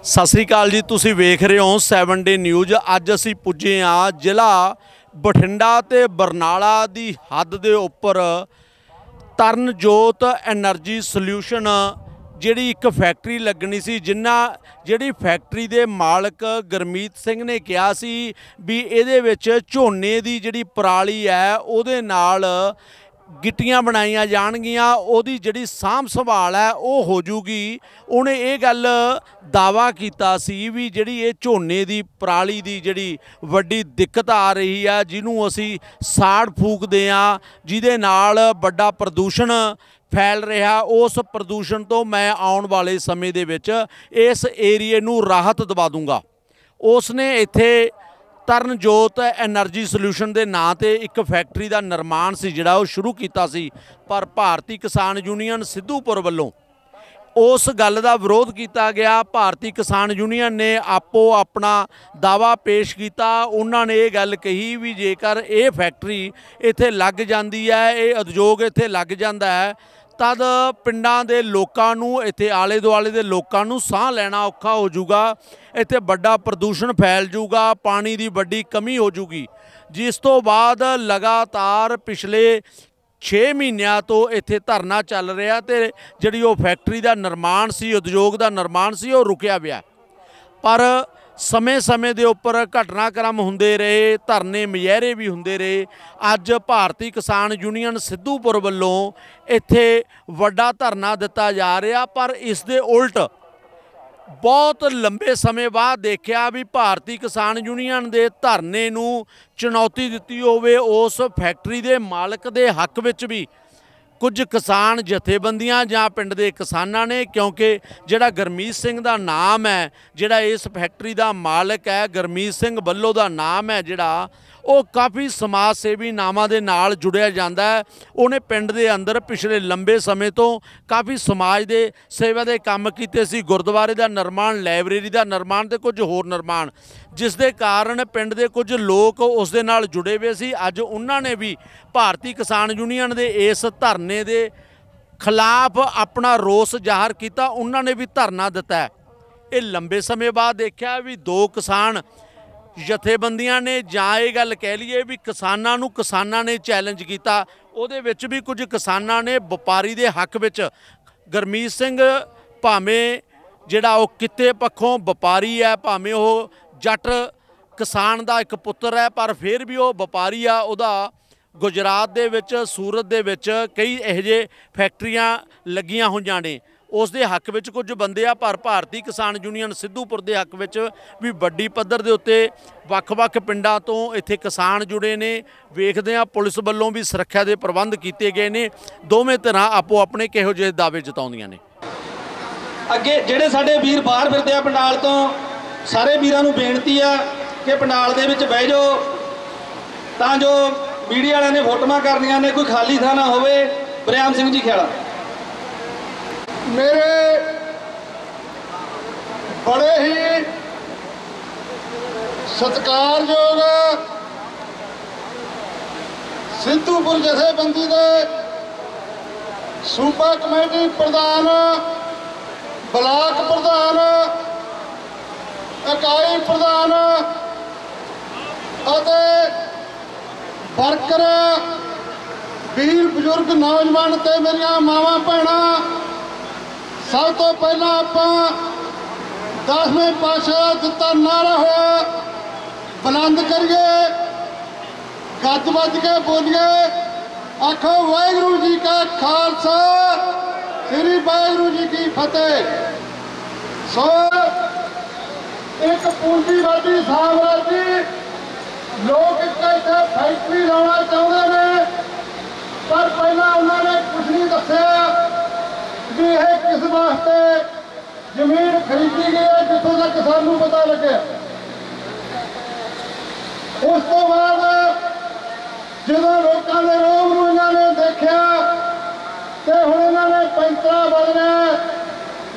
सत श्री अकाल जी, तुसीं वेख रहे हो 7 डे न्यूज़। अज असीं पुजे हाँ जिला बठिंडा ते बरनाला दी हद दे उपर तरनजोत एनर्जी सल्यूशन जिहड़ी एक फैक्ट्री लगनी सी, जिहड़ी फैक्ट्री दे मालक गुरमीत सिंह ने कहा सी भी इहदे विच झोने दी जिहड़ी पराली है उहदे नाल गिट्टियां बनाईयां जाणगियां, उहदी जिहड़ी साਂਭ संभाल है वो हो जूगी। उहने ये गल दावा कीता सी भी जिहड़ी ये झोने दी पराली दी जिहड़ी वड्डी दिक्कत आ रही है, जिन्हों असी साड़ फूकदे आ, जिहदे नाल बड़ा प्रदूषण फैल रहा, उस प्रदूषण तो मैं आउण वाले समय दे विच इस एरिए नूं राहत दवा दूंगा। उसने इत्थे तरनजोत एनर्जी सल्यूशन के नाँ से एक फैक्ट्री का निर्माण से जिहड़ा वो शुरू किया सी, पर भारतीय किसान यूनीयन सिद्धूपुर वालों उस गल का विरोध किया गया। भारतीय किसान यूनीयन ने आपो अपना दावा पेश किया। उन्होंने ये गल कही भी जेकर ये फैक्ट्री इत्थे लग जाती है, ये उद्योग इत्थे लग जाता है, तद पिंडां दे लोकां नूं इत्थे आले दुआले दे लोकां नूं साह लैना औखा हो जूगा, इत्थे बड़ा प्रदूषण फैल जूगा, पानी की बड़ी कमी हो जूगी। जिस तो बाद लगातार पिछले 6 महीनों तो इत्थे धरना चल रहा ते जिहड़ी वो फैक्ट्री का निर्माण सी, उद्योग का निर्माण सी, वो रुकिया पिया। पर समय समय के उपर घटनाक्रम होंदे रहे, धरने मुजाहरे भी होंदे रहे। अज भारतीय किसान यूनीयन सिद्धूपुर वालों इत्थे वड्डा धरना दिता जा रहा, पर इस दे उल्ट बहुत लंबे समय बाद देखा भी भारतीय किसान यूनीयन के धरने नूं चुनौती दिती होवे उस फैक्ट्री के मालक के हक विच भी कुछ किसान जथेबंदियां जां पिंड दे किसानां ने, क्योंकि जिहड़ा गुरमीत सिंह दा नाम है, जिहड़ा इस फैक्ट्री का मालक है, गुरमीत सिंह बल्लो दा नाम है, जिहड़ा वो काफ़ी समाज सेवी नामां दे नाल जुड़िया जांदा है। उन्हें पिंड दे अंदर पिछले लंबे समय तो काफ़ी समाज दे सेवा दे काम कीते सी, गुरुद्वारे का निर्माण, लाइब्रेरी का निर्माण ते कुछ होर निर्माण, जिस दे कारण पिंड दे कुछ लोग उस दे नाल जुड़े हुए सी। अज उन्होंने भी भारतीय किसान यूनीयन के इस धरने के खिलाफ अपना रोस जाहिर किया, उन्होंने भी धरना दिता है। ये लंबे समय बाद देखा भी 2 किसान जथेबंदियां ने जां ये गल कह लीए भी किसानां ने चैलेंज किया, उहदे विच भी कुछ किसानां ने व्यापारी के हक विच गुरमीत सिंह भावें जिहड़ा वो किते पक्षों व्यापारी है, भावें वो जट किसान का एक पुत्र है, पर फिर भी वो व्यापारी आ। उहदा गुजरात दे विच, सूरत दे विच कई इहो जिहे फैक्ट्रियां लगियां होईयां ने, उस दे हक विच कुछ बंदे आ, पर भारतीय किसान यूनीयन सिद्धूपुर के हक विच भी वड्डी पद्धर दे उत्ते वख-वख पिंडां तो इत्थे किसान जुड़े ने। वेखदे आ पुलिस वल्लों भी सुरक्षा के प्रबंध किए गए ने। दोवें धिरां आपो अपने किहो जिहे दावे जताउंदियां ने। अगे जिहड़े साडे वीर बाहर फिरदे आ पंडाल तो, सारे वीरां नूं बेनती आ कि पंडाल दे विच बह जाओ, तां जो मीडिया वालियां ने फोटोआं करनियां ने, कोई खाली थां ना होवे। बरियाम सिंह जी ख्याला। मेरे बड़े ही सत्कारयोग सिद्धूपुर जथेबंदी के सूबा कमेटी प्रधान, ब्लाक प्रधान, इकाई प्रधान और वर्कर, वीर बजुर्ग नौजवान ते मेरिया मावां भैणां, सब तो पहला आप 10वें पातशाह दिता नारा होया बुलंद करिए, गज बज के बोलिए, आखो वाहिगुरू जी का खालसा, श्री वाहिगुरू जी की फतेह। सो एक पूंजीवादी साम्राज्य लोग इत्थे फैक्ट्री लाना चाहते हैं, पर पहला उन्होंने कुछ नहीं दस्या भी यह किस वास्ते जमीन खरीदी गई है, जितों तक सानू पता लगे। उस तो बाद जो लोगों के रोम नूं इन्होंने देखा तो हुण इन्होंने पैंतरा बदलिया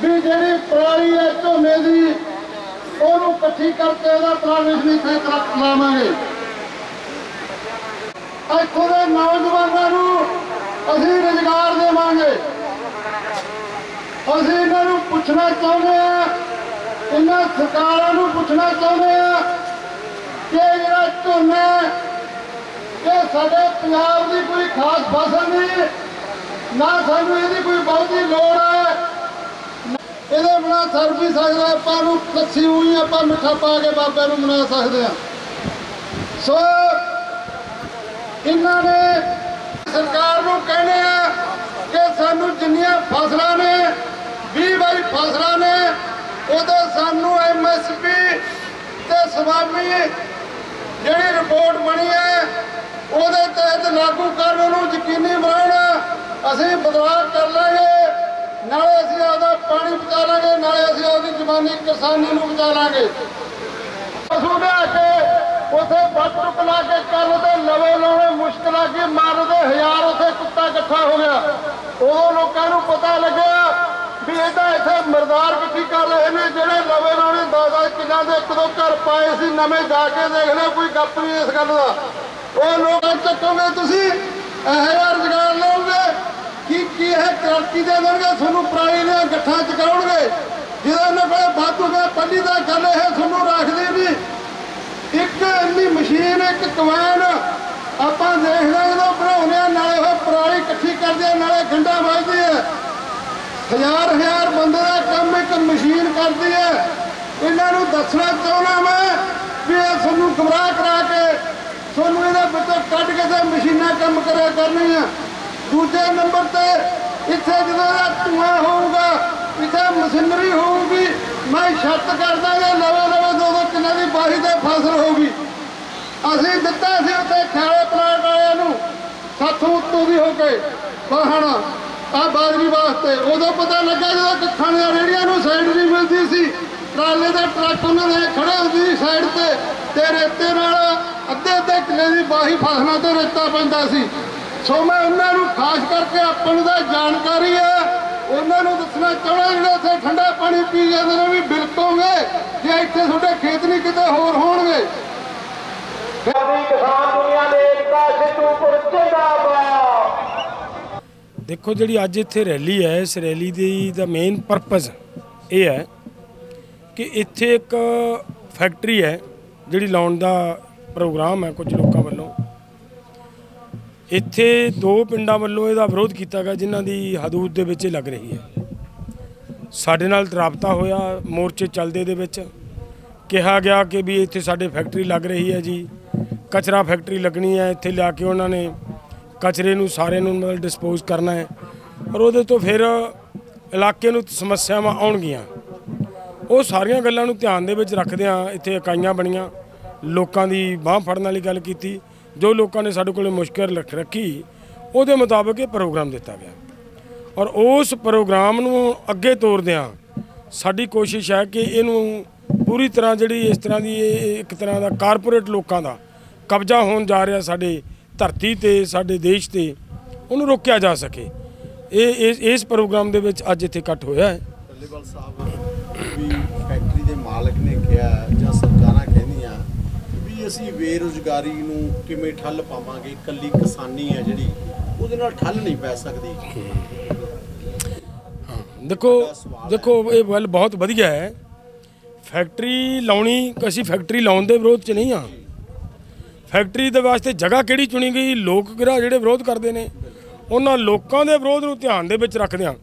भी जिहड़ी पराली है झोने की उहनूं इकट्ठी करके उहदा ट्रांसमिशन इत्थे लावांगे। इत्थों दे नौजवानों नूं असीं रोजगार देवांगे। असीं इन्हां नूं पुछना चाहुंदे आ ਇਹਨਾਂ ਸਰਕਾਰਾਂ ਨੂੰ ਪੁੱਛਣਾ ਚਾਹੁੰਦੇ ਆ ਕਿ ਜਿਹੜਾ ਝੋਨਾ ਇਹ ਸਾਡੇ ਪੰਜਾਬ ਦੀ ਕੋਈ ਖਾਸ ਫਸਲ ਨਹੀਂ, ਨਾ ਸਾਨੂੰ ਇਹਦੀ ਕੋਈ ਬਹੁਤੀ ਲੋੜ ਹੈ। ਇਹਦੇ ਬਿਨਾਂ ਸਰ ਵੀ ਸਕਦਾ, ਆਪਾਂ ਨੂੰ ਲੱਸੀ ਹੋਈ ਆਪਾਂ ਮਿੱਠਾ ਪਾ ਕੇ ਬਾਬੇ ਨੂੰ ਮਨਾ ਸਕਦੇ ਹਾਂ। ਸੋ ਇਹਨਾਂ ਨੇ ਸਰਕਾਰ ਨੂੰ ਕਹਿੰਦੇ ਆ ਕਿ ਸਾਨੂੰ ਜਿੰਨੀਆਂ ਫਸਲਾਂ ਨੇ 20 ਫਸਲਾਂ ਨੇ ਉਹਦੇ ਸਾਨੂੰ MSP ਤੇ ਸਵਾਮੀ ਜਿਹੜੀ ਰਿਪੋਰਟ ਬਣੀ ਹੈ ਉਹਦੇ ਤਹਿਤ ਲਾਗੂ ਕਰਨ ਨੂੰ ਯਕੀਨੀ ਬਣਾਉਣ। ਅਸੀਂ ਬਦਲਾਅ ਕਰ ਲਾਂਗੇ, ਨਾਲੇ ਅਸੀਂ ਆਪਦਾ ਪਾਣੀ ਬਚਾ ਲਾਂਗੇ, ਨਾਲੇ ਅਸੀਂ ਆਪਦੀ ਜ਼ਮਾਨੀ ਕਿਸਾਨੀ ਨੂੰ ਬਚਾ ਲਾਂਗੇ। ਪਸ਼ੂ ਲਿਆ ਕੇ ਉੱਥੇ ਬੱਟ ਟੁੱਕ ਲਾ ਕੇ ਕੱਲ ਦੇ ਲਵੇ ਲਾਉਣੇ ਮੁਸ਼ਕਿਲ ਆ ਗਈ, ਮਾਰਦੇ ਹਜ਼ਾਰ ਉੱਥੇ ਕੁੱਤਾ ਇਕੱਠਾ ਹੋ ਗਿਆ। ਉਦੋਂ ਲੋਕਾਂ ਨੂੰ ਪਤਾ ਲੱਗਿਆ ਵੀ ਇਹਦਾ ਇੱਥੇ ਮਰਦਾਰ ਇਕੱਠੀ ਕਰ ਰਹੇ ਨੇ, ਜਿਹੜੇ ਲਵੇ ਲਾਉਣੇ 10-10 ਕਿੱਲਿਆਂ ਦੇ 1-2 ਘਰ ਪਾਏ ਸੀ ਨਵੇਂ, ਜਾ ਕੇ ਦੇਖ ਲਿਓ ਕੋਈ ਗੱਪ ਨਹੀਂ ਇਸ ਗੱਲ ਦਾ। ਉਹ ਲੋਕ ਚੱਕੋਗੇ ਤੁਸੀਂ ਇਹੋ ਜਿਹਾ ਰੁਜ਼ਗਾਰ ਲਓਗੇ ਕੀ ਇਹ ਕ੍ਰਾਂਤੀ ਦੇ ਦੇਣਗੇ ਤੁਹਾਨੂੰ, ਪਰਾਲੀ ਦੀਆਂ ਗੱਠਾਂ ਚਕਾਉਣਗੇ। ਜਿਹਦੇ ਉਹਨਾਂ ਕੋਲੇ ਵਾਧੂ ਗਿਆ ਪੱਲੀ ਦਾ ਗੱਲ ਇਹ ਤੁਹਾਨੂੰ ਰੱਖਦੇ ਨਹੀਂ। ਇੱਕ ਇੰਨੀ ਮਸ਼ੀਨ, ਇੱਕ ਕਵੈਨ ਆਪਾਂ ਦੇਖਦੇ ਜਦੋਂ ਬਣਾਉਂਦੇ ਆ, ਨਾਲੇ ਉਹ ਪਰਾਲੀ ਇਕੱਠੀ ਕਰਦੇ ਆ, ਨਾਲੇ ਗੰਢਾਂ ਵੱਜਦੀ ਹੈ। ਹਜ਼ਾਰ ਬੰਦੇ ਦਾ ਕੰਮ ਇੱਕ ਮਸ਼ੀਨ ਕਰਦੀ ਹੈ। ਇਹਨਾਂ ਨੂੰ ਦੱਸਣਾ ਚਾਹੁੰਦਾ ਮੈਂ ਵੀ ਇਹ ਤੁਹਾਨੂੰ ਗੁੰਮਰਾਹ ਕਰਾ ਕੇ ਤੁਹਾਨੂੰ ਇਹਦੇ ਵਿੱਚੋਂ ਕੱਢ ਕੇ ਤੇ ਮਸ਼ੀਨਾਂ ਕੰਮ ਕਰਿਆ ਕਰਨੀਆਂ। ਦੂਜੇ ਨੰਬਰ ਤੇ ਇੱਥੇ ਜਦੋਂ ਇਹਦਾ ਧੂਆਂ ਹੋਊਗਾ, ਇੱਥੇ ਮਸ਼ੀਨਰੀ ਹੋਊਗੀ, ਮੈਂ ਛੱਤ ਕਰ ਦਾਂਗਾ ਲਵੇ 2-2 ਕਿੱਲੇ ਦੀ ਬਾਹੀ ਤੇ ਫਸਲ ਹੋਊਗੀ। ਅਸੀਂ ਦਿੱਤਾ ਸੀ ਉੱਥੇ ਖਿਆਲੇ ਪਲਾਂਟ ਵਾਲਿਆਂ ਨੂੰ ਸਾਥੋਂ ਉੱਤੋਂ ਦੀ ਹੋ ਕੇ ਵਾਹਣ ਆ ਬਾਜਰੀ ਵਾਸਤੇ। ਉਦੋਂ ਪਤਾ ਲੱਗਾ ਜਦੋਂ ਕੱਖਾਂ ਦੀਆਂ ਰੇਹੜੀਆਂ ਨੂੰ ਸਾਈਡ ਨਹੀਂ ਮਿਲਦੀ ਸੀ, ਟਰਾਲੇ ਦੇ ਟਰੱਕ ਉਹਨਾਂ ਦੇ ਖੜੇ ਹੁੰਦੇ ਸੀ ਸਾਈਡ ਤੇ ਰੇਤੇ ਨਾਲ ਅੱਧੇ ਕਿੱਲੇ ਦੀ ਬਾਹੀ ਫਸਲਾਂ ਤੇ ਰੇਤਾ ਪੈਂਦਾ ਸੀ। ਸੋ ਮੈਂ ਉਹਨਾਂ ਨੂੰ ਖਾਸ ਕਰਕੇ ਆਪਾਂ ਨੂੰ ਤਾਂ ਜਾਣਕਾਰੀ ਹੈ, ਉਹਨਾਂ ਨੂੰ ਦੱਸਣਾ ਚਾਹੁੰਦਾ ਜਿਹੜੇ ਇੱਥੇ ਠੰਡਾ ਪਾਣੀ ਪੀ ਜਾਂਦੇ ਨੇ ਵੀ ਬਿਲਕੋਗੇ ਜੇ ਇੱਥੇ ਤੁਹਾਡੇ ਖੇਤ ਨਹੀਂ ਕਿਤੇ ਹੋਰ ਹੋਣਗੇ। ਕਿਸਾਨ ਦੁਨੀਆ ਦੇ ਏਕਤਾ ਸਿੱਧੂਪੁਰ ਜਿੰਦਾਬਾਦ। ਦੇਖੋ ਜਿਹੜੀ ਅੱਜ ਇੱਥੇ ਰੈਲੀ ਹੈ, ਇਸ ਰੈਲੀ ਦੀ ਦਾ ਮੇਨ ਪਰਪਸ ਇਹ ਹੈ ਕਿ ਇੱਥੇ ਇੱਕ ਫੈਕਟਰੀ ਹੈ ਜਿਹੜੀ ਲਾਉਣ ਦਾ ਪ੍ਰੋਗਰਾਮ ਹੈ ਕੁਝ ਲੋਕਾਂ ਵੱਲੋਂ। ਇੱਥੇ 2 ਪਿੰਡਾਂ ਵੱਲੋਂ ਇਹਦਾ ਵਿਰੋਧ ਕੀਤਾ ਗਿਆ ਜਿਨ੍ਹਾਂ ਦੀ ਹਦੂਦ ਦੇ ਵਿੱਚ ਲੱਗ ਰਹੀ ਹੈ। ਸਾਡੇ ਨਾਲ ਰਾਬਤਾ ਹੋਇਆ, ਮੋਰਚੇ ਚੱਲਦੇ ਦੇ ਵਿੱਚ ਕਿਹਾ ਗਿਆ ਕਿ ਵੀ ਇੱਥੇ ਸਾਡੇ ਫੈਕਟਰੀ ਲੱਗ ਰਹੀ ਹੈ ਜੀ, ਕਚਰਾ ਫੈਕਟਰੀ ਲੱਗਣੀ ਹੈ, ਇੱਥੇ ਲਿਆ ਕੇ ਉਹਨਾਂ ਨੇ ਕਚਰੇ ਨੂੰ ਸਾਰੇ ਨੂੰ ਮਤਲਬ ਡਿਸਪੋਜ਼ ਕਰਨਾ ਹੈ। ਪਰ ਉਹਦੇ ਤੋਂ ਫਿਰ ਇਲਾਕੇ ਨੂੰ ਸਮੱਸਿਆਵਾਂ ਆਉਣਗੀਆਂ। ਉਹ ਸਾਰੀਆਂ ਗੱਲਾਂ ਨੂੰ ਧਿਆਨ ਦੇ ਵਿੱਚ ਰੱਖਦਿਆਂ ਇੱਥੇ ਇਕਾਈਆਂ ਬਣੀਆਂ, ਲੋਕਾਂ ਦੀ ਬਾਂਹ ਫੜਨ ਵਾਲੀ ਗੱਲ ਕੀਤੀ। ਜੋ ਲੋਕਾਂ ਨੇ ਸਾਡੇ ਕੋਲ ਮੁਸ਼ਕਿਲ ਰੱਖੀ ਉਹਦੇ ਮੁਤਾਬਕ ਇਹ ਪ੍ਰੋਗਰਾਮ ਦਿੱਤਾ ਗਿਆ ਔਰ ਉਸ ਪ੍ਰੋਗਰਾਮ ਨੂੰ ਅੱਗੇ ਤੋਰਦਿਆਂ ਸਾਡੀ ਕੋਸ਼ਿਸ਼ ਹੈ ਕਿ ਇਹਨੂੰ ਪੂਰੀ ਤਰ੍ਹਾਂ ਜਿਹੜੀ ਇਸ ਤਰ੍ਹਾਂ ਦੀ ਇੱਕ ਤਰ੍ਹਾਂ ਦਾ ਕਾਰਪੋਰੇਟ ਲੋਕਾਂ ਦਾ ਕਬਜ਼ਾ ਹੋਣ ਜਾ ਰਿਹਾ ਸਾਡੇ ਧਰਤੀ ਤੇ, ਸਾਡੇ ਦੇਸ਼ ਤੇ, ਉਹਨੂੰ ਰੋਕਿਆ ਜਾ ਸਕੇ। ਇਸ ਪ੍ਰੋਗਰਾਮ ਦੇ ਵਿੱਚ ਅੱਜ ਇੱਥੇ ਇਕੱਠ ਹੋਇਆ ਹੈ। ਟੱਲੇਵਾਲ ਸਾਹਿਬ ਵੀ ਫੈਕਟਰੀ ਦੇ ਮਾਲਕ ਨੇ ਕਿਹਾ ਜਾਂ ਸਰਕਾਰਾਂ ਕਹਿੰਦੀਆਂ ਵੀ ਅਸੀਂ ਬੇਰੁਜ਼ਗਾਰੀ ਨੂੰ ਕਿਵੇਂ ਠੱਲ ਪਾਵਾਂਗੇ, ਇਕੱਲੀ ਕਿਸਾਨੀ ਹੈ ਜਿਹੜੀ ਉਹਦੇ ਨਾਲ ਠੱਲ ਨਹੀਂ ਪੈ ਸਕਦੀ। ਦੇਖੋ ਇਹ ਗੱਲ ਬਹੁਤ ਵਧੀਆ ਹੈ। ਫੈਕਟਰੀ ਲਾਉਣੀ, ਅਸੀਂ ਫੈਕਟਰੀ ਲਾਉਣ ਦੇ ਵਿਰੋਧ 'ਚ ਨਹੀਂ ਹਾਂ। ਫੈਕਟਰੀ ਦੇ ਵਾਸਤੇ ਜਗ੍ਹਾ ਕਿਹੜੀ ਚੁਣੀ ਗਈ, ਲੋਕ ਗਿਰਾ ਜਿਹੜੇ ਵਿਰੋਧ ਕਰਦੇ ਨੇ ਉਹਨਾਂ ਲੋਕਾਂ ਦੇ ਵਿਰੋਧ ਨੂੰ ਧਿਆਨ ਦੇ ਵਿੱਚ ਰੱਖਦਿਆਂ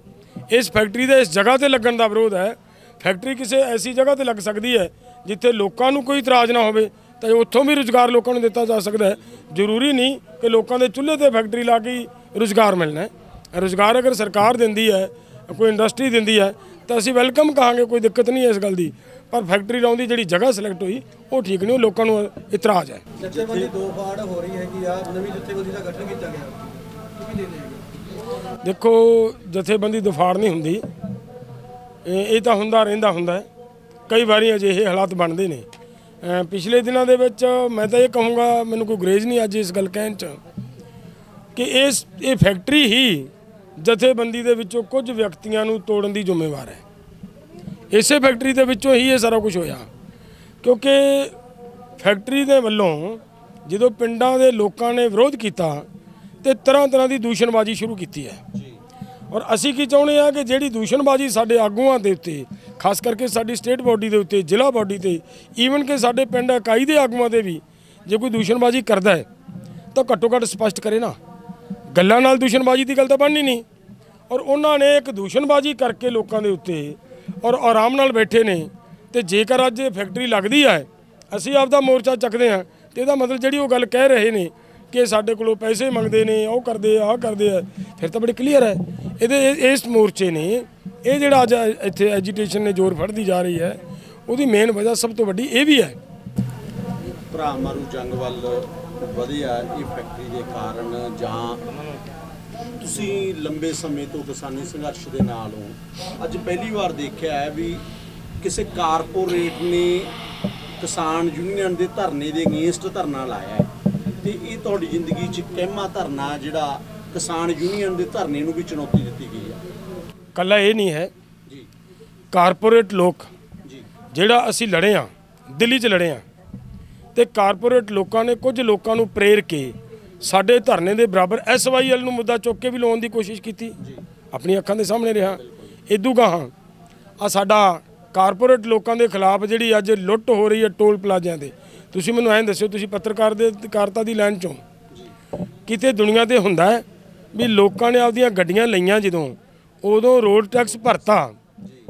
ਇਸ ਫੈਕਟਰੀ ਦੇ ਇਸ ਜਗ੍ਹਾ ਤੇ ਲੱਗਣ ਦਾ ਵਿਰੋਧ ਹੈ। ਫੈਕਟਰੀ ਕਿਸੇ ਐਸੀ ਜਗ੍ਹਾ ਤੇ ਲੱਗ ਸਕਦੀ ਹੈ ਜਿੱਥੇ ਲੋਕਾਂ ਨੂੰ ਕੋਈ ਇਤਰਾਜ਼ ਨਾ ਹੋਵੇ ਤਾਂ ਉੱਥੋਂ ਵੀ ਰੁਜ਼ਗਾਰ ਲੋਕਾਂ ਨੂੰ ਦਿੱਤਾ ਜਾ ਸਕਦਾ ਹੈ। ਜ਼ਰੂਰੀ ਨਹੀਂ ਕਿ ਲੋਕਾਂ ਦੇ ਚੁੱਲ੍ਹੇ ਤੇ ਫੈਕਟਰੀ ਲਾ ਕੇ ਰੁਜ਼ਗਾਰ ਮਿਲਣਾ ਹੈ। ਰੁਜ਼ਗਾਰ ਅਗਰ ਸਰਕਾਰ ਦਿੰਦੀ ਹੈ, ਕੋਈ ਇੰਡਸਟਰੀ ਦਿੰਦੀ ਹੈ ਤਾਂ ਅਸੀਂ ਵੈਲਕਮ ਕਹਾਂਗੇ, ਕੋਈ ਦਿੱਕਤ ਨਹੀਂ ਹੈ ਇਸ ਗੱਲ ਦੀ। ਪਰ ਫੈਕਟਰੀ ਲਾਉਣ ਦੀ ਜਿਹੜੀ ਜਗ੍ਹਾ ਸਿਲੈਕਟ ਹੋਈ ਉਹ ਠੀਕ ਨਹੀਂ, ਉਹ ਲੋਕਾਂ ਨੂੰ ਇਤਰਾਜ਼ ਹੈ। ਜਥੇਬੰਦੀ 2 ਫਾੜ ਹੋ ਰਹੀ ਹੈਗੀ ਆ, ਨਵੀਂ ਜਥੇਬੰਦੀ ਦਾ ਗਠਨ ਕੀਤਾ ਗਿਆ, ਕੀ ਦੇ ਦੇਗਾ? ਦੇਖੋ ਜਥੇਬੰਦੀ ਦਫਾੜ ਨਹੀਂ ਹੁੰਦੀ, ਇਹ ਤਾਂ ਹੁੰਦਾ ਹੈ। ਕਈ ਵਾਰੀ ਅਜਿਹੇ ਹਾਲਾਤ ਬਣਦੇ ਨੇ। ਪਿਛਲੇ ਦਿਨਾਂ ਦੇ ਵਿੱਚ ਮੈਂ ਤਾਂ ਇਹ ਕਹੂੰਗਾ, ਮੈਨੂੰ ਕੋਈ ਗੁਰੇਜ਼ ਨਹੀਂ ਅੱਜ ਇਸ ਗੱਲ ਕਹਿਣ 'ਚ, ਕਿ ਇਹ ਫੈਕਟਰੀ ਹੀ ਜਥੇਬੰਦੀ ਦੇ ਵਿੱਚੋਂ ਕੁਝ ਵਿਅਕਤੀਆਂ ਨੂੰ ਤੋੜਨ ਦੀ ਜ਼ਿੰਮੇਵਾਰ ਹੈ। ਇਸੇ ਫੈਕਟਰੀ ਦੇ ਵਿੱਚੋਂ ਹੀ ਇਹ ਸਾਰਾ ਕੁਝ ਹੋਇਆ, ਕਿਉਂਕਿ ਫੈਕਟਰੀ ਦੇ ਵੱਲੋਂ ਜਦੋਂ ਪਿੰਡਾਂ ਦੇ ਲੋਕਾਂ ਨੇ ਵਿਰੋਧ ਕੀਤਾ ਤੇ ਤਰ੍ਹਾਂ ਦੀ ਦੂਸ਼ਣਬਾਜ਼ੀ ਸ਼ੁਰੂ ਕੀਤੀ ਹੈ। ਔਰ ਅਸੀਂ ਕੀ ਚਾਹੁੰਦੇ ਹਾਂ ਕਿ ਜਿਹੜੀ ਦੂਸ਼ਣਬਾਜ਼ੀ ਸਾਡੇ ਆਗੂਆਂ ਦੇ ਉੱਤੇ, ਖਾਸ ਕਰਕੇ ਸਾਡੀ ਸਟੇਟ ਬਾਡੀ ਦੇ ਉੱਤੇ, ਜ਼ਿਲ੍ਹਾ ਬਾਡੀ ਤੇ, ਈਵਨ ਕਿ ਸਾਡੇ ਪਿੰਡ ਇਕਾਈ ਦੇ ਆਗੂਆਂ ਦੇ ਵੀ ਜੇ ਕੋਈ ਦੂਸ਼ਣਬਾਜ਼ੀ ਕਰਦਾ ਹੈ ਤਾਂ ਘੱਟੋ ਘੱਟ ਸਪਸ਼ਟ ਕਰੇ ਨਾ। ਗੱਲਾਂ ਨਾਲ ਦੂਸ਼ਣਬਾਜ਼ੀ ਦੀ ਗੱਲ ਤਾਂ ਬਣਨੀ ਨਹੀਂ। ਔਰ ਉਹਨਾਂ ਨੇ ਇੱਕ ਦੂਸ਼ਣਬਾਜ਼ੀ ਕਰਕੇ ਲੋਕਾਂ ਦੇ ਉੱਤੇ ਔਰ ਆਰਾਮ ਨਾਲ ਬੈਠੇ ਨੇ। ਤੇ ਜੇਕਰ ਅੱਜ ਫੈਕਟਰੀ ਲੱਗਦੀ ਹੈ, ਅਸੀਂ ਆਪਦਾ ਮੋਰਚਾ ਚੱਕਦੇ ਹਾਂ, ਤੇ ਇਹਦਾ ਮਤਲਬ ਜਿਹੜੀ ਉਹ ਗੱਲ ਕਹਿ ਰਹੇ ਨੇ ਕਿ ਸਾਡੇ ਕੋਲੋਂ ਪੈਸੇ ਮੰਗਦੇ ਨੇ, ਉਹ ਕਰਦੇ ਆ, ਆਹ ਕਰਦੇ ਆ, ਫਿਰ ਤਾਂ ਬੜੀ ਕਲੀਅਰ ਹੈ। ਇਹਦੇ ਇਸ ਮੋਰਚੇ ਨੇ ਇਹ ਜਿਹੜਾ ਅੱਜ ਇੱਥੇ ਐਜੀਟੇਸ਼ਨ ਨੇ ਜ਼ੋਰ ਫੜਦੀ ਜਾ ਰਹੀ ਹੈ, ਉਹਦੀ ਮੇਨ ਵਜ੍ਹਾ ਸਭ ਤੋਂ ਵੱਡੀ ਇਹ ਵੀ ਹੈ। ਭਰਾ ਮਾਰੂ ਜੰਗ ਵੱਲ ਵਧਿਆ ਇਹ ਫੈਕਟਰੀ ਦੇ ਕਾਰਨ, ਜਾਂ ਤੁਸੀਂ ਲੰਬੇ ਸਮੇਂ ਤੋਂ ਕਿਸਾਨੀ ਸੰਘਰਸ਼ ਦੇ ਨਾਲ ਹੋ, ਅੱਜ ਪਹਿਲੀ ਵਾਰ ਦੇਖਿਆ ਹੈ ਵੀ ਕਿਸੇ ਕਾਰਪੋਰੇਟ ਨੇ ਕਿਸਾਨ ਯੂਨੀਅਨ ਦੇ ਧਰਨੇ ਦੇ ਅਗੇਂਸਟ ਧਰਨਾ ਲਾਇਆ ਹੈ, ਤੇ ਇਹ ਤੁਹਾਡੀ ਜ਼ਿੰਦਗੀ 'ਚ ਕਹਿਮਾ ਧਰਨਾ ਜਿਹੜਾ ਕਿਸਾਨ ਯੂਨੀਅਨ ਦੇ ਧਰਨੇ ਨੂੰ ਵੀ ਚੁਣੌਤੀ ਦਿੱਤੀ ਗਈ ਹੈ? ਕੱਲਾ ਇਹ ਨਹੀਂ ਹੈ ਜੀ, ਕਾਰਪੋਰੇਟ ਲੋਕ ਜੀ, ਜਿਹੜਾ ਅਸੀਂ ਲੜੇ ਹਾਂ, ਦਿੱਲੀ 'ਚ ਲੜੇ ਹਾਂ, ਤੇ ਕਾਰਪੋਰੇਟ ਲੋਕਾਂ ਨੇ ਕੁਝ ਲੋਕਾਂ ਨੂੰ ਪ੍ਰੇਰ ਕੇ ਸਾਡੇ ਧਰਨੇ ਦੇ ਬਰਾਬਰ SYL ਨੂੰ ਮੁੱਦਾ ਚੁੱਕ ਕੇ ਵੀ ਲਾਉਣ ਦੀ ਕੋਸ਼ਿਸ਼ ਕੀਤੀ। ਆਪਣੀ ਅੱਖਾਂ ਦੇ ਸਾਹਮਣੇ ਰਿਹਾ। ਇਦੂ ਗਾਹਾਂ ਆ ਸਾਡਾ ਕਾਰਪੋਰੇਟ ਲੋਕਾਂ ਦੇ ਖਿਲਾਫ ਜਿਹੜੀ ਅੱਜ ਲੁੱਟ ਹੋ ਰਹੀ ਹੈ ਟੋਲ ਪਲਾਜ਼ਿਆਂ ਤੇ, ਤੁਸੀਂ ਮੈਨੂੰ ਐਂ ਦੱਸਿਓ, ਤੁਸੀਂ ਪੱਤਰਕਾਰਤਾ ਦੀ ਲਾਈਨ 'ਚੋਂ ਕਿਤੇ ਦੁਨੀਆ ਤੇ ਹੁੰਦਾ ਹੈ ਵੀ ਲੋਕਾਂ ਨੇ ਆਪਦੀਆਂ ਗੱਡੀਆਂ ਲਈਆਂ ਜਦੋਂ, ਉਦੋਂ ਰੋਡ ਟੈਕਸ ਭਰਤਾ,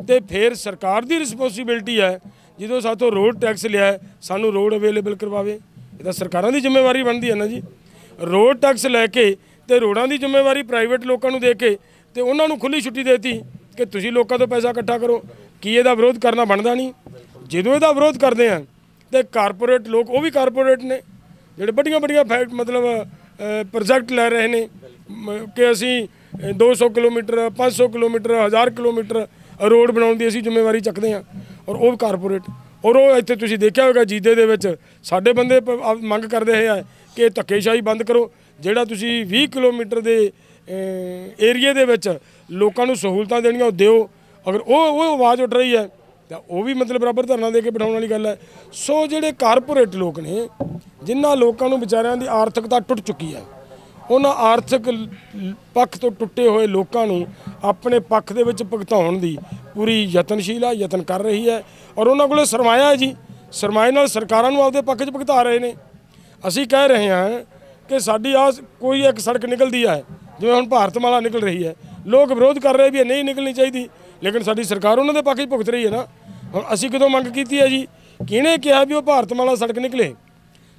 ਤੇ ਫਿਰ ਸਰਕਾਰ ਦੀ ਰਿਸਪੌਂਸਿਬਿਲਟੀ ਹੈ ਜਦੋਂ ਸਾਥੋਂ ਰੋਡ ਟੈਕਸ ਲਿਆ ਸਾਨੂੰ ਰੋਡ ਅਵੇਲੇਬਲ ਕਰਵਾਵੇ। ਇਹ ਤਾਂ ਸਰਕਾਰਾਂ ਦੀ ਜ਼ਿੰਮੇਵਾਰੀ ਬਣਦੀ ਹੈ ਨਾ ਜੀ। ਰੋਡ ਟੈਕਸ ਲੈ ਕੇ ਤੇ ਰੋਡਾਂ ਦੀ ਜ਼ਿੰਮੇਵਾਰੀ ਪ੍ਰਾਈਵੇਟ ਲੋਕਾਂ ਨੂੰ ਦੇ ਕੇ ਤੇ ਉਹਨਾਂ ਨੂੰ ਖੁੱਲੀ ਛੁੱਟੀ ਦੇਤੀ ਕਿ ਤੁਸੀਂ ਲੋਕਾਂ ਤੋਂ ਪੈਸਾ ਇਕੱਠਾ ਕਰੋ। ਕੀ ਇਹਦਾ ਵਿਰੋਧ ਕਰਨਾ ਬਣਦਾ ਨਹੀਂ? ਜਦੋਂ ਇਹਦਾ ਵਿਰੋਧ ਕਰਦੇ ਆ ਤੇ ਕਾਰਪੋਰੇਟ ਲੋਕ, ਉਹ ਵੀ ਕਾਰਪੋਰੇਟ ਨੇ ਜਿਹੜੇ ਵੱਡੀਆਂ ਮਤਲਬ ਪ੍ਰੋਜੈਕਟ ਲੈ ਰਹੇ ਨੇ ਕਿ ਅਸੀਂ 200 ਕਿਲੋਮੀਟਰ, 500 ਕਿਲੋਮੀਟਰ, 1000 ਕਿਲੋਮੀਟਰ ਰੋਡ ਬਣਾਉਣ ਦੀ ਅਸੀਂ ਜ਼ਿੰਮੇਵਾਰੀ ਚੱਕਦੇ ਹਾਂ, ਔਰ ਉਹ ਕਾਰਪੋਰੇਟ। ਔਰ ਉਹ ਇੱਥੇ ਤੁਸੀਂ ਦੇਖਿਆ ਹੋਵੇਗਾ ਜੀਦੇ ਦੇ ਵਿੱਚ ਸਾਡੇ ਬੰਦੇ ਮੰਗ ਕਰਦੇ ਹੈ ਕਿ ਧੱਕੇਸ਼ਾਹੀ ਬੰਦ ਕਰੋ। ਜਿਹੜਾ ਤੁਸੀਂ 20 ਕਿਲੋਮੀਟਰ ਦੇ ਏਰੀਏ ਦੇ ਵਿੱਚ ਲੋਕਾਂ ਨੂੰ ਸਹੂਲਤਾਂ ਦੇਣੀਆਂ ਉਹ ਦਿਓ। ਅਗਰ ਉਹ ਆਵਾਜ਼ ਉੱਠ ਰਹੀ ਹੈ ਤਾਂ ਉਹ ਵੀ ਮਤਲਬ ਬਰਾਬਰ ਧਰਨਾ ਦੇ ਕੇ ਬਿਠਾਉਣ ਵਾਲੀ ਗੱਲ ਹੈ। ਸੋ ਜਿਹੜੇ ਕਾਰਪੋਰੇਟ ਲੋਕ ਨੇ, ਜਿਨ੍ਹਾਂ ਲੋਕਾਂ ਨੂੰ ਵਿਚਾਰਿਆਂ ਦੀ ਆਰਥਿਕਤਾ ਟੁੱਟ ਚੁੱਕੀ ਹੈ, ਉਹਨਾਂ ਆਰਥਿਕ ਪੱਖ ਤੋਂ ਟੁੱਟੇ ਹੋਏ ਲੋਕਾਂ ਨੂੰ ਆਪਣੇ ਪੱਖ ਦੇ ਵਿੱਚ ਭੁਗਤਾਉਣ ਦੀ ਪੂਰੀ ਯਤਨ ਕਰ ਰਹੀ ਹੈ। ਔਰ ਉਹਨਾਂ ਕੋਲ ਸਰਮਾਇਆ ਹੈ ਜੀ, ਸਰਮਾਏ ਨਾਲ ਸਰਕਾਰਾਂ ਨੂੰ ਆਪਦੇ ਪੱਖ 'ਚ ਭੁਗਤਾ ਰਹੇ ਨੇ। ਅਸੀਂ ਕਹਿ ਰਹੇ ਹਾਂ ਕਿ ਸਾਡੀ ਕੋਈ ਇੱਕ ਸੜਕ ਨਿਕਲਦੀ ਹੈ, ਜਿਵੇਂ ਹੁਣ ਭਾਰਤਮਾਲਾ ਨਿਕਲ ਰਹੀ ਹੈ, ਲੋਕ ਵਿਰੋਧ ਕਰ ਰਹੇ ਵੀ ਨਹੀਂ ਨਿਕਲਣੀ ਚਾਹੀਦੀ, ਲੇਕਿਨ ਸਾਡੀ ਸਰਕਾਰ ਉਹਨਾਂ ਦੇ ਪੱਖ 'ਚ ਭੁਗਤ ਰਹੀ ਹੈ ਨਾ। ਹੁਣ ਅਸੀਂ ਕਦੋਂ ਮੰਗ ਕੀਤੀ ਹੈ ਜੀ? ਕਿਹਨੇ ਕਿਹਾ ਵੀ ਉਹ ਭਾਰਤਮਾਲਾ ਸੜਕ ਨਿਕਲੇ?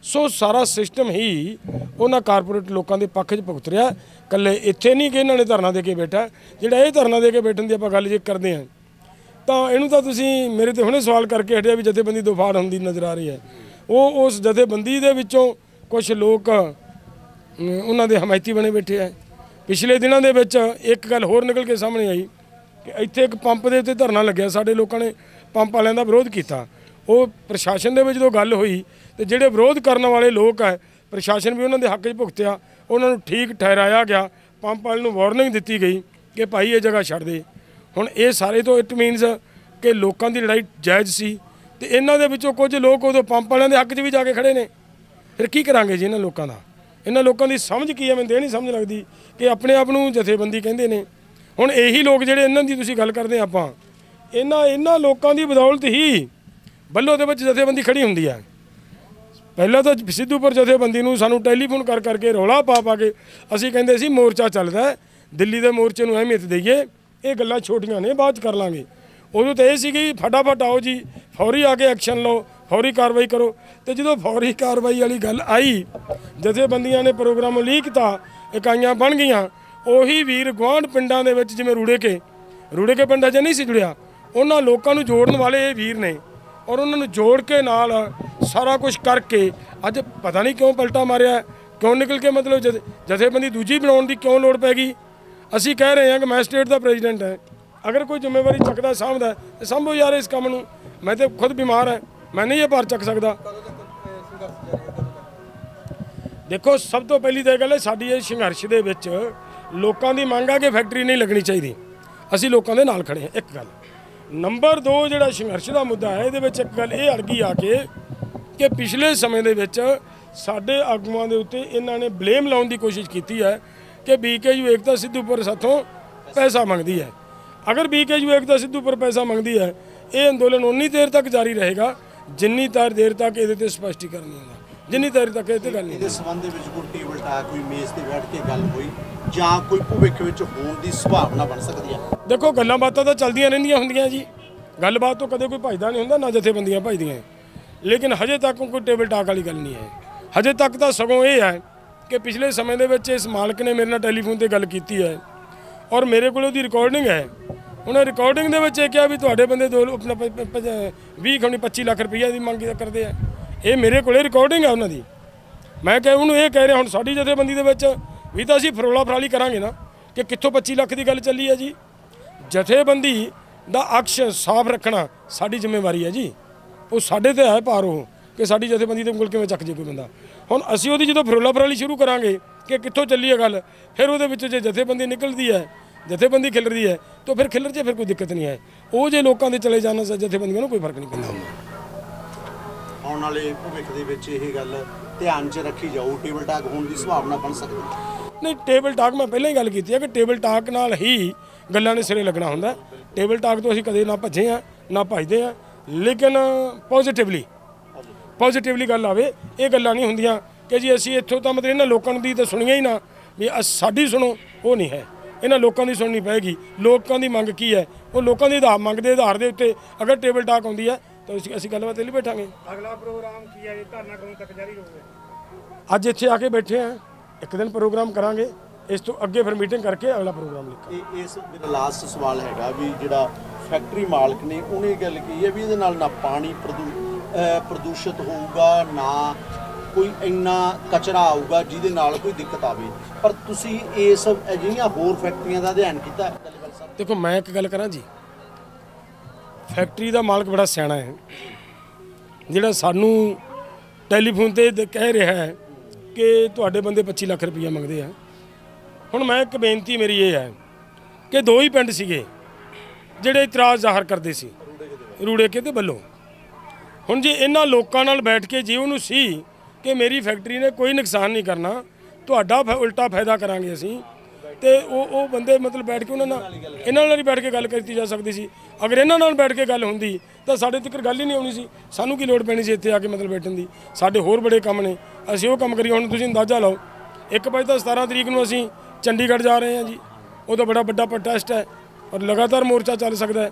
ਸੋ ਸਾਰਾ ਸਿਸਟਮ ਹੀ ਉਹਨਾਂ ਕਾਰਪੋਰੇਟ ਲੋਕਾਂ ਦੇ ਪੱਖ 'ਚ ਭੁਗਤ ਰਿਹਾ। ਇਕੱਲੇ ਇੱਥੇ ਨਹੀਂ ਕਿ ਇਹਨਾਂ ਨੇ ਧਰਨਾ ਦੇ ਕੇ ਬੈਠਾ, ਜਿਹੜਾ ਇਹ ਧਰਨਾ ਦੇ ਕੇ ਬੈਠਣ ਦੀ ਆਪਾਂ ਗੱਲ ਜੇ ਕਰਦੇ ਹਾਂ ਤਾਂ ਇਹਨੂੰ ਤਾਂ ਤੁਸੀਂ ਮੇਰੇ ਤੇ ਹੁਣੇ ਸਵਾਲ ਕਰਕੇ ਹਟਿਆ ਵੀ ਜਥੇਬੰਦੀ ਦੋਫਾੜ ਹੁੰਦੀ ਨਜ਼ਰ ਆ ਰਹੀ ਹੈ। ਉਹ ਉਸ ਜਥੇਬੰਦੀ ਦੇ ਵਿੱਚੋਂ ਕੁਝ ਲੋਕ ਉਹਨਾਂ ਦੇ ਹਮਾਇਤੀ ਬਣੇ ਬੈਠੇ ਹੈ। ਪਿਛਲੇ ਦਿਨਾਂ ਦੇ ਵਿੱਚ ਇੱਕ ਗੱਲ ਹੋਰ ਨਿਕਲ ਕੇ ਸਾਹਮਣੇ ਆਈ ਕਿ ਇੱਥੇ ਇੱਕ ਪੰਪ ਦੇ ਉੱਤੇ ਧਰਨਾ ਲੱਗਿਆ, ਸਾਡੇ ਲੋਕਾਂ ਨੇ ਪੰਪ ਵਾਲਿਆਂ ਦਾ ਵਿਰੋਧ ਕੀਤਾ। ਉਹ ਪ੍ਰਸ਼ਾਸਨ ਦੇ ਵਿੱਚ ਜਦੋਂ ਗੱਲ ਹੋਈ ਤੇ ਜਿਹੜੇ ਵਿਰੋਧ ਕਰਨ ਵਾਲੇ ਲੋਕ ਹੈ, ਪ੍ਰਸ਼ਾਸਨ ਵੀ ਉਹਨਾਂ ਦੇ ਹੱਕ 'ਚ ਭੁਗਤਿਆ, ਉਹਨਾਂ ਨੂੰ ਠੀਕ ਠਹਿਰਾਇਆ ਗਿਆ, ਪੰਪ ਵਾਲੇ ਨੂੰ ਵਾਰਨਿੰਗ ਦਿੱਤੀ ਗਈ ਕਿ ਭਾਈ ਇਹ ਜਗ੍ਹਾ ਛੱਡ ਦੇ। ਹੁਣ ਇਹ ਸਾਰੇ ਤੋਂ ਇਟ ਮੀਨਸ ਕਿ ਲੋਕਾਂ ਦੀ ਲੜਾਈ ਜਾਇਜ਼ ਸੀ, ਤੇ ਇਹਨਾਂ ਦੇ ਵਿੱਚੋਂ ਕੁਝ ਲੋਕ ਉਦੋਂ ਪੰਪ ਵਾਲਿਆਂ ਦੇ ਹੱਕ 'ਚ ਵੀ ਜਾ ਕੇ ਖੜੇ ਨੇ। ਫਿਰ ਕੀ ਕਰਾਂਗੇ ਜੀ ਇਹਨਾਂ ਲੋਕਾਂ ਦਾ? ਇਹਨਾਂ ਲੋਕਾਂ ਦੀ ਸਮਝ ਕੀ ਹੈ? ਮੈਨੂੰ ਤਾਂ ਇਹ ਨਹੀਂ ਸਮਝ ਲੱਗਦੀ ਕਿ ਆਪਣੇ ਆਪ ਨੂੰ ਜਥੇਬੰਦੀ ਕਹਿੰਦੇ ਨੇ। ਹੁਣ ਇਹੀ ਲੋਕ ਜਿਹੜੇ ਇਹਨਾਂ ਦੀ ਤੁਸੀਂ ਗੱਲ ਕਰਦੇ ਆਪਾਂ, ਇਹਨਾਂ ਲੋਕਾਂ ਦੀ ਬਦੌਲਤ ਹੀ ਬੱਲੋ ਦੇ ਵਿੱਚ ਜਥੇਬੰਦੀ ਖੜੀ ਹੁੰਦੀ ਹੈ। ਪਹਿਲਾਂ ਤਾਂ ਸਿੱਧੂਪੁਰ ਜਥੇਬੰਦੀ ਨੂੰ ਸਾਨੂੰ ਟੈਲੀਫੋਨ ਕਰ ਕਰਕੇ ਰੌਲਾ ਪਾ ਕੇ ਅਸੀਂ ਕਹਿੰਦੇ ਸੀ ਮੋਰਚਾ ਚੱਲਦਾ, ਦਿੱਲੀ ਦੇ ਮੋਰਚੇ ਨੂੰ ਅਹਿਮੀਅਤ ਦਈਏ, ਇਹ ਗੱਲਾਂ ਛੋਟੀਆਂ ਨੇ, ਬਾਅਦ 'ਚ ਕਰ ਲਾਂਗੇ। ਉਦੋਂ ਤਾਂ ਇਹ ਸੀਗੀ ਫਟਾਫਟ ਆਓ ਜੀ, ਫੌਰੀ ਆ ਕੇ ਐਕਸ਼ਨ ਲਓ, ਫੌਰੀ ਕਾਰਵਾਈ ਕਰੋ। ਤੇ ਜਦੋਂ ਫੌਰੀ ਕਾਰਵਾਈ ਵਾਲੀ ਗੱਲ ਆਈ, ਜਥੇਬੰਦੀਆਂ ਨੇ ਪ੍ਰੋਗਰਾਮ ਲੀਕ ਕੀਤਾ, ਇਕਾਈਆਂ ਬਣ ਗਈਆਂ। ਉਹੀ ਵੀਰ ਗੁਆਂਢ ਪਿੰਡਾਂ ਦੇ ਵਿੱਚ, ਜਿਵੇਂ ਰੂੜੇ ਕੇ ਪਿੰਡਾਂ 'ਚ ਨਹੀਂ ਸੀ ਜੁੜਿਆ, ਉਹਨਾਂ ਲੋਕਾਂ ਨੂੰ ਜੋੜਨ ਵਾਲੇ ਇਹ ਵੀਰ ਨੇ। ਔਰ ਉਹਨਾਂ ਨੂੰ ਜੋੜ ਕੇ ਨਾਲ ਸਾਰਾ ਕੁਝ ਕਰਕੇ ਅੱਜ ਪਤਾ ਨਹੀਂ ਕਿਉਂ ਪਲਟਾ ਮਾਰਿਆ, ਕਿਉਂ ਨਿਕਲ ਕੇ ਮਤਲਬ ਜਥੇਬੰਦੀ ਦੂਜੀ ਬਣਾਉਣ ਦੀ ਕਿਉਂ ਲੋੜ ਪੈ ਗਈ। ਅਸੀਂ ਕਹਿ ਰਹੇ ਹਾਂ ਕਿ ਮੈਂ ਸਟੇਟ ਦਾ ਪ੍ਰੈਜ਼ੀਡੈਂਟ ਹੈ, ਅਗਰ ਕੋਈ ਜ਼ਿੰਮੇਵਾਰੀ ਚੱਕਦਾ ਸਾਂਭਦਾ ਤੇ ਸਾਂਭੋ ਯਾਰ ਇਸ ਕੰਮ ਨੂੰ। ਮੈਂ ਤਾਂ ਖੁਦ ਬਿਮਾਰ ਹੈ, ਮੈਂ ਨਹੀਂ ਇਹ ਭਾਰ ਚੱਕ ਸਕਦਾ। ਦੇਖੋ, ਸਭ ਤੋਂ ਪਹਿਲੀ ਤਾਂ ਇਹ ਗੱਲ ਹੈ, ਸਾਡੀ ਇਹ ਸੰਘਰਸ਼ ਦੇ ਵਿੱਚ ਲੋਕਾਂ ਦੀ ਮੰਗ ਆ ਕਿ ਫੈਕਟਰੀ ਨਹੀਂ ਲੱਗਣੀ ਚਾਹੀਦੀ। ਅਸੀਂ ਲੋਕਾਂ ਦੇ ਨਾਲ ਖੜੇ ਹਾਂ। ਇੱਕ ਗੱਲ। ਨੰਬਰ 2, ਜਿਹੜਾ ਸੰਘਰਸ਼ ਦਾ ਮੁੱਦਾ ਹੈ, ਇਹਦੇ ਵਿੱਚ ਇੱਕ ਗੱਲ ਇਹ ਅੜ ਗਈ ਆ ਕਿ ਪਿਛਲੇ ਸਮੇਂ ਦੇ ਵਿੱਚ ਸਾਡੇ ਆਗੂਆਂ ਦੇ ਉੱਤੇ ਇਹਨਾਂ ਨੇ ਬਲੇਮ ਲਾਉਣ ਦੀ ਕੋਸ਼ਿਸ਼ ਕੀਤੀ ਹੈ ਕਿ BKU ਏਕਤਾ ਸਿੱਧੂਪੁਰ ਸਾਥੋਂ ਪੈਸਾ ਮੰਗਦੀ ਹੈ। ਅਗਰ BKU ਏਕਤਾ ਸਿੱਧੂਪੁਰ ਪੈਸਾ ਮੰਗਦੀ ਹੈ, ਇਹ ਅੰਦੋਲਨ ਉਨੀ ਦੇਰ ਤੱਕ ਜਾਰੀ ਰਹੇਗਾ ਜਿੰਨੀ ਦੇਰ ਤੱਕ ਇਹਦੇ ਤੇ ਸਪਸ਼ਟੀਕਰਨ ਨਹੀਂ ਆਉਂਦਾ, ਜਿੰਨੀ ਦੇਰ ਤੱਕ ਇਹ ਤੇ ਗੱਲ ਨਹੀਂ। ਇਹਦੇ ਸੰਬੰਧ ਦੇ ਵਿੱਚ ਕੋਈ ਟੇਬਲ ਟਾਕ, ਕੋਈ ਮੇਜ਼ ਤੇ ਬੈਠ ਕੇ ਗੱਲ ਹੋਈ ਜਾਂ ਕੋਈ ਭਵਿੱਖ ਵਿੱਚ ਹੋਣ ਦੀ ਸੰਭਾਵਨਾ ਬਣ ਸਕਦੀ ਹੈ? ਦੇਖੋ ਗੱਲਾਂ ਬਾਤਾਂ ਤਾਂ ਚੱਲਦੀਆਂ ਰਹਿੰਦੀਆਂ ਹੁੰਦੀਆਂ ਜੀ, ਗੱਲਬਾਤ ਤੋਂ ਕਦੇ ਕੋਈ ਭਜਦਾ ਨਹੀਂ ਹੁੰਦਾ, ਨਾ ਜਥੇਬੰਦੀਆਂ ਭਜਦੀਆਂ, ਲੇਕਿਨ ਹਜੇ ਤੱਕ ਕੋਈ ਟੇਬਲ ਟਾਕ ਵਾਲੀ ਗੱਲ ਨਹੀਂ ਹੈ। ਹਜੇ ਤੱਕ ਤਾਂ ਸਗੋਂ ਇਹ ਹੈ ਕਿ ਪਿਛਲੇ ਸਮੇਂ ਦੇ ਵਿੱਚ ਇਸ ਮਾਲਕ ਨੇ ਮੇਰੇ ਨਾਲ ਟੈਲੀਫੋਨ ਤੇ ਗੱਲ ਕੀਤੀ ਹੈ ਔਰ ਮੇਰੇ ਕੋਲ ਉਹਦੀ ਰਿਕਾਰਡਿੰਗ ਹੈ। ਉਹਨੇ ਰਿਕਾਰਡਿੰਗ ਦੇ ਵਿੱਚ ਇਹ ਕਿਹਾ ਵੀ ਤੁਹਾਡੇ ਬੰਦੇ ਆਪਣਾ 25 ਲੱਖ ਰੁਪਈਆ ਦੀ ਮੰਗ ਕਰਦੇ ਆ। ਇਹ ਮੇਰੇ ਕੋਲੇ ਰਿਕਾਰਡਿੰਗ ਹੈ ਉਹਨਾਂ ਦੀ। ਮੈਂ ਕਿਹਾ ਉਹਨੂੰ ਇਹ ਕਹਿ ਰਿਹਾ ਹੁਣ ਸਾਡੀ ਜਥੇਬੰਦੀ ਦੇ ਵਿੱਚ ਵੀ ਤਾਂ ਅਸੀਂ ਫਰੋਲਾ ਫਰਾਲੀ ਕਰਾਂਗੇ ਨਾ ਕਿ ਕਿੱਥੋਂ 25 ਲੱਖ ਦੀ ਗੱਲ ਚੱਲੀ ਹੈ ਜੀ। ਜਥੇਬੰਦੀ ਦਾ ਅਕਸ਼ ਸਾਫ਼ ਰੱਖਣਾ ਸਾਡੀ ਜ਼ਿੰਮੇਵਾਰੀ ਹੈ ਜੀ। ਉਹ ਸਾਡੇ ਤੇ ਹੈ ਭਾਰ ਉਹ ਕਿ ਸਾਡੀ ਜਥੇਬੰਦੀ ਦੇ ਉਂਗਲ ਕਿਵੇਂ ਚੱਕ ਜੇ ਕੋਈ ਬੰਦਾ। ਹੁਣ ਅਸੀਂ ਉਹਦੀ ਜਦੋਂ ਫਰੋਲਾ ਫਰਾਲੀ ਸ਼ੁਰੂ ਕਰਾਂਗੇ ਕਿ ਕਿੱਥੋਂ ਚੱਲੀ ਹੈ ਗੱਲ, ਫਿਰ ਉਹਦੇ ਵਿੱਚ ਜੇ ਜਥੇਬੰਦੀ ਨਿਕਲਦੀ ਹੈ, ਜਥੇਬੰਦੀ ਖਿਲਰਦੀ ਹੈ ਤਾਂ ਫਿਰ ਖਿਲਰ ਜੇ, ਫਿਰ ਕੋਈ ਦਿੱਕਤ ਨਹੀਂ ਹੈ। ਉਹ ਜੇ ਲੋਕਾਂ ਦੇ ਚਲੇ ਜਾਣਾ ਜਥੇਬੰਦੀਆਂ ਨੂੰ ਕੋਈ ਫਰਕ ਨਹੀਂ ਪੈਂਦਾ। ਆਉਣ ਵਾਲੇ ਭਵਿੱਖ ਦੇ ਵਿੱਚ ਇਹ ਗੱਲ ਧਿਆਨ 'ਚ ਰੱਖੀ ਜਾਊ, ਟੇਬਲ ਟਾਕ ਹੋਣ ਦੀ ਸੰਭਾਵਨਾ ਬਣ ਸਕਦੀ ਹੈ? ਨਹੀਂ, ਟੇਬਲ ਟਾਕ ਮੈਂ ਪਹਿਲਾਂ ਹੀ ਗੱਲ ਕੀਤੀ ਹੈ ਕਿ ਟੇਬਲ ਟਾਕ ਨਾਲ ਹੀ ਗੱਲਾਂ ਨੇ ਸਿਰੇ ਲੱਗਣਾ ਹੁੰਦਾ। ਟੇਬਲ ਟਾਕ ਤੋਂ ਅਸੀਂ ਕਦੇ ਨਾ ਭੱਜੇ ਹਾਂ ਨਾ ਭੱਜਦੇ ਹਾਂ, ਲੇਕਿਨ ਪੋਜ਼ਿਟਿਵਲੀ ਗੱਲ ਆਵੇ। ਇਹ ਗੱਲਾਂ ਨਹੀਂ ਹੁੰਦੀਆਂ ਕਿ ਜੀ ਅਸੀਂ ਇੱਥੋਂ ਤਾਂ ਮਤਲਬ ਇਹਨਾਂ ਲੋਕਾਂ ਦੀ ਤਾਂ ਸੁਣੀਆਂ ਹੀ ਨਾ ਵੀ ਸਾਡੀ ਸੁਣੋ, ਉਹ ਨਹੀਂ ਹੈ। ਇਹਨਾਂ ਲੋਕਾਂ ਦੀ ਸੁਣਨੀ ਪਏਗੀ। ਲੋਕਾਂ ਦੀ ਮੰਗ ਕੀ ਹੈ, ਉਹ ਲੋਕਾਂ ਦੀ ਮੰਗ ਦੇ ਆਧਾਰ ਦੇ ਉੱਤੇ ਅਗਰ ਟੇਬਲ ਟਾਕ ਆਉਂਦੀ ਹੈ ਤਾਂ ਅਸੀਂ ਗੱਲਬਾਤ ਲਈ ਬੈਠਾਂਗੇ। ਅਗਲਾ ਪ੍ਰੋਗਰਾਮ ਕੀ ਹੈ? ਧਰਨਾ ਕਦੋਂ ਤੱਕ ਜਾਰੀ ਰਹੂਗਾ? ਅੱਜ ਇੱਥੇ ਆ ਕੇ ਬੈਠੇ ਹਾਂ, ਇੱਕ ਦਿਨ ਪ੍ਰੋਗਰਾਮ ਕਰਾਂਗੇ, ਇਸ ਤੋਂ ਅੱਗੇ ਫਿਰ ਮੀਟਿੰਗ ਕਰਕੇ ਅਗਲਾ ਪ੍ਰੋਗਰਾਮ ਲਿਖਾਂਗੇ। ਇਸ ਮੇਰਾ ਲਾਸਟ ਸਵਾਲ ਹੈਗਾ ਵੀ ਜਿਹੜਾ ਫੈਕਟਰੀ ਮਾਲਕ ਨੇ ਉਹਨੇ ਗੱਲ ਕਹੀ ਹੈ ਵੀ ਇਹਦੇ ਨਾਲ ਨਾ ਪਾਣੀ ਪ੍ਰਦੂਸ਼ਿਤ ਹੋਊਗਾ, ਨਾ ਕੋਈ ਇੰਨਾ ਕਚਰਾ ਆਊਗਾ ਜਿਹਦੇ ਨਾਲ ਕੋਈ ਦਿੱਕਤ ਆਵੇ, ਪਰ ਤੁਸੀਂ ਇਸ ਅਜਿਹੀਆਂ ਹੋਰ ਫੈਕਟਰੀਆਂ ਦਾ ਅਧਿਐਨ ਕੀਤਾ ਹੈ? ਦੇਖੋ ਮੈਂ ਇੱਕ ਗੱਲ ਕਰਾਂ ਜੀ, ਫੈਕਟਰੀ ਦਾ ਮਾਲਕ ਬੜਾ ਸਿਆਣਾ ਹੈ ਜਿਹੜਾ ਸਾਨੂੰ ਟੈਲੀਫੋਨ ਤੇ ਕਹਿ ਰਿਹਾ ਹੈ ਕਿ ਤੁਹਾਡੇ ਬੰਦੇ 25 ਲੱਖ ਰੁਪਈਆ ਮੰਗਦੇ ਆ। ਹੁਣ ਮੈਂ ਇੱਕ ਬੇਨਤੀ ਮੇਰੀ ਇਹ ਹੈ ਕਿ ਦੋ ਹੀ ਪਿੰਡ ਸੀਗੇ ਜਿਹੜੇ ਇਤਰਾਜ਼ ਜ਼ਾਹਰ ਕਰਦੇ ਸੀ, ਰੂੜੇਕੇ ਤੇ ਬੱਲੋਂ। ਹੁਣ ਜੇ ਇਹਨਾਂ ਲੋਕਾਂ ਨਾਲ ਬੈਠ ਕੇ ਜੇ ਉਹਨੂੰ ਸੀ ਕਿ ਮੇਰੀ ਫੈਕਟਰੀ ਨੇ ਕੋਈ ਨੁਕਸਾਨ ਨਹੀਂ ਕਰਨਾ, ਤੁਹਾਡਾ ਉਲਟਾ ਫਾਇਦਾ ਕਰਾਂਗੇ ਅਸੀਂ, ਤੇ ਉਹ ਬੰਦੇ ਮਤਲਬ ਬੈਠ ਕੇ ਇਹਨਾਂ ਨਾਲ ਹੀ ਬੈਠ ਕੇ ਗੱਲ ਕੀਤੀ ਜਾ ਸਕਦੀ ਸੀ। ਅਗਰ ਇਹਨਾਂ ਨਾਲ ਬੈਠ ਕੇ ਗੱਲ ਹੁੰਦੀ ਤਾਂ ਸਾਡੇ ਤੱਕ ਗੱਲ ਹੀ ਨਹੀਂ ਆਉਣੀ ਸੀ। ਸਾਨੂੰ ਕੀ ਲੋੜ ਪੈਣੀ ਸੀ ਇੱਥੇ ਆ ਕੇ ਮਤਲਬ ਬੈਠਣ ਦੀ? ਸਾਡੇ ਹੋਰ ਬੜੇ ਕੰਮ ਨੇ, ਅਸੀਂ ਉਹ ਕੰਮ ਕਰੀਏ। ਹੁਣ ਤੁਸੀਂ ਅੰਦਾਜ਼ਾ ਲਾਓ, 17 ਤਰੀਕ ਨੂੰ ਅਸੀਂ ਚੰਡੀਗੜ੍ਹ ਜਾ ਰਹੇ ਹਾਂ ਜੀ। ਉਹ ਤਾਂ ਬੜਾ ਵੱਡਾ ਪ੍ਰੋਟੈਸਟ ਹੈ ਔਰ ਲਗਾਤਾਰ ਮੋਰਚਾ ਚੱਲ ਸਕਦਾ ਹੈ।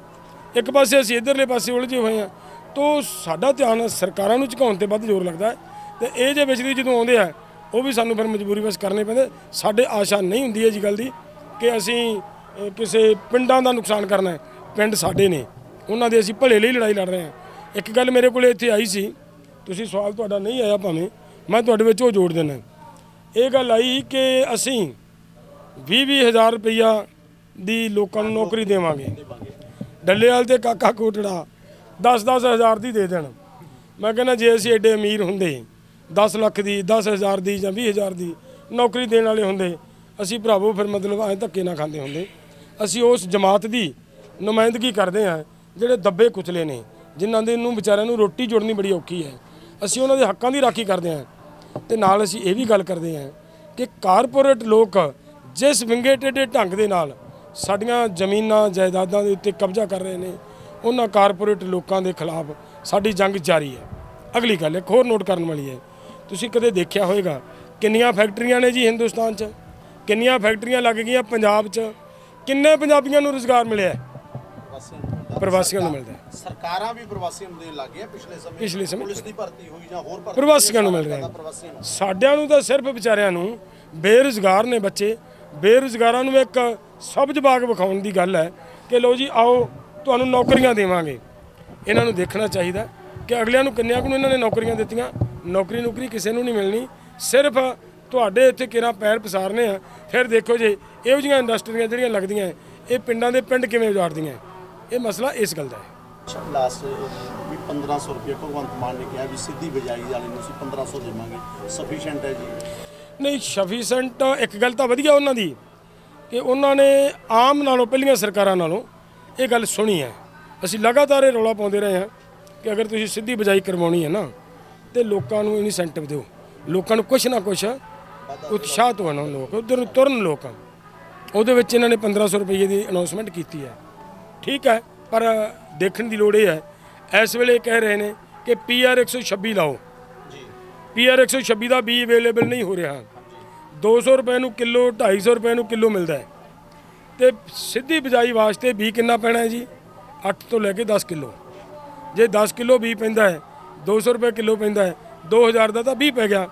ਇੱਕ ਪਾਸੇ ਅਸੀਂ ਇੱਧਰਲੇ ਪਾਸੇ ਉਲਝੇ ਹੋਏ ਹਾਂ, ਤਾਂ ਸਾਡਾ ਧਿਆਨ ਸਰਕਾਰਾਂ ਨੂੰ ਝੁਕਾਉਣ 'ਤੇ ਵੱਧ ਜ਼ੋਰ ਲੱਗਦਾ ਹੈ। ਤੇ ਇਹ ਜੇ ਵਿਚਲੀ ਜਦੋਂ ਆਉਂਦੇ ਆ ਉਹ ਵੀ ਸਾਨੂੰ ਫਿਰ ਮਜਬੂਰੀ ਬਸ ਕਰਨੇ ਪੈਂਦੇ। ਸਾਡੇ ਆਸ਼ਾ ਨਹੀਂ ਹੁੰਦੀ ਹੈ ਜੀ ਗੱਲ ਦੀ ਕਿ ਅਸੀਂ ਕਿਸੇ ਪਿੰਡਾਂ ਦਾ ਨੁਕਸਾਨ ਕਰਨਾ ਹੈ। ਪਿੰਡ ਸਾਡੇ ਨੇ, ਉਹਨਾਂ ਦੇ ਅਸੀਂ ਭਲੇ ਲਈ ਲੜਾਈ ਲੜ ਰਹੇ ਹਾਂ। ਇੱਕ ਗੱਲ ਮੇਰੇ ਕੋਲ ਇੱਥੇ ਆਈ ਸੀ, ਤੁਸੀਂ ਸਵਾਲ ਤੁਹਾਡਾ ਨਹੀਂ ਆਇਆ ਭਾਵੇਂ, ਮੈਂ ਤੁਹਾਡੇ ਵਿੱਚ ਉਹ ਜੋੜ ਦੇਣਾ। ਇਹ ਗੱਲ ਆਈ ਕਿ ਅਸੀਂ 20,000 ਰੁਪਈਆ ਦੀ ਲੋਕਾਂ ਨੂੰ ਨੌਕਰੀ ਦੇਵਾਂਗੇ। ਡੱਲੇਵਾਲ ਤੇ ਕਾਕਾ ਕੋਟੜਾ 10,000 ਦੀ ਦੇ ਦੇਣ। ਮੈਂ ਕਹਿੰਦਾ ਜੇ ਅਸੀਂ ਐਡੇ ਅਮੀਰ ਹੁੰਦੇ, 10 ਲੱਖ ਦੀ, 10,000 ਦੀ ਜਾਂ 20,000 ਦੀ ਨੌਕਰੀ ਦੇਣ ਵਾਲੇ ਹੁੰਦੇ, ਅਸੀਂ ਭਰਾਵੋ ਫਿਰ ਮਤਲਬ ਐਂ ਧੱਕੇ ਨਾ ਖਾਂਦੇ ਹੁੰਦੇ। ਅਸੀਂ ਉਸ ਜਮਾਤ ਦੀ ਨੁਮਾਇੰਦਗੀ ਕਰਦੇ ਹਾਂ ਜਿਹੜੇ ਦੱਬੇ ਕੁਚਲੇ ਨੇ, ਜਿਨ੍ਹਾਂ ਦੇ ਨੂੰ ਵਿਚਾਰਿਆਂ ਨੂੰ ਰੋਟੀ ਜੋੜਨੀ ਬੜੀ ਔਖੀ ਹੈ। ਅਸੀਂ ਉਹਨਾਂ ਦੇ ਹੱਕਾਂ ਦੀ ਰਾਖੀ ਕਰਦੇ ਹਾਂ। ਤੇ ਨਾਲ ਅਸੀਂ ਇਹ ਵੀ ਗੱਲ ਕਰਦੇ ਹਾਂ ਕਿ ਕਾਰਪੋਰੇਟ ਲੋਕ ਜਿਸ ਵਿੰਗੇ ਟੇਢੇ ਢੰਗ ਦੇ ਨਾਲ ਸਾਡੀਆਂ ਜ਼ਮੀਨਾਂ ਜਾਇਦਾਦਾਂ ਦੇ ਉੱਤੇ ਕਬਜ਼ਾ ਕਰ ਰਹੇ ਨੇ, ਉਹਨਾਂ ਕਾਰਪੋਰੇਟ ਲੋਕਾਂ ਦੇ ਖਿਲਾਫ ਸਾਡੀ ਜੰਗ ਜਾਰੀ ਹੈ। ਅਗਲੀ ਗੱਲ ਇੱਕ ਹੋਰ ਨੋਟ ਕਰਨ ਵਾਲੀ ਹੈ, ਤੁਸੀਂ ਕਦੇ ਦੇਖਿਆ ਹੋਵੇਗਾ ਕਿੰਨੀਆਂ ਫੈਕਟਰੀਆਂ ਨੇ ਜੀ ਹਿੰਦੁਸਤਾਨ 'ਚ, ਕਿੰਨੀਆਂ ਫੈਕਟਰੀਆਂ ਲੱਗ ਗਈਆਂ ਪੰਜਾਬ 'ਚ, ਕਿੰਨੇ ਪੰਜਾਬੀਆਂ ਨੂੰ ਰੁਜ਼ਗਾਰ ਮਿਲਿਆ? ਪ੍ਰਵਾਸੀਆਂ ਨੂੰ ਮਿਲਦਾ। ਸਰਕਾਰਾਂ ਵੀ ਪ੍ਰਵਾਸੀਆਂ ਨੂੰ ਦੇਣ ਲੱਗ ਗਈਆਂ ਪਿਛਲੇ ਸਮੇਂ ਪੁਲਿਸ ਦੀ ਭਰਤੀ ਹੋਈ ਜਾਂ ਹੋਰ ਭਰਤੀ ਪ੍ਰਵਾਸੀਆਂ ਨੂੰ ਮਿਲ ਰਿਹਾ। ਸਾਡਿਆਂ ਨੂੰ ਤਾਂ ਸਿਰਫ ਵਿਚਾਰਿਆਂ ਨੂੰ ਬੇਰੁਜ਼ਗਾਰ ਨੇ ਬੱਚੇ, ਬੇਰੁਜ਼ਗਾਰਾਂ ਨੂੰ ਇੱਕ ਸਬਜ਼ ਬਾਗ ਵਿਖਾਉਣ ਦੀ ਗੱਲ ਹੈ ਕਿ ਲਓ ਜੀ ਆਓ ਤੁਹਾਨੂੰ ਨੌਕਰੀਆਂ ਦੇਵਾਂਗੇ। ਇਹਨਾਂ ਨੂੰ ਦੇਖਣਾ ਚਾਹੀਦਾ ਕਿ ਅਗਲਿਆਂ ਨੂੰ ਕਿੰਨਿਆਂ ਨੂੰ ਇਹਨਾਂ ਨੇ ਨੌਕਰੀਆਂ ਦਿੱਤੀਆਂ। ਨੌਕਰੀ ਕਿਸੇ ਨੂੰ ਨਹੀਂ ਮਿਲਣੀ, ਸਿਰਫ ਤੁਹਾਡੇ ਇੱਥੇ ਕਿਹੜਾ ਪੈਰ ਪਸਾਰਨੇ ਆ। ਫਿਰ ਦੇਖੋ ਜੇ ਇਹੋ ਜਿਹੀਆਂ ਇੰਡਸਟਰੀਆਂ ਜਿਹੜੀਆਂ ਲੱਗਦੀਆਂ ਇਹ ਪਿੰਡਾਂ ਦੇ ਪਿੰਡ ਕਿਵੇਂ ਉਜਾੜਦੀਆਂ। ਇਹ ਮਸਲਾ ਇਸ ਗੱਲ ਦਾ ਹੈ। ਲਾਸਟ ਵੀ 1500 ਰੁਪਏ ਭਗਵੰਤ ਮਾਨ ਨੇ ਕਿਹਾ ਵੀ ਸਿੱਧੀ ਬਿਜਾਈ ਵਾਲੇ ਨੂੰ ਅਸੀਂ 1500 ਦੇਵਾਂਗੇ, ਸਫੀਸ਼ੀਐਂਟ ਹੈ ਜੀ? ਨਹੀਂ, ਸਫੀਸ਼ੀਐਂਟ ਇੱਕ ਗੱਲ ਤਾਂ ਵਧੀਆ ਉਹਨਾਂ ਦੀ ਕਿ ਉਹਨਾਂ ਨੇ ਆਮ ਨਾਲੋਂ ਪਹਿਲੀਆਂ ਸਰਕਾਰਾਂ ਨਾਲੋਂ ਇਹ ਗੱਲ ਸੁਣੀ ਹੈ। ਅਸੀਂ ਲਗਾਤਾਰ ਇਹ ਰੌਲਾ ਪਾਉਂਦੇ ਰਹੇ ਹਾਂ ਕਿ ਅਗਰ ਤੁਸੀਂ ਸਿੱਧੀ ਬਿਜਾਈ ਕਰਵਾਉਣੀ ਹੈ ਨਾ ਤੇ ਲੋਕਾਂ ਨੂੰ ਇਨਸੈਂਟਿਵ ਦਿਓ, ਲੋਕਾਂ ਨੂੰ ਕੁਛ ਨਾ ਕੁਛ ਉਤਸ਼ਾਹਿਤ ਹੋਣ, ਲੋਕ ਉੱਧਰ ਤੁਰਨ। ਲੋਕ ਉਹਦੇ ਵਿੱਚ ਇਹਨਾਂ ਨੇ 1500 ਰੁਪਏ ਦੀ ਅਨਾਉਂਸਮੈਂਟ ਕੀਤੀ ਹੈ, ਠੀਕ ਹੈ, ਪਰ ਦੇਖਣ ਦੀ ਲੋੜ ਇਹ ਹੈ, ਇਸ ਵੇਲੇ ਕਹਿ ਰਹੇ ਨੇ ਕਿ PR 126 ਲਾਓ। PR 126 ਦਾ ਬੀਜ ਅਵੇਲੇਬਲ ਨਹੀਂ ਹੋ ਰਿਹਾ। 200 ਰੁਪਏ ਨੂੰ ਕਿਲੋ, 250 ਰੁਪਏ ਨੂੰ ਕਿਲੋ ਮਿਲਦਾ ਹੈ। ਤੇ ਸਿੱਧੀ ਬਿਜਾਈ ਵਾਸਤੇ ਬੀਜ ਕਿੰਨਾ ਪੈਣਾ ਹੈ ਜੀ? 8 ਤੋਂ ਲੈ ਕੇ 10 ਕਿਲੋ। ਜੇ 10 ਕਿਲੋ ਬੀਜ ਪੈਂਦਾ ਹੈ, 200 ਰੁਪਏ ਕਿਲੋ ਪੈਂਦਾ ਹੈ, 2000 ਦਾ ਤਾਂ ਬੀਜ ਪੈ ਗਿਆ।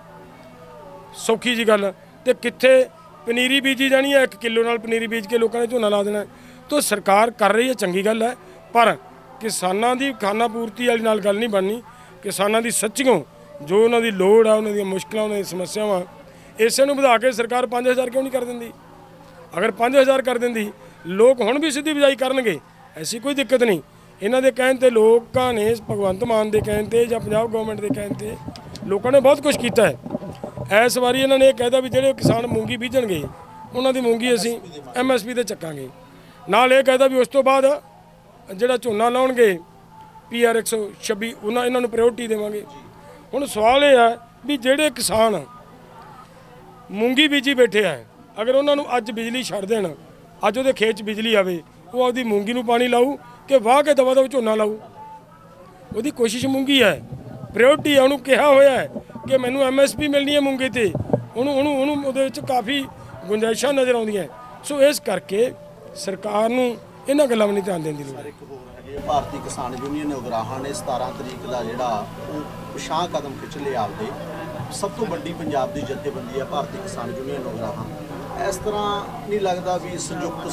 ਸੌਖੀ ਜੀ ਗੱਲ। ਤੇ ਕਿੱਥੇ ਪਨੀਰੀ ਬੀਜੀ ਜਾਣੀ ਹੈ? 1 ਕਿਲੋ ਨਾਲ ਪਨੀਰੀ ਬੀਜ ਕੇ ਲੋਕਾਂ ਨੇ ਝੋਨਾ ਲਾ ਦੇਣਾ। ਤਾਂ ਸਰਕਾਰ ਕਰ ਰਹੀ ਹੈ, ਚੰਗੀ ਗੱਲ ਹੈ, ਪਰ ਕਿਸਾਨਾਂ ਦੀ ਖਾਨਾ ਪੂਰਤੀ ਵਾਲੀ ਨਾਲ ਗੱਲ ਨਹੀਂ ਬਣਨੀ। ਕਿਸਾਨਾਂ ਦੀ ਸੱਚੀਓ ਜੋ ਉਹਨਾਂ ਦੀ ਲੋੜ ਆ, ਉਹਨਾਂ ਦੀਆਂ ਮੁਸ਼ਕਲਾਂ, ਉਹਨਾਂ ਦੀਆਂ ਸਮੱਸਿਆਵਾਂ, ਇਸੇ ਨੂੰ ਵਧਾ ਕੇ ਸਰਕਾਰ 5000 ਕਿਉਂ ਨਹੀਂ ਕਰ ਦਿੰਦੀ? ਅਗਰ 5000 ਕਰ ਦਿੰਦੀ, ਲੋਕ ਹੁਣ ਵੀ ਸਿੱਧੀ ਬਿਜਾਈ ਕਰਨਗੇ, ਐਸੀ ਕੋਈ ਦਿੱਕਤ ਨਹੀਂ। ਇਹਨਾਂ ਦੇ ਕਹਿਣ ਤੇ ਲੋਕਾਂ ਨੇ, ਭਗਵੰਤ ਮਾਨ ਦੇ ਕਹਿਣ ਤੇ ਜਾਂ ਪੰਜਾਬ ਗੌਰਮੈਂਟ ਦੇ ਕਹਿਣ ਤੇ ਲੋਕਾਂ ਨੇ ਬਹੁਤ ਕੁਝ ਕੀਤਾ ਹੈ। ਇਸ ਵਾਰੀ ਇਹਨਾਂ ਨੇ ਇਹ ਕਹਿਦਾ ਵੀ ਜਿਹੜੇ ਕਿਸਾਨ ਮੂੰਗੀ ਬੀਜਣਗੇ ਉਹਨਾਂ ਦੀ ਮੂੰਗੀ ਅਸੀਂ MSP ਤੇ ਚੱਕਾਂਗੇ। ਨਾਲ ਇਹ ਕਹਿਦਾ ਵੀ ਉਸ ਤੋਂ ਬਾਅਦ ਜਿਹੜਾ ਝੋਨਾ ਲਾਉਣਗੇ PR 126 ਇਹਨਾਂ ਨੂੰ ਪ੍ਰਾਇਓਰਟੀ ਦੇਵਾਂਗੇ। ਹੁਣ ਸਵਾਲ ਇਹ ਹੈ ਵੀ ਜਿਹੜੇ ਕਿਸਾਨ ਮੂੰਗੀ ਬੀਜੀ ਬੈਠੇ ਆ, ਅਗਰ ਉਹਨਾਂ ਨੂੰ ਅੱਜ ਬਿਜਲੀ ਛੱਡ ਦੇਣ, ਅੱਜ ਉਹਦੇ ਖੇਤ 'ਚ ਬਿਜਲੀ ਆਵੇ, ਉਹ ਆਪਦੀ ਮੂੰਗੀ ਨੂੰ ਪਾਣੀ ਲਾਊ ਕਿ ਵਾਹ ਕੇ ਦਵਾ ਦਵ ਝੋਨਾ ਲਾਊ? ਉਹਦੀ ਕੋਸ਼ਿਸ਼ ਮੂੰਗੀ ਹੈ, ਪ੍ਰਾਇਓਰਟੀ ਹੈ। ਉਹਨੂੰ ਕਿਹਾ ਹੋਇਆ ਹੈ ਕਿ ਮੈਨੂੰ MSP ਮਿਲਣੀ ਹੈ ਮੂੰਗੀ ਤੇ। ਉਹਨੂੰ ਉਹਦੇ ਵਿੱਚ ਕਾਫੀ ਗੁੰਜਾਇਸ਼ਾਂ ਨਜ਼ਰ ਆਉਂਦੀਆਂ। ਸੋ ਇਸ ਕਰਕੇ ਸਰਕਾਰ ਨੂੰ ਇਹਨਾਂ ਗੱਲਾਂ ਵੱਲ ਨਹੀਂ ਧਿਆਨ ਦੇਣ ਦੀ ਲੋੜ ਹੈ। ਭਾਰਤੀ ਕਿਸਾਨ ਯੂਨੀਅਨ ਉਗਰਾਹਾਂ ਨੇ 17 ਤਰੀਕ ਦਾ ਜਿਹੜਾ ਉਹ ਪਿਛਾਂਹ ਕਦਮ ਖਿੱਚ ਲਿਆ। ਆਪਦੇ ਸਭ ਤੋਂ ਵੱਡੀ ਪੰਜਾਬ ਦੀ ਜਥੇਬੰਦੀ ਹੈ ਭਾਰਤੀ ਕਿਸਾਨ ਯੂਨੀਅਨ ਉਗਰਾਹਾਂ। ਇਸ ਤਰ੍ਹਾਂ ਨਹੀਂ ਲੱਗਦਾ ਵੀ ਸੰਯੁਕਤ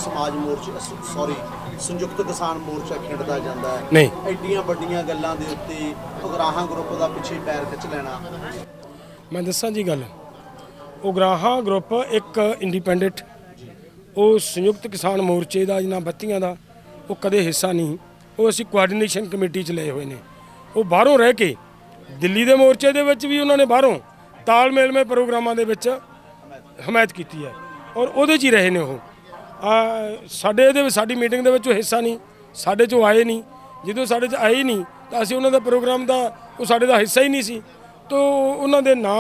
ਕਿਸਾਨ ਮੋਰਚਾ ਖਿੰਡਦਾ ਜਾਂਦਾ ਹੈ? ਨਹੀਂ, ਐਡੀਆਂ ਵੱਡੀਆਂ ਗੱਲਾਂ ਦੇ ਉੱਤੇ ਉਗਰਾਹਾਂ ਗਰੁੱਪ ਦਾ ਪਿੱਛੇ ਪੈਰ ਖਿੱਚ ਲੈਣਾ। ਮੈਂ ਦੱਸਾਂ ਜੀ ਗੱਲ, ਉਗਰਾਹਾਂ ਗਰੁੱਪ ਇੱਕ ਇੰਡੀਪੈਂਡੈਂਟ, ਉਹ ਸੰਯੁਕਤ ਕਿਸਾਨ ਮੋਰਚੇ ਦਾ ਜਿਹਨਾਂ ਬੱਤੀਆਂ ਦਾ ਉਹ ਕਦੇ ਹਿੱਸਾ ਨਹੀਂ। ਉਹ ਅਸੀਂ ਕੋਆਰਡੀਨੇਸ਼ਨ ਕਮੇਟੀ 'ਚ ਲਏ ਹੋਏ ਨੇ। ਉਹ ਬਾਹਰੋਂ ਰਹਿ ਕੇ ਦਿੱਲੀ ਦੇ ਮੋਰਚੇ ਦੇ ਵਿੱਚ ਵੀ ਉਹਨਾਂ ਨੇ ਬਾਹਰੋਂ ਤਾਲਮੇਲਮੇ ਪ੍ਰੋਗਰਾਮਾਂ ਦੇ ਵਿੱਚ ਹਮਾਇਤ ਕੀਤੀ ਹੈ ਔਰ ਉਹਦੇ 'ਚ ਹੀ ਰਹੇ ਨੇ। ਉਹ ਸਾਡੀ ਮੀਟਿੰਗ ਦੇ ਵਿੱਚ ਉਹ ਹਿੱਸਾ ਨਹੀਂ, ਸਾਡੇ 'ਚੋਂ ਆਏ ਨਹੀਂ। ਜਦੋਂ ਸਾਡੇ 'ਚ ਆਏ ਹੀ ਨਹੀਂ ਤਾਂ ਅਸੀਂ ਉਹਨਾਂ ਦਾ ਪ੍ਰੋਗਰਾਮ ਦਾ, ਉਹ ਸਾਡੇ ਦਾ ਹਿੱਸਾ ਹੀ ਨਹੀਂ ਸੀ। ਤਾਂ ਉਹਨਾਂ ਦੇ ਨਾ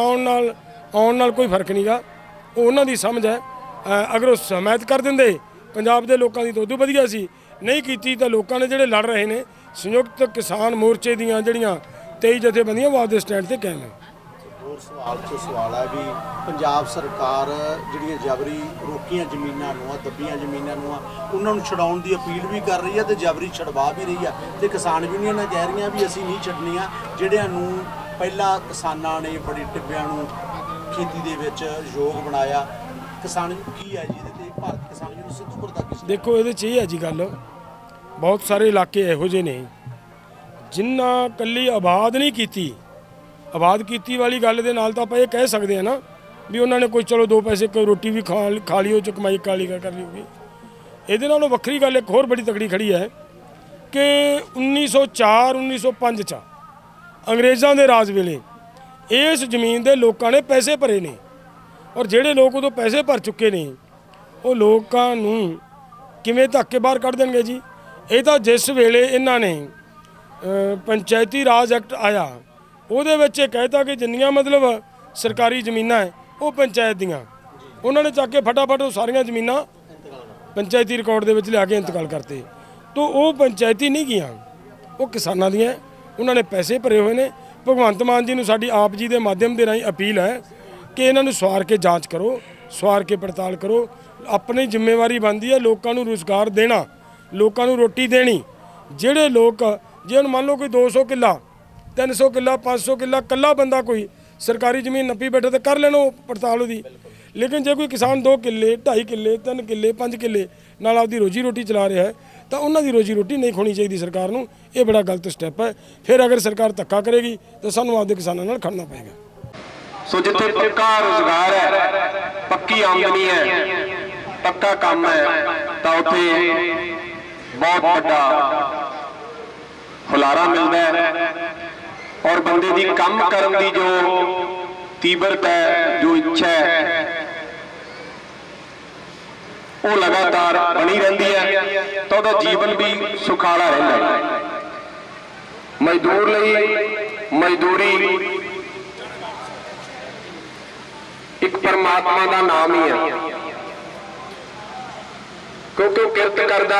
ਆਉਣ ਨਾਲ ਕੋਈ ਫਰਕ ਨਹੀਂਗਾ। ਉਹ ਉਹਨਾਂ ਦੀ ਸਮਝ ਹੈ। ਅਗਰ ਉਹ ਹਮਾਇਤ ਕਰ ਦਿੰਦੇ ਪੰਜਾਬ ਦੇ ਲੋਕਾਂ ਦੀ ਤਾਂ ਉਦੋਂ ਵਧੀਆ ਸੀ। ਨਹੀਂ ਕੀਤੀ ਤਾਂ ਲੋਕਾਂ ਨੇ ਜਿਹੜੇ ਲੜ ਰਹੇ ਨੇ ਸੰਯੁਕਤ ਕਿਸਾਨ ਮੋਰਚੇ ਦੀਆਂ ਜਿਹੜੀਆਂ 23 ਜਥੇਬੰਦੀਆਂ ਉਹ ਆਪਦੇ ਸਟੈਂਡ ਤੇ ਕਾਇਮ ਹੈ। ਹੋਰ ਸਵਾਲ ਹੈ ਵੀ ਪੰਜਾਬ ਸਰਕਾਰ ਜਿਹੜੀਆਂ ਜਬਰੀ ਰੋਕੀਆਂ ਜ਼ਮੀਨਾਂ ਨੂੰ ਆ, ਦੱਬੀਆਂ ਜ਼ਮੀਨਾਂ ਨੂੰ ਆ, ਉਹਨਾਂ ਨੂੰ ਛਡਾਉਣ ਦੀ ਅਪੀਲ ਵੀ ਕਰ ਰਹੀ ਹੈ ਤੇ ਜਬਰੀ ਛਡਵਾ ਵੀ ਰਹੀ ਆ। ਤੇ ਕਿਸਾਨ ਯੂਨੀਅਨਾਂ ਕਹਿ ਰਹੀਆਂ ਵੀ ਅਸੀਂ ਨਹੀਂ ਛੱਡਣੀਆਂ ਜਿਹੜਿਆਂ ਨੂੰ ਪਹਿਲਾਂ ਕਿਸਾਨਾਂ ਨੇ ਬੜੀ ਟਿੱਬਿਆਂ ਨੂੰ ਖੇਤੀ ਦੇ ਵਿੱਚ ਯੋਗ ਬਣਾਇਆ। ਕਿਸਾਨ ਕੀ ਹੈ ਜੀ ਇਹਦੇ ਤੇ ਭਾਰਤੀ ਕਿਸਾਨ ਯੂਨੀਅਨ ਸਿੱਧੂਪੁਰ ਦਾ ਕੀ? ਦੇਖੋ ਇਹਦੇ 'ਚ ਇਹ ਹੈ ਜੀ ਗੱਲ, ਬਹੁਤ ਸਾਰੇ ਇਲਾਕੇ ਇਹੋ ਜਿਹੇ ਨੇ ਜਿਨ੍ਹਾਂ ਕੱਲੀ ਆਬਾਦ ਨਹੀਂ ਕੀਤੀ। ਆਬਾਦ ਕੀਤੀ ਵਾਲੀ ਗੱਲ ਦੇ ਨਾਲ ਤਾਂ ਆਪਾਂ ਇਹ ਕਹਿ ਸਕਦੇ ਹਾਂ ਨਾ ਵੀ ਉਹਨਾਂ ਨੇ ਕੋਈ ਚਲੋ 2 ਪੈਸੇ ਕੋਈ ਰੋਟੀ ਵੀ ਖਾ ਲਈ, ਉਹ 'ਚ ਕਮਾਈ ਕਾਲੀ ਕਰ ਲਈ ਹੋਗੀ। ਇਹਦੇ ਨਾਲੋਂ ਵੱਖਰੀ ਗੱਲ ਇੱਕ ਹੋਰ ਬੜੀ ਤਕੜੀ ਖੜੀ ਹੈ ਕਿ 1904-1905 'ਚ ਅੰਗਰੇਜ਼ਾਂ ਦੇ ਰਾਜ ਵੇਲੇ ਇਸ ਜ਼ਮੀਨ ਦੇ ਲੋਕਾਂ ਨੇ ਪੈਸੇ ਭਰੇ ਨੇ ਔਰ ਜਿਹੜੇ ਲੋਕ ਉਦੋਂ ਪੈਸੇ ਭਰ ਚੁੱਕੇ ਨੇ ਉਹ ਲੋਕਾਂ ਨੂੰ ਕਿਵੇਂ ਧੱਕੇ ਬਾਹਰ ਕੱਢ ਦੇਣਗੇ ਜੀ? ਇਹ ਤਾਂ ਜਿਸ ਵੇਲੇ ਇਹਨਾਂ ਨੇ ਪੰਚਾਇਤੀ ਰਾਜ ਐਕਟ ਆਇਆ ਉਹਦੇ ਵਿੱਚ ਇਹ ਕਹਿਤਾ ਕਿ ਜਿੰਨੀਆਂ ਮਤਲਬ ਸਰਕਾਰੀ ਜ਼ਮੀਨਾਂ ਹੈ ਉਹ ਪੰਚਾਇਤ ਦੀਆਂ, ਉਹਨਾਂ ਨੇ ਚੱਕ ਕੇ ਫਟਾਫਟ ਉਹ ਸਾਰੀਆਂ ਜ਼ਮੀਨਾਂ ਪੰਚਾਇਤੀ ਰਿਕਾਰਡ ਦੇ ਵਿੱਚ ਲਿਆ ਕੇ ਇੰਤਕਾਲ ਕਰਤੇ। ਤਾਂ ਉਹ ਪੰਚਾਇਤੀ ਨਹੀਂ ਗਈਆਂ, ਉਹ ਕਿਸਾਨਾਂ ਦੀਆਂ। ਉਹਨਾਂ ਨੇ ਪੈਸੇ ਭਰੇ ਹੋਏ ਨੇ। ਭਗਵੰਤ ਮਾਨ ਜੀ ਨੂੰ ਸਾਡੀ ਆਪ ਜੀ ਦੇ ਮਾਧਿਅਮ ਦੇ ਰਾਹੀਂ ਅਪੀਲ ਹੈ ਕਿ ਇਹਨਾਂ ਨੂੰ ਸਵਾਰ ਕੇ ਜਾਂਚ ਕਰੋ, ਸਵਾਰ ਕੇ ਪੜਤਾਲ ਕਰੋ। ਆਪਣੀ ਜ਼ਿੰਮੇਵਾਰੀ ਬਣਦੀ ਹੈ ਲੋਕਾਂ ਨੂੰ ਰੁਜ਼ਗਾਰ ਦੇਣਾ, ਲੋਕਾਂ ਨੂੰ ਰੋਟੀ ਦੇਣੀ। ਜਿਹੜੇ ਲੋਕ ਜੇ ਹੁਣ ਮੰਨ ਲਓ ਕੋਈ 200 ਕਿੱਲਾ 300 ਕਿੱਲਾ 500 ਕਿੱਲਾ ਕੱਲਾ ਬੰਦਾ ਕੋਈ ਸਰਕਾਰੀ ਜ਼ਮੀਨ ਨੱਪੀ ਬੈਠਾ ਤਾਂ ਕਰ ਲੈਣੋ ਪੜਤਾਲ ਉਹਦੀ। ਲੇਕਿਨ ਜੇ ਕੋਈ ਕਿਸਾਨ 2 ਕਿੱਲੇ 2.5 ਕਿੱਲੇ 3 ਕਿੱਲੇ 5 ਕਿੱਲੇ ਨਾਲ ਆਪਦੀ ਰੋਜੀ ਰੋਟੀ ਚਲਾ ਰਿਹਾ ਹੈ ਤਾਂ ਉਹਨਾਂ ਦੀ ਰੋਜੀ ਰੋਟੀ ਨਹੀਂ ਖੋਣੀ ਚਾਹੀਦੀ ਸਰਕਾਰ ਨੂੰ। ਇਹ ਬੜਾ ਗਲਤ ਸਟੈਪ ਹੈ। ਫਿਰ ਅਗਰ ਸਰਕਾਰ ਧੱਕਾ ਕਰੇਗੀ ਤਾਂ ਸਾਨੂੰ ਆਪਦੇ ਕਿਸਾਨਾਂ ਨਾਲ ਖੜਨਾ ਪਏਗਾ। ਸੋ ਜਿੱਥੇ ਪੱਕਾ ਰੁਜ਼ਗਾਰ ਹੈ, ਪੱਕੀ ਆਮਦਨੀ ਹੈ, ਪੱਕਾ ਕੰਮ ਹੈ ਤਾਂ ਉੱਥੇ ਬਹੁਤ ਵੱਡਾ ਹੁਲਾਰਾ ਮਿਲਦਾ ਹੈ ਔਰ ਬੰਦੇ ਦੀ ਕੰਮ ਕਰਨ ਦੀ ਜੋ ਤੀਬਰਤਾ ਹੈ, ਜੋ ਇੱਛਾ ਹੈ ਉਹ ਲਗਾਤਾਰ ਬਣੀ ਰਹਿੰਦੀ ਹੈ ਤਾਂ ਉਹਦਾ ਜੀਵਨ ਵੀ ਸੁਖਾਲਾ ਰਹਿੰਦਾ ਹੈ। ਮਜ਼ਦੂਰ ਲਈ ਮਜ਼ਦੂਰੀ ਇੱਕ ਪਰਮਾਤਮਾ ਦਾ ਨਾਮ ਹੀ ਹੈ ਕਿਉਂਕਿ ਉਹ ਕਿਰਤ ਕਰਦਾ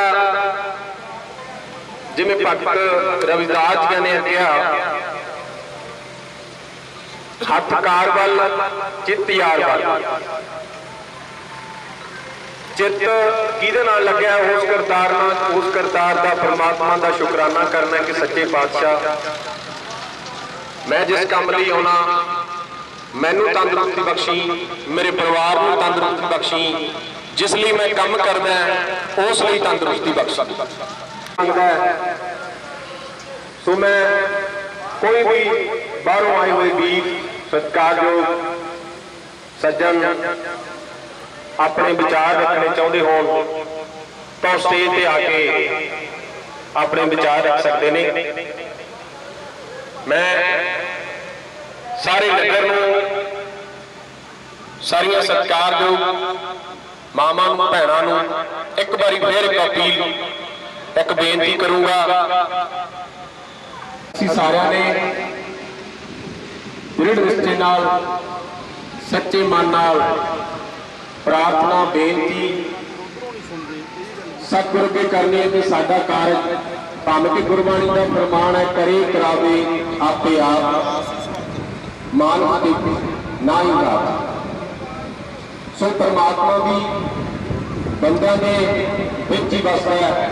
ਜਿਵੇਂ ਭਗਤ ਰਵਿਦਾਸ ਜੀ ਨੇ ਕਿਹਾ, ਹੱਥ ਕਾਰ ਵੱਲ ਚਿੱਤ ਯਾਰ ਵੱਲ। ਚਿੱਤ ਕਿਹਦੇ ਨਾਲ ਲੱਗਿਆ? ਉਸ ਕਰਤਾਰ ਨਾਲ। ਉਸ ਕਰਤਾਰ ਦਾ ਪਰਮਾਤਮਾ ਦਾ ਸ਼ੁਕਰਾਨਾ ਕਰਨਾ ਕਿ ਸੱਚੇ ਪਾਤਸ਼ਾਹ ਮੈਂ ਜਿਸ ਕੰਮ ਲਈ ਆਉਣਾ ਮੈਨੂੰ ਤੰਦਰੁਸਤੀ ਬਖਸ਼ੀ, ਮੇਰੇ ਪਰਿਵਾਰ ਨੂੰ ਤੰਦਰੁਸਤੀ ਬਖਸ਼ੀ, ਜਿਸ ਲਈ ਮੈਂ ਕੰਮ ਕਰਦਾ ਉਸ ਲਈ ਤੰਦਰੁਸਤੀ ਬਖਸ਼ੀ। ਸੋ ਮੈਂ ਕੋਈ ਵੀ ਬਾਹਰੋਂ ਆਏ ਹੋਏ ਵੀਰ ਸਤਿਕਾਰਯੋਗ ਸੱਜਣ ਆਪਣੇ ਵਿਚਾਰ ਰੱਖਣੇ ਚਾਹੁੰਦੇ ਹੋਣ ਤਾਂ ਸਟੇਜ ਤੇ ਆ ਕੇ ਆਪਣੇ ਵਿਚਾਰ ਰੱਖ ਸਕਦੇ ਨੇ। ਮੈਂ ਸਾਰੇ ਨਗਰ ਨੂੰ, ਸਾਰੀਆਂ ਸਤਿਕਾਰਯੋਗ ਮਾਵਾਂ ਨੂੰ, ਭੈਣਾਂ ਨੂੰ ਇੱਕ ਵਾਰੀ ਫੇਰ ਇੱਕ ਅਪੀਲ, ਇੱਕ ਬੇਨਤੀ ਕਰੂੰਗਾ। ਅਸੀਂ ਸਾਰਿਆਂ ਨੇ ਦ੍ਰਿੜ ਨਿਸ਼ਚੇ ਨਾਲ, ਸੱਚੇ ਮਨ ਨਾਲ ਪ੍ਰਾਰਥਨਾ ਬੇਨਤੀ ਸਤਿਗੁਰੂ ਅੱਗੇ ਕਰਨੀ ਹੈ ਕਿ ਸਾਡਾ ਕਾਰਜ ਭਾਵੇਂ ਕਿ ਗੁਰਬਾਣੀ ਦਾ ਫਰਮਾਨ ਹੈ, ਕਰੇ ਕਰਾਵੇ ਆਪੇ ਆਪ, ਮਾਨੁਖ ਤੇ ਨਾ ਹੀ ਰਾਤ। ਸੋ ਪਰਮਾਤਮਾ ਵੀ ਬੰਦਿਆਂ ਦੇ ਵਿੱਚ ਹੀ ਵਸਦਾ ਹੈ,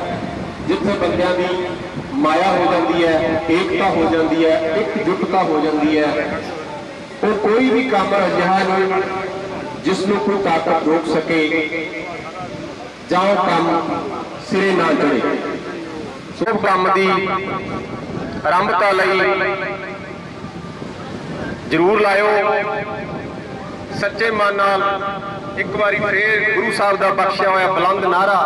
ਜਿੱਥੇ ਬੰਦਿਆਂ ਦੀ ਮਾਇਆ ਹੋ ਜਾਂਦੀ ਹੈ, ਏਕਤਾ ਹੋ ਜਾਂਦੀ ਹੈ, ਇਕਜੁੱਟਤਾ ਹੋ ਜਾਂਦੀ ਹੈ। ਉਹ ਕੋਈ ਵੀ ਕੰਮ ਅਜਿਹਾ ਨਹੀਂ ਜਿਸ ਨੂੰ ਕੋਈ ਤਾਕਤ ਰੋਕ ਸਕੇ ਜਾਂ ਉਹ ਕੰਮ ਸਿਰੇ ਨਾ ਚੜੇ। ਸੋ ਕੰਮ ਦੀ ਆਰੰਭਤਾ ਲਈ ਜ਼ਰੂਰ ਲਾਇਓ ਸੱਚੇ ਮਨ ਨਾਲ। ਇੱਕ ਵਾਰੀ ਫੇਰ ਗੁਰੂ ਸਾਹਿਬ ਦਾ ਬਖਸ਼ਿਆ ਹੋਇਆ ਬੁਲੰਦ ਨਾਰਾ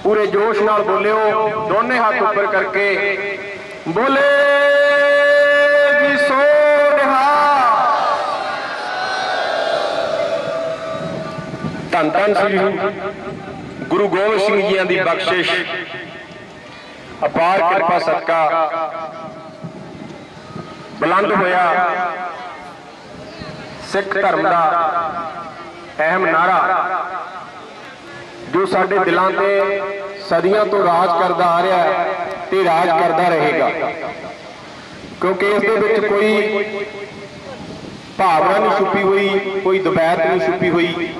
ਪੂਰੇ ਜੋਸ਼ ਨਾਲ ਬੋਲਿਓ, ਦੋਨੇ ਹੱਥ ਉੱਪਰ ਕਰਕੇ ਬੋਲੇ ਜੀ ਸੋ ਧੰਨ ਧੰਨ ਸ੍ਰੀ ਗੁਰੂ ਗੋਬਿੰਦ ਸਿੰਘ ਜੀ ਦੀ ਬਖਸ਼ਿਸ਼, ਅਪਾਰ ਕਿਰਪਾ ਸਦਕਾ ਬੁਲੰਦ ਹੋਇਆ ਸਿੱਖ ਧਰਮ ਦਾ ਅਹਿਮ ਨਾਰਾ, ਜੋ ਸਾਡੇ ਦਿਲਾਂ ਤੇ ਸਦੀਆਂ ਤੋਂ ਰਾਜ ਕਰਦਾ ਆ ਰਿਹਾ ਹੈ ਤੇ ਰਾਜ ਕਰਦਾ ਰਹੇਗਾ। ਕਿਉਂਕਿ ਇਸ ਦੇ ਵਿੱਚ ਕੋਈ ਭਾਵਨਾ ਨਹੀਂ ਛੁਪੀ ਹੋਈ, ਕੋਈ ਦੁਬੈਤ ਨਹੀਂ ਛੁਪੀ ਹੋਈ।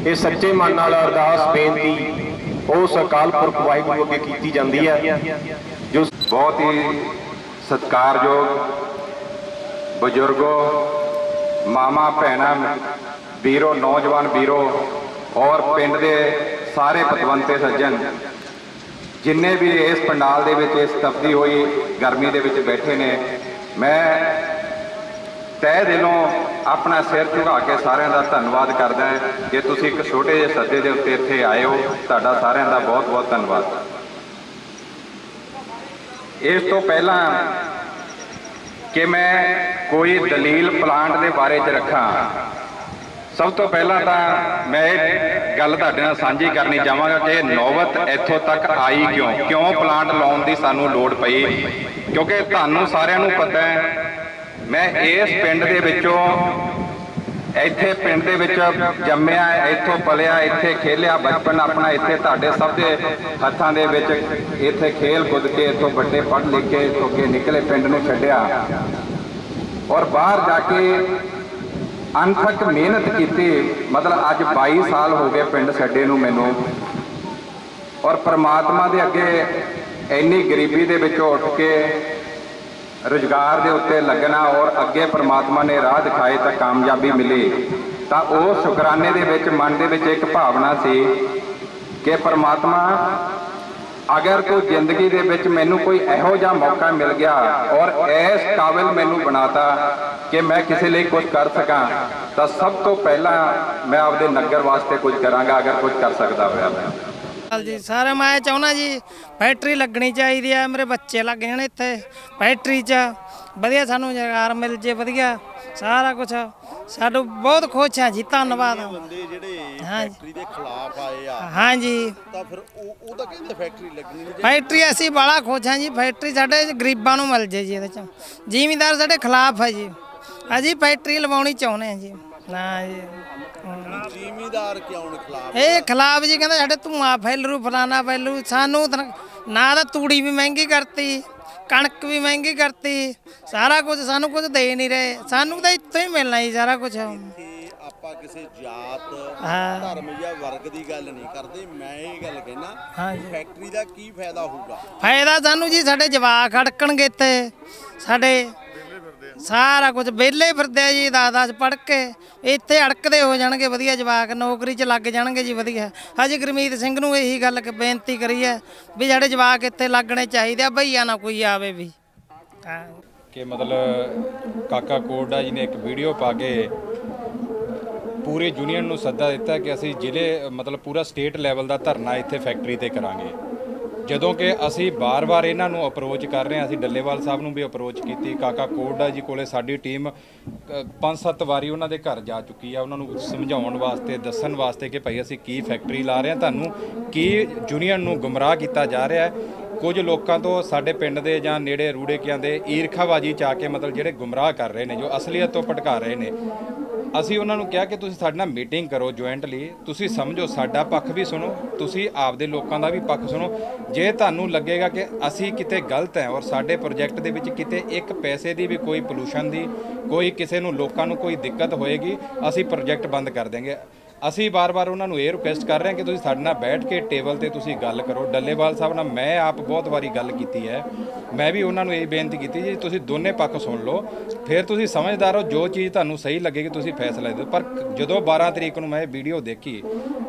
ਇਹ ਸੱਚੇ ਮਨ ਨਾਲ ਅਰਦਾਸ ਬੇਨਤੀ ਉਸ ਅਕਾਲ ਪੁਰਖ ਵਾਹਿਗੁਰੂ ਅੱਗੇ ਕੀਤੀ ਜਾਂਦੀ ਹੈ। ਜੋ ਬਹੁਤ ਹੀ ਸਤਿਕਾਰਯੋਗ ਬਜ਼ੁਰਗੋ, ਮਾਮਾ, ਭੈਣਾਂ, ਵੀਰੋ, ਨੌਜਵਾਨ ਵੀਰੋ ਔਰ ਪਿੰਡ ਦੇ ਸਾਰੇ ਪਤਵੰਤੇ ਸੱਜਣ ਜਿੰਨੇ ਵੀ ਇਸ ਪੰਡਾਲ ਦੇ ਵਿੱਚ ਇਸ ਤਪਦੀ ਹੋਈ ਗਰਮੀ ਦੇ ਵਿੱਚ ਬੈਠੇ ਨੇ, ਮੈਂ ਤਹਿ ਦਿਲੋਂ ਆਪਣਾ ਸਿਰ ਝੁਕਾ ਕੇ ਸਾਰਿਆਂ ਦਾ ਧੰਨਵਾਦ ਕਰਦਾ ਹਾਂ ਕਿ ਤੁਸੀਂ ਇੱਕ ਛੋਟੇ ਜਿਹੇ ਸੱਦੇ ਦੇ ਉੱਤੇ ਇੱਥੇ ਆਏ ਹੋ। ਤੁਹਾਡਾ ਸਾਰਿਆਂ ਦਾ ਬਹੁਤ ਬਹੁਤ ਧੰਨਵਾਦ। ਇਸ ਤੋਂ ਪਹਿਲਾਂ ਕਿ ਮੈਂ ਕੋਈ ਦਲੀਲ ਪਲਾਂਟ ਦੇ ਬਾਰੇ 'ਚ ਰੱਖਾਂ, ਸਭ ਤੋਂ ਪਹਿਲਾਂ ਤਾਂ ਮੈਂ ਇਹ ਗੱਲ ਤੁਹਾਡੇ ਨਾਲ ਸਾਂਝੀ ਕਰਨੀ ਚਾਹਾਂਗਾ ਕਿ ਨੌਬਤ ਇੱਥੋਂ ਤੱਕ ਆਈ ਕਿਉਂ ਪਲਾਂਟ ਲਾਉਣ ਦੀ ਸਾਨੂੰ ਲੋੜ ਪਈ। ਕਿਉਂਕਿ ਤੁਹਾਨੂੰ ਸਾਰਿਆਂ ਨੂੰ ਪਤਾ ਹੈ ਮੈਂ ਇਸ ਪਿੰਡ ਦੇ ਵਿੱਚੋਂ, ਇੱਥੇ ਪਿੰਡ ਦੇ ਵਿੱਚ ਜੰਮਿਆ, ਇੱਥੋਂ ਪਲਿਆ, ਇੱਥੇ ਖੇਲਿਆ, ਬਚਪਨ ਆਪਣਾ ਇੱਥੇ ਤੁਹਾਡੇ ਸਭ ਦੇ ਹੱਥਾਂ ਦੇ ਵਿੱਚ ਇੱਥੇ ਖੇਲ ਕੁੱਦ ਕੇ ਇੱਥੋਂ ਵੱਡੇ ਪੜ੍ਹ ਲਿਖ ਕੇ ਇੱਥੋਂ ਅੱਗੇ ਨਿਕਲੇ, ਪਿੰਡ ਨੂੰ ਛੱਡਿਆ ਔਰ ਬਾਹਰ ਜਾ ਕੇ ਅਣਥੱਕ ਮਿਹਨਤ ਕੀਤੀ। ਮਤਲਬ ਅੱਜ 22 ਸਾਲ ਹੋ ਗਏ ਪਿੰਡ ਛੱਡੇ ਨੂੰ ਮੈਨੂੰ, ਔਰ ਪ੍ਰਮਾਤਮਾ ਦੇ ਅੱਗੇ ਇੰਨੀ ਗਰੀਬੀ ਦੇ ਵਿੱਚੋਂ ਉੱਠ ਕੇ ਰੁਜ਼ਗਾਰ ਦੇ ਉੱਤੇ ਲੱਗਣਾ ਔਰ ਅੱਗੇ ਪ੍ਰਮਾਤਮਾ ਨੇ ਰਾਹ ਦਿਖਾਏ ਤਾਂ ਕਾਮਯਾਬੀ ਮਿਲੀ। ਤਾਂ ਉਸ ਸ਼ੁਕਰਾਨੇ ਦੇ ਵਿੱਚ ਮਨ ਦੇ ਵਿੱਚ ਇੱਕ ਭਾਵਨਾ ਸੀ ਕਿ ਪ੍ਰਮਾਤਮਾ ਅਗਰ ਕੋਈ ਜ਼ਿੰਦਗੀ ਦੇ ਵਿੱਚ ਮੈਨੂੰ ਕੋਈ ਇਹੋ ਜਿਹਾ ਮੌਕਾ ਮਿਲ ਗਿਆ ਔਰ ਇਸ ਕਾਬਿਲ ਮੈਨੂੰ ਬਣਾਤਾ ਕਿ ਮੈਂ ਕਿਸੇ ਲਈ ਕੁਝ ਕਰ ਸਕਾਂ, ਤਾਂ ਸਭ ਤੋਂ ਪਹਿਲਾਂ ਮੈਂ ਆਪਦੇ ਨਗਰ ਵਾਸਤੇ ਕੁਝ ਕਰਾਂਗਾ ਅਗਰ ਕੁਝ ਕਰ ਸਕਦਾ ਹੋਇਆ ਮੈਂ। जी सारा मैं चाहना जी फैक्ट्री लगनी चाहिए है, मेरे बच्चे लग जाने इत्थे फैक्ट्री च वधिया सानू रोजगार मिल जे वधिया सारा कुछ साडू बहुत खुश है जी। धन्नवाद। हाँ जी फैक्ट्री असी बड़ा खुश हैं जी। फैक्ट्री साडे गरीबां नू मिल जाए जी। इहदे च जिमींदार साडे खिलाफ है जी, अजी फैक्ट्री लवाउणी चाहुंदे हैं जी। हाँ जी ਜ਼ਿਮੀਦਾਰ ਕਿਉਂ ਖਿਲਾਫ? ਇਹ ਖਿਲਾਫ ਜੀ ਕਹਿੰਦਾ ਸਾਡੇ ਧੂਆਂ ਫੈਲਰੂ ਫਲਾਣਾ ਫੈਲਰੂ, ਸਾਨੂੰ ਨਾ ਤਾਂ ਤੂੜੀ ਵੀ ਮਹਿੰਗੀ ਕਰਤੀ, ਕਣਕ ਵੀ ਮਹਿੰਗੀ ਕਰਤੀ, ਸਾਰਾ ਕੁਝ ਸਾਨੂੰ ਕੁਝ ਦੇ ਨਹੀਂ ਰਹੇ। ਸਾਨੂੰ ਤਾਂ ਇੱਥੋਂ ਹੀ ਮਿਲਣਾ ਜੀ ਸਾਰਾ ਕੁਝ। ਆਪਾਂ ਕਿਸੇ ਜਾਤ ਹਾਂ। ਧਰਮ ਜਾਂ ਵਰਗ ਦੀ ਗੱਲ ਨਹੀਂ ਕਰਦੇ, ਮੈਂ ਇਹ ਗੱਲ ਕਹਿਣਾ ਫੈਕਟਰੀ ਦਾ ਕੀ ਫਾਇਦਾ ਹੋਊਗਾ? ਫਾਇਦਾ ਸਾਨੂੰ ਜੀ ਸਾਡੇ ਜਵਾਕ ਅੜਕਣਗੇ ਇੱਥੇ, ਸਾਡੇ ਸਾਰਾ ਕੁਝ ਵਿਹਲੇ ਫਿਰਦੇ ਆ ਜੀ, 10-10 ਪੜ੍ਹ ਕੇ ਇੱਥੇ ਅੜਕਦੇ ਹੋ ਜਾਣਗੇ, ਵਧੀਆ ਜਵਾਕ ਨੌਕਰੀ 'ਚ ਲੱਗ ਜਾਣਗੇ ਜੀ ਵਧੀਆ। ਹਜੇ ਗੁਰਮੀਤ ਸਿੰਘ ਨੂੰ ਇਹੀ ਗੱਲ ਬੇਨਤੀ ਕਰੀ ਹੈ ਵੀ ਸਾਡੇ ਜਵਾਕ ਇੱਥੇ ਲੱਗਣੇ ਚਾਹੀਦੇ ਆ, ਭਈਆ ਨਾ ਕੋਈ ਆਵੇ ਵੀ। ਕਿ ਮਤਲਬ ਕਾਕਾ ਕੋਟੜਾ ਜੀ ਨੇ ਇੱਕ ਵੀਡੀਓ ਪਾ ਕੇ ਪੂਰੇ ਯੂਨੀਅਨ ਨੂੰ ਸੱਦਾ ਦਿੱਤਾ ਕਿ ਅਸੀਂ ਜ਼ਿਲ੍ਹੇ ਮਤਲਬ ਪੂਰਾ ਸਟੇਟ ਲੈਵਲ ਦਾ ਧਰਨਾ ਇੱਥੇ ਫੈਕਟਰੀ ਤੇ ਕਰਾਂਗੇ, ਜਦੋਂ ਕਿ ਅਸੀਂ ਬਾਰ-ਬਾਰ ਇਹਨਾਂ ਨੂੰ ਅਪਰੋਚ ਕਰ ਰਹੇ ਹਾਂ। ਅਸੀਂ ਡੱਲੇਵਾਲ ਸਾਹਿਬ ਨੂੰ ਵੀ ਅਪਰੋਚ ਕੀਤੀ, ਕਾਕਾ ਕੋਟੜਾ ਜੀ ਕੋਲੇ ਸਾਡੀ ਟੀਮ 5-7 ਵਾਰੀ ਉਹਨਾਂ ਦੇ ਘਰ ਜਾ ਚੁੱਕੀ ਆ, ਉਹਨਾਂ ਨੂੰ ਸਮਝਾਉਣ ਵਾਸਤੇ, ਦੱਸਣ ਵਾਸਤੇ ਕਿ ਭਾਈ ਅਸੀਂ ਕੀ ਫੈਕਟਰੀ ਲਾ ਰਹੇ ਹਾਂ, ਤੁਹਾਨੂੰ ਕੀ ਯੂਨੀਅਨ ਨੂੰ ਗੁੰਮਰਾਹ ਕੀਤਾ ਜਾ ਰਿਹਾ ਹੈ। ਕੁਝ ਲੋਕਾਂ ਤੋਂ ਸਾਡੇ ਪਿੰਡ ਦੇ ਜਾਂ ਨੇੜੇ ਰੂੜੇਕਿਆਂ ਦੇ ਈਰਖਾਬਾਜੀ 'ਚ ਆ ਕੇ ਮਤਲਬ ਜਿਹੜੇ ਗੁੰਮਰਾਹ ਕਰ ਰਹੇ ਨੇ, ਜੋ ਅਸਲੀਅਤ ਤੋਂ ਭਟਕਾ ਰਹੇ ਨੇ। ਅਸੀਂ ਉਹਨਾਂ ਨੂੰ ਕਿਹਾ ਕਿ ਤੁਸੀਂ ਸਾਡੇ ਨਾਲ ਮੀਟਿੰਗ ਕਰੋ ਜੁਆਇੰਟਲੀ, ਤੁਸੀਂ ਸਮਝੋ, ਸਾਡਾ ਪੱਖ ਵੀ ਸੁਣੋ, ਤੁਸੀਂ ਆਪਦੇ ਲੋਕਾਂ ਦਾ ਵੀ ਪੱਖ ਸੁਣੋ। ਜੇ ਤੁਹਾਨੂੰ ਲੱਗੇਗਾ ਕਿ ਅਸੀਂ ਕਿਤੇ ਗਲਤ ਹੈ ਔਰ ਸਾਡੇ ਪ੍ਰੋਜੈਕਟ ਦੇ ਵਿੱਚ ਕਿਤੇ ਇੱਕ ਪੈਸੇ ਦੀ ਵੀ ਕੋਈ ਪੋਲੂਸ਼ਨ ਦੀ, ਕੋਈ ਕਿਸੇ ਨੂੰ ਲੋਕਾਂ ਨੂੰ ਕੋਈ ਦਿੱਕਤ ਹੋਏਗੀ, ਅਸੀਂ ਪ੍ਰੋਜੈਕਟ ਬੰਦ ਕਰ ਦੇਂਗੇ। ਅਸੀਂ ਬਾਰ-ਬਾਰ ਉਹਨਾਂ ਨੂੰ ਇਹ ਰਿਕੁਐਸਟ ਕਰ ਰਹੇ ਹਾਂ ਕਿ ਤੁਸੀਂ ਸਾਡੇ ਨਾਲ ਬੈਠ ਕੇ ਟੇਬਲ ਤੇ ਤੁਸੀਂ ਗੱਲ ਕਰੋ। ਡੱਲੇਵਾਲ ਸਾਹਿਬ ਨਾਲ ਮੈਂ ਆਪ ਬਹੁਤ ਵਾਰੀ ਗੱਲ ਕੀਤੀ ਹੈ, ਮੈਂ ਵੀ ਉਹਨਾਂ ਨੂੰ ਇਹ ਬੇਨਤੀ ਕੀਤੀ ਜੀ ਤੁਸੀਂ ਦੋਨੇ ਪੱਖ ਸੁਣ ਲਓ, ਫਿਰ ਤੁਸੀਂ ਸਮਝਦਾਰ ਹੋ, ਜੋ ਚੀਜ਼ ਤੁਹਾਨੂੰ ਸਹੀ ਲੱਗੇਗੀ ਤੁਸੀਂ ਫੈਸਲਾ ਦਿਓ। ਪਰ ਜਦੋਂ 12 ਤਰੀਕ ਨੂੰ ਮੈਂ ਇਹ ਵੀਡੀਓ ਦੇਖੀ,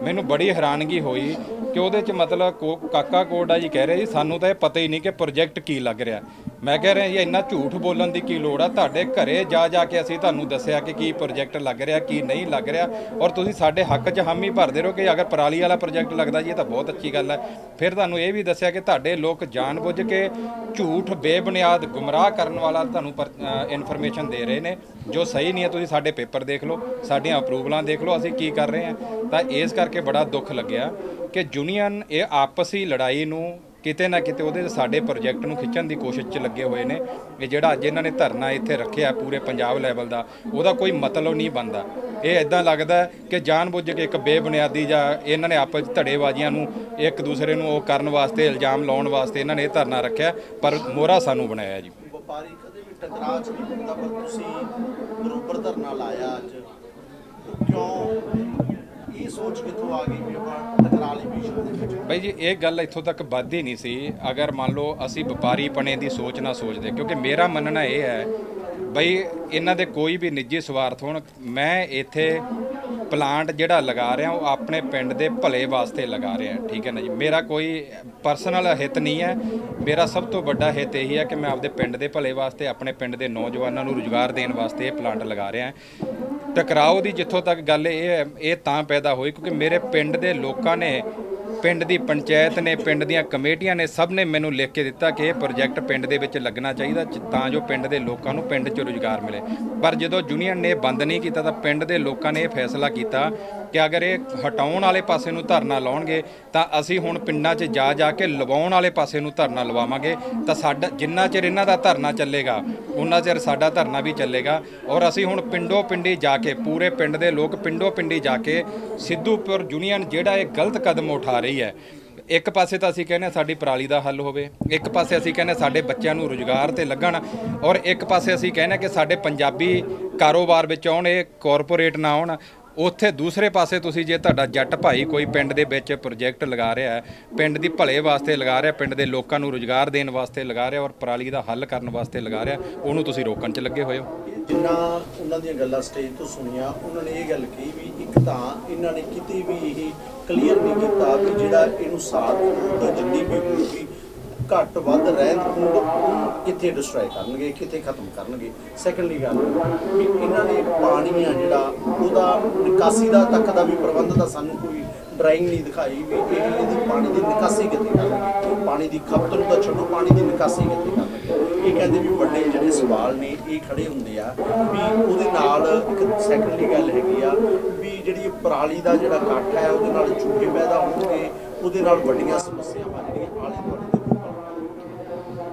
ਮੈਨੂੰ ਬੜੀ ਹੈਰਾਨਗੀ ਹੋਈ ਕਿ ਉਹਦੇ 'ਚ ਮਤਲਬ ਕਾਕਾ ਕੋਟੜਾ ਜੀ ਕਹਿ ਰਹੇ ਜੀ ਸਾਨੂੰ ਤਾਂ ਇਹ ਪਤਾ ਹੀ ਨਹੀਂ ਕਿ ਪ੍ਰੋਜੈਕਟ ਕੀ ਲੱਗ ਰਿਹਾ। ਮੈਂ ਕਹਿ ਰਿਹਾ ਜੀ ਇੰਨਾ ਝੂਠ ਬੋਲਣ ਦੀ ਕੀ ਲੋੜ ਆ? ਤੁਹਾਡੇ ਘਰੇ ਜਾ ਕੇ ਅਸੀਂ ਤੁਹਾਨੂੰ ਦੱਸਿਆ ਕਿ ਕੀ ਪ੍ਰੋਜੈਕਟ ਲੱਗ ਰਿਹਾ, ਕੀ ਨਹੀਂ ਲੱਗ ਰਿਹਾ, ਔਰ ਤੁਸੀਂ ਸਾਡੇ ਹੱਕ 'ਚ ਹਾਮੀ ਭਰਦੇ ਰਹੋ ਕਿ ਅਗਰ ਪਰਾਲੀ ਵਾਲਾ ਪ੍ਰੋਜੈਕਟ ਲੱਗਦਾ ਜੀ ਇਹ ਤਾਂ ਬਹੁਤ ਅੱਛੀ ਗੱਲ ਹੈ। ਫਿਰ ਤੁਹਾਨੂੰ ਇਹ ਵੀ ਦੱਸਿਆ ਕਿ ਤੁਹਾਡੇ ਲੋਕ ਜਾਣਬੁੱਝ ਕੇ ਝੂਠ, ਬੇਬੁਨਿਆਦ, ਗੁੰਮਰਾਹ ਕਰਨ ਵਾਲਾ ਤੁਹਾਨੂੰ ਇਨਫੋਰਮੇਸ਼ਨ ਦੇ ਰਹੇ ਨੇ, ਜੋ ਸਹੀ ਨਹੀਂ ਹੈ। ਤੁਸੀਂ ਸਾਡੇ ਪੇਪਰ ਦੇਖ ਲਓ, ਸਾਡੀਆਂ ਅਪਰੂਵਲਾਂ ਦੇਖ ਲਓ, ਅਸੀਂ ਕੀ ਕਰ ਰਹੇ ਹਾਂ। ਤਾਂ ਇਸ ਕਰਕੇ ਬੜਾ ਦੁੱਖ ਲੱਗਿਆ ਕਿ ਯੂਨੀਅਨ ਇਹ ਆਪਸੀ ਲੜਾਈ ਨੂੰ ਕਿਤੇ ਨਾ ਕਿਤੇ ਉਹਦੇ ਸਾਡੇ ਪ੍ਰੋਜੈਕਟ ਨੂੰ ਖਿੱਚਣ ਦੀ ਕੋਸ਼ਿਸ਼ 'ਚ ਲੱਗੇ ਹੋਏ ਨੇ। ਇਹ ਜਿਹੜਾ ਅੱਜ ਇਹਨਾਂ ਨੇ ਧਰਨਾ ਇੱਥੇ ਰੱਖਿਆ ਪੂਰੇ ਪੰਜਾਬ ਲੈਵਲ ਦਾ, ਉਹਦਾ ਕੋਈ ਮਤਲਬ ਨਹੀਂ ਬਣਦਾ। ਇਹ ਇਦਾਂ ਲੱਗਦਾ ਕਿ ਜਾਣਬੁੱਝ ਕੇ ਇੱਕ ਬੇਬੁਨਿਆਦੀ ਜਾਂ ਇਹਨਾਂ ਨੇ ਆਪਸ 'ਚ ਧੜੇਬਾਜ਼ੀਆਂ ਨੂੰ ਇੱਕ ਦੂਸਰੇ ਨੂੰ ਉਹ ਕਰਨ ਵਾਸਤੇ, ਇਲਜ਼ਾਮ ਲਾਉਣ ਵਾਸਤੇ ਇਹਨਾਂ ਨੇ ਇਹ ਧਰਨਾ ਰੱਖਿਆ, ਪਰ ਮੋਹਰਾ ਸਾਨੂੰ ਬਣਾਇਆ ਜੀ। ਵਪਾਰੀ ਕਦੇ ਵੀ ਟਕਰਾਅ 'ਚ ਨਹੀਂ ਹੁੰਦਾ, ਪਰ ਤੁਸੀਂ ਬਰੋਬਰ ਧਰਨਾ ਲਾਇਆ ਅੱਜ, ਕਿਉਂ? ਇਹ ਸੋਚ ਕਿੱਥੋਂ ਆ ਗਈ ਵੀ ਆਪਾਂ ਟਕਰਾਅ ਲਈ ਵਿਸ਼ਵ ਦੇ ਵਿੱਚ? ਬਾਈ ਜੀ ਇਹ ਗੱਲ ਇੱਥੋਂ ਤੱਕ ਵੱਧਦੀ ਨਹੀਂ ਸੀ ਅਗਰ ਮੰਨ ਲਓ ਅਸੀਂ ਵਪਾਰੀ ਪਣੇ ਦੀ ਸੋਚ ਨਾ ਸੋਚਦੇ, ਕਿਉਂਕਿ ਮੇਰਾ ਮੰਨਣਾ ਇਹ ਹੈ ਬਈ ਇਹਨਾਂ ਦੇ ਕੋਈ ਵੀ ਨਿੱਜੀ ਸਵਾਰਥ ਹੋਣ, ਮੈਂ ਇੱਥੇ ਪਲਾਂਟ ਜਿਹੜਾ ਲਗਾ ਰਿਹਾ ਉਹ ਆਪਣੇ ਪਿੰਡ ਦੇ ਭਲੇ ਵਾਸਤੇ ਲਗਾ ਰਿਹਾ, ਠੀਕ ਹੈ ਨਾ ਜੀ। ਮੇਰਾ ਕੋਈ ਪਰਸਨਲ ਹਿੱਤ ਨਹੀਂ ਹੈ, ਮੇਰਾ ਸਭ ਤੋਂ ਵੱਡਾ ਹਿੱਤ ਇਹੀ ਹੈ ਕਿ ਮੈਂ ਆਪਦੇ ਪਿੰਡ ਦੇ ਭਲੇ ਵਾਸਤੇ, ਆਪਣੇ ਪਿੰਡ ਦੇ ਨੌਜਵਾਨਾਂ ਨੂੰ ਰੁਜ਼ਗਾਰ ਦੇਣ ਵਾਸਤੇ ਇਹ ਪਲਾਂਟ ਲਗਾ ਰਿਹਾ। ਟਕਰਾਓ ਦੀ ਜਿੱਥੋਂ ਤੱਕ ਗੱਲ ਇਹ ਤਾਂ ਪੈਦਾ ਹੋਈ ਕਿਉਂਕਿ ਮੇਰੇ ਪਿੰਡ ਦੇ ਲੋਕਾਂ ਨੇ, ਪਿੰਡ ਦੀ ਪੰਚਾਇਤ ਨੇ, ਪਿੰਡ ਦੀਆਂ ਕਮੇਟੀਆਂ ਨੇ, ਸਭ ਨੇ ਮੈਨੂੰ ਲਿਖ ਕੇ ਦਿੱਤਾ ਕਿ ਇਹ ਪ੍ਰੋਜੈਕਟ ਪਿੰਡ ਦੇ ਵਿੱਚ ਲੱਗਣਾ ਚਾਹੀਦਾ ਤਾਂ ਜੋ ਪਿੰਡ ਦੇ ਲੋਕਾਂ ਨੂੰ ਪਿੰਡ 'ਚ ਰੁਜ਼ਗਾਰ ਮਿਲੇ। ਪਰ ਜਦੋਂ ਯੂਨੀਅਨ ਨੇ ਬੰਦ ਨਹੀਂ ਕੀਤਾ ਤਾਂ ਪਿੰਡ ਦੇ ਲੋਕਾਂ ਨੇ ਇਹ ਫੈਸਲਾ ਕੀਤਾ ਕਿ ਅਗਰ ਇਹ ਹਟਾਉਣ ਵਾਲੇ ਪਾਸੇ ਨੂੰ ਧਰਨਾ ਲਾਉਣਗੇ ਤਾਂ ਅਸੀਂ ਹੁਣ ਪਿੰਡਾਂ 'ਚ ਜਾ ਕੇ ਲਵਾਉਣ ਵਾਲੇ ਪਾਸੇ ਨੂੰ ਧਰਨਾ ਲਵਾਵਾਂਗੇ। ਤਾਂ ਸਾਡਾ ਜਿੰਨਾ ਚਿਰ ਇਹਨਾਂ ਦਾ ਧਰਨਾ ਚੱਲੇਗਾ ਉਨਾ ਚਿਰ ਸਾਡਾ ਧਰਨਾ ਵੀ ਚੱਲੇਗਾ। ਔਰ ਅਸੀਂ ਹੁਣ ਪਿੰਡੋਂ ਪਿੰਡੀ ਜਾ ਕੇ, ਪੂਰੇ ਪਿੰਡ ਦੇ ਲੋਕ ਪਿੰਡੋਂ ਪਿੰਡੀ ਜਾ ਕੇ ਸਿੱਧੂਪੁਰ ਯੂਨੀਅਨ ਜਿਹੜਾ ਇਹ ਗਲਤ ਕਦਮ ਉਠਾ ਰਹੀ ਹੈ, ਇੱਕ ਪਾਸੇ ਤਾਂ ਅਸੀਂ ਕਹਿੰਦੇ ਸਾਡੀ ਪਰਾਲੀ ਦਾ ਹੱਲ ਹੋਵੇ, ਇੱਕ ਪਾਸੇ ਅਸੀਂ ਕਹਿੰਦੇ ਸਾਡੇ ਬੱਚਿਆਂ ਨੂੰ ਰੁਜ਼ਗਾਰ ਤੇ ਲੱਗਣ, ਔਰ ਇੱਕ ਪਾਸੇ ਅਸੀਂ ਕਹਿੰਦੇ ਕਿ ਸਾਡੇ ਪੰਜਾਬੀ ਕਾਰੋਬਾਰ ਵਿੱਚ ਆਉਣ, ਇਹ ਕਾਰਪੋਰੇਟ ਨਾ ਆਉਣ। ਉੱਥੇ ਦੂਸਰੇ ਪਾਸੇ ਤੁਸੀਂ ਜੇ ਤੁਹਾਡਾ ਜੱਟ ਭਾਈ ਕੋਈ ਪਿੰਡ ਦੇ ਵਿੱਚ ਪ੍ਰੋਜੈਕਟ ਲਗਾ ਰਿਹਾ ਹੈ, ਪਿੰਡ ਦੀ ਭਲੇ ਵਾਸਤੇ ਲਗਾ ਰਿਹਾ, ਪਿੰਡ ਦੇ ਲੋਕਾਂ ਨੂੰ ਰੁਜ਼ਗਾਰ ਦੇਣ ਵਾਸਤੇ ਲਗਾ ਰਿਹਾ ਔਰ ਪਰਾਲੀ ਦਾ ਹੱਲ ਕਰਨ ਵਾਸਤੇ ਲਗਾ ਰਿਹਾ, ਉਹਨੂੰ ਤੁਸੀਂ ਰੋਕਣ 'ਚ ਲੱਗੇ ਹੋਏ ਹੋ। ਜਿੰਨਾ ਉਹਨਾਂ ਦੀਆਂ ਗੱਲਾਂ ਸਟੇਜ ਤੋਂ ਸੁਣੀਆਂ, ਉਹਨਾਂ ਨੇ ਇਹ ਗੱਲ ਕਹੀ ਵੀ ਇੱਕ ਤਾਂ ਇਹਨਾਂ ਨੇ ਕਿਤੇ ਵੀ ਇਹ ਕਲੀਅਰ ਨਹੀਂ ਕੀਤਾ ਵੀ ਜਿਹੜਾ ਇਹਨੂੰ ਸਾੜ ਦਾ ਜਿੰਨੀ ਵੀ ਹੋਊਗੀ ਘੱਟ ਵੱਧ ਰਹਿੰਦ ਖੂੰਹਦ ਕਿੱਥੇ ਡਿਸਟਰੋਏ ਕਰਨਗੇ, ਕਿੱਥੇ ਖਤਮ ਕਰਨਗੇ। ਸੈਕੰਡਲੀ ਗੱਲ ਵੀ ਇਹਨਾਂ ਨੇ ਪਾਣੀ ਆ ਜਿਹੜਾ ਉਹਦਾ ਨਿਕਾਸੀ ਦਾ ਤੱਕ ਦਾ ਵੀ ਪ੍ਰਬੰਧ ਦਾ ਸਾਨੂੰ ਕੋਈ ਡਰਾਇੰਗ ਨਹੀਂ ਦਿਖਾਈ ਵੀ ਇਹਦੀ ਪਾਣੀ ਦੀ ਨਿਕਾਸੀ ਕਿੱਥੇ ਕਰਨਗੇ, ਪਾਣੀ ਦੀ ਖਪਤ ਨੂੰ ਤਾਂ ਛੱਡੋ, ਪਾਣੀ ਦੀ ਨਿਕਾਸੀ ਕਿੱਥੇ ਕਰਨਗੇ। ਇਹ ਕਹਿੰਦੇ ਵੀ ਵੱਡੇ ਜਿਹੜੇ ਸਵਾਲ ਨੇ ਇਹ ਖੜੇ ਹੁੰਦੇ ਆ ਵੀ ਉਹਦੇ ਨਾਲ ਇੱਕ ਸੈਕੰਡਲੀ ਗੱਲ ਹੈਗੀ ਆ ਵੀ ਜਿਹੜੀ ਪਰਾਲੀ ਦਾ ਜਿਹੜਾ ਕੱਟ ਹੈ ਉਹਦੇ ਨਾਲ ਚੂਹੇ ਪੈਦਾ ਹੋਣਗੇ, ਉਹਦੇ ਨਾਲ ਵੱਡੀਆਂ ਸਮੱਸਿਆਵਾਂ ਜਿਹੜੀਆਂ ਆਲੇ ਦੁਆਲੇ ਦੇ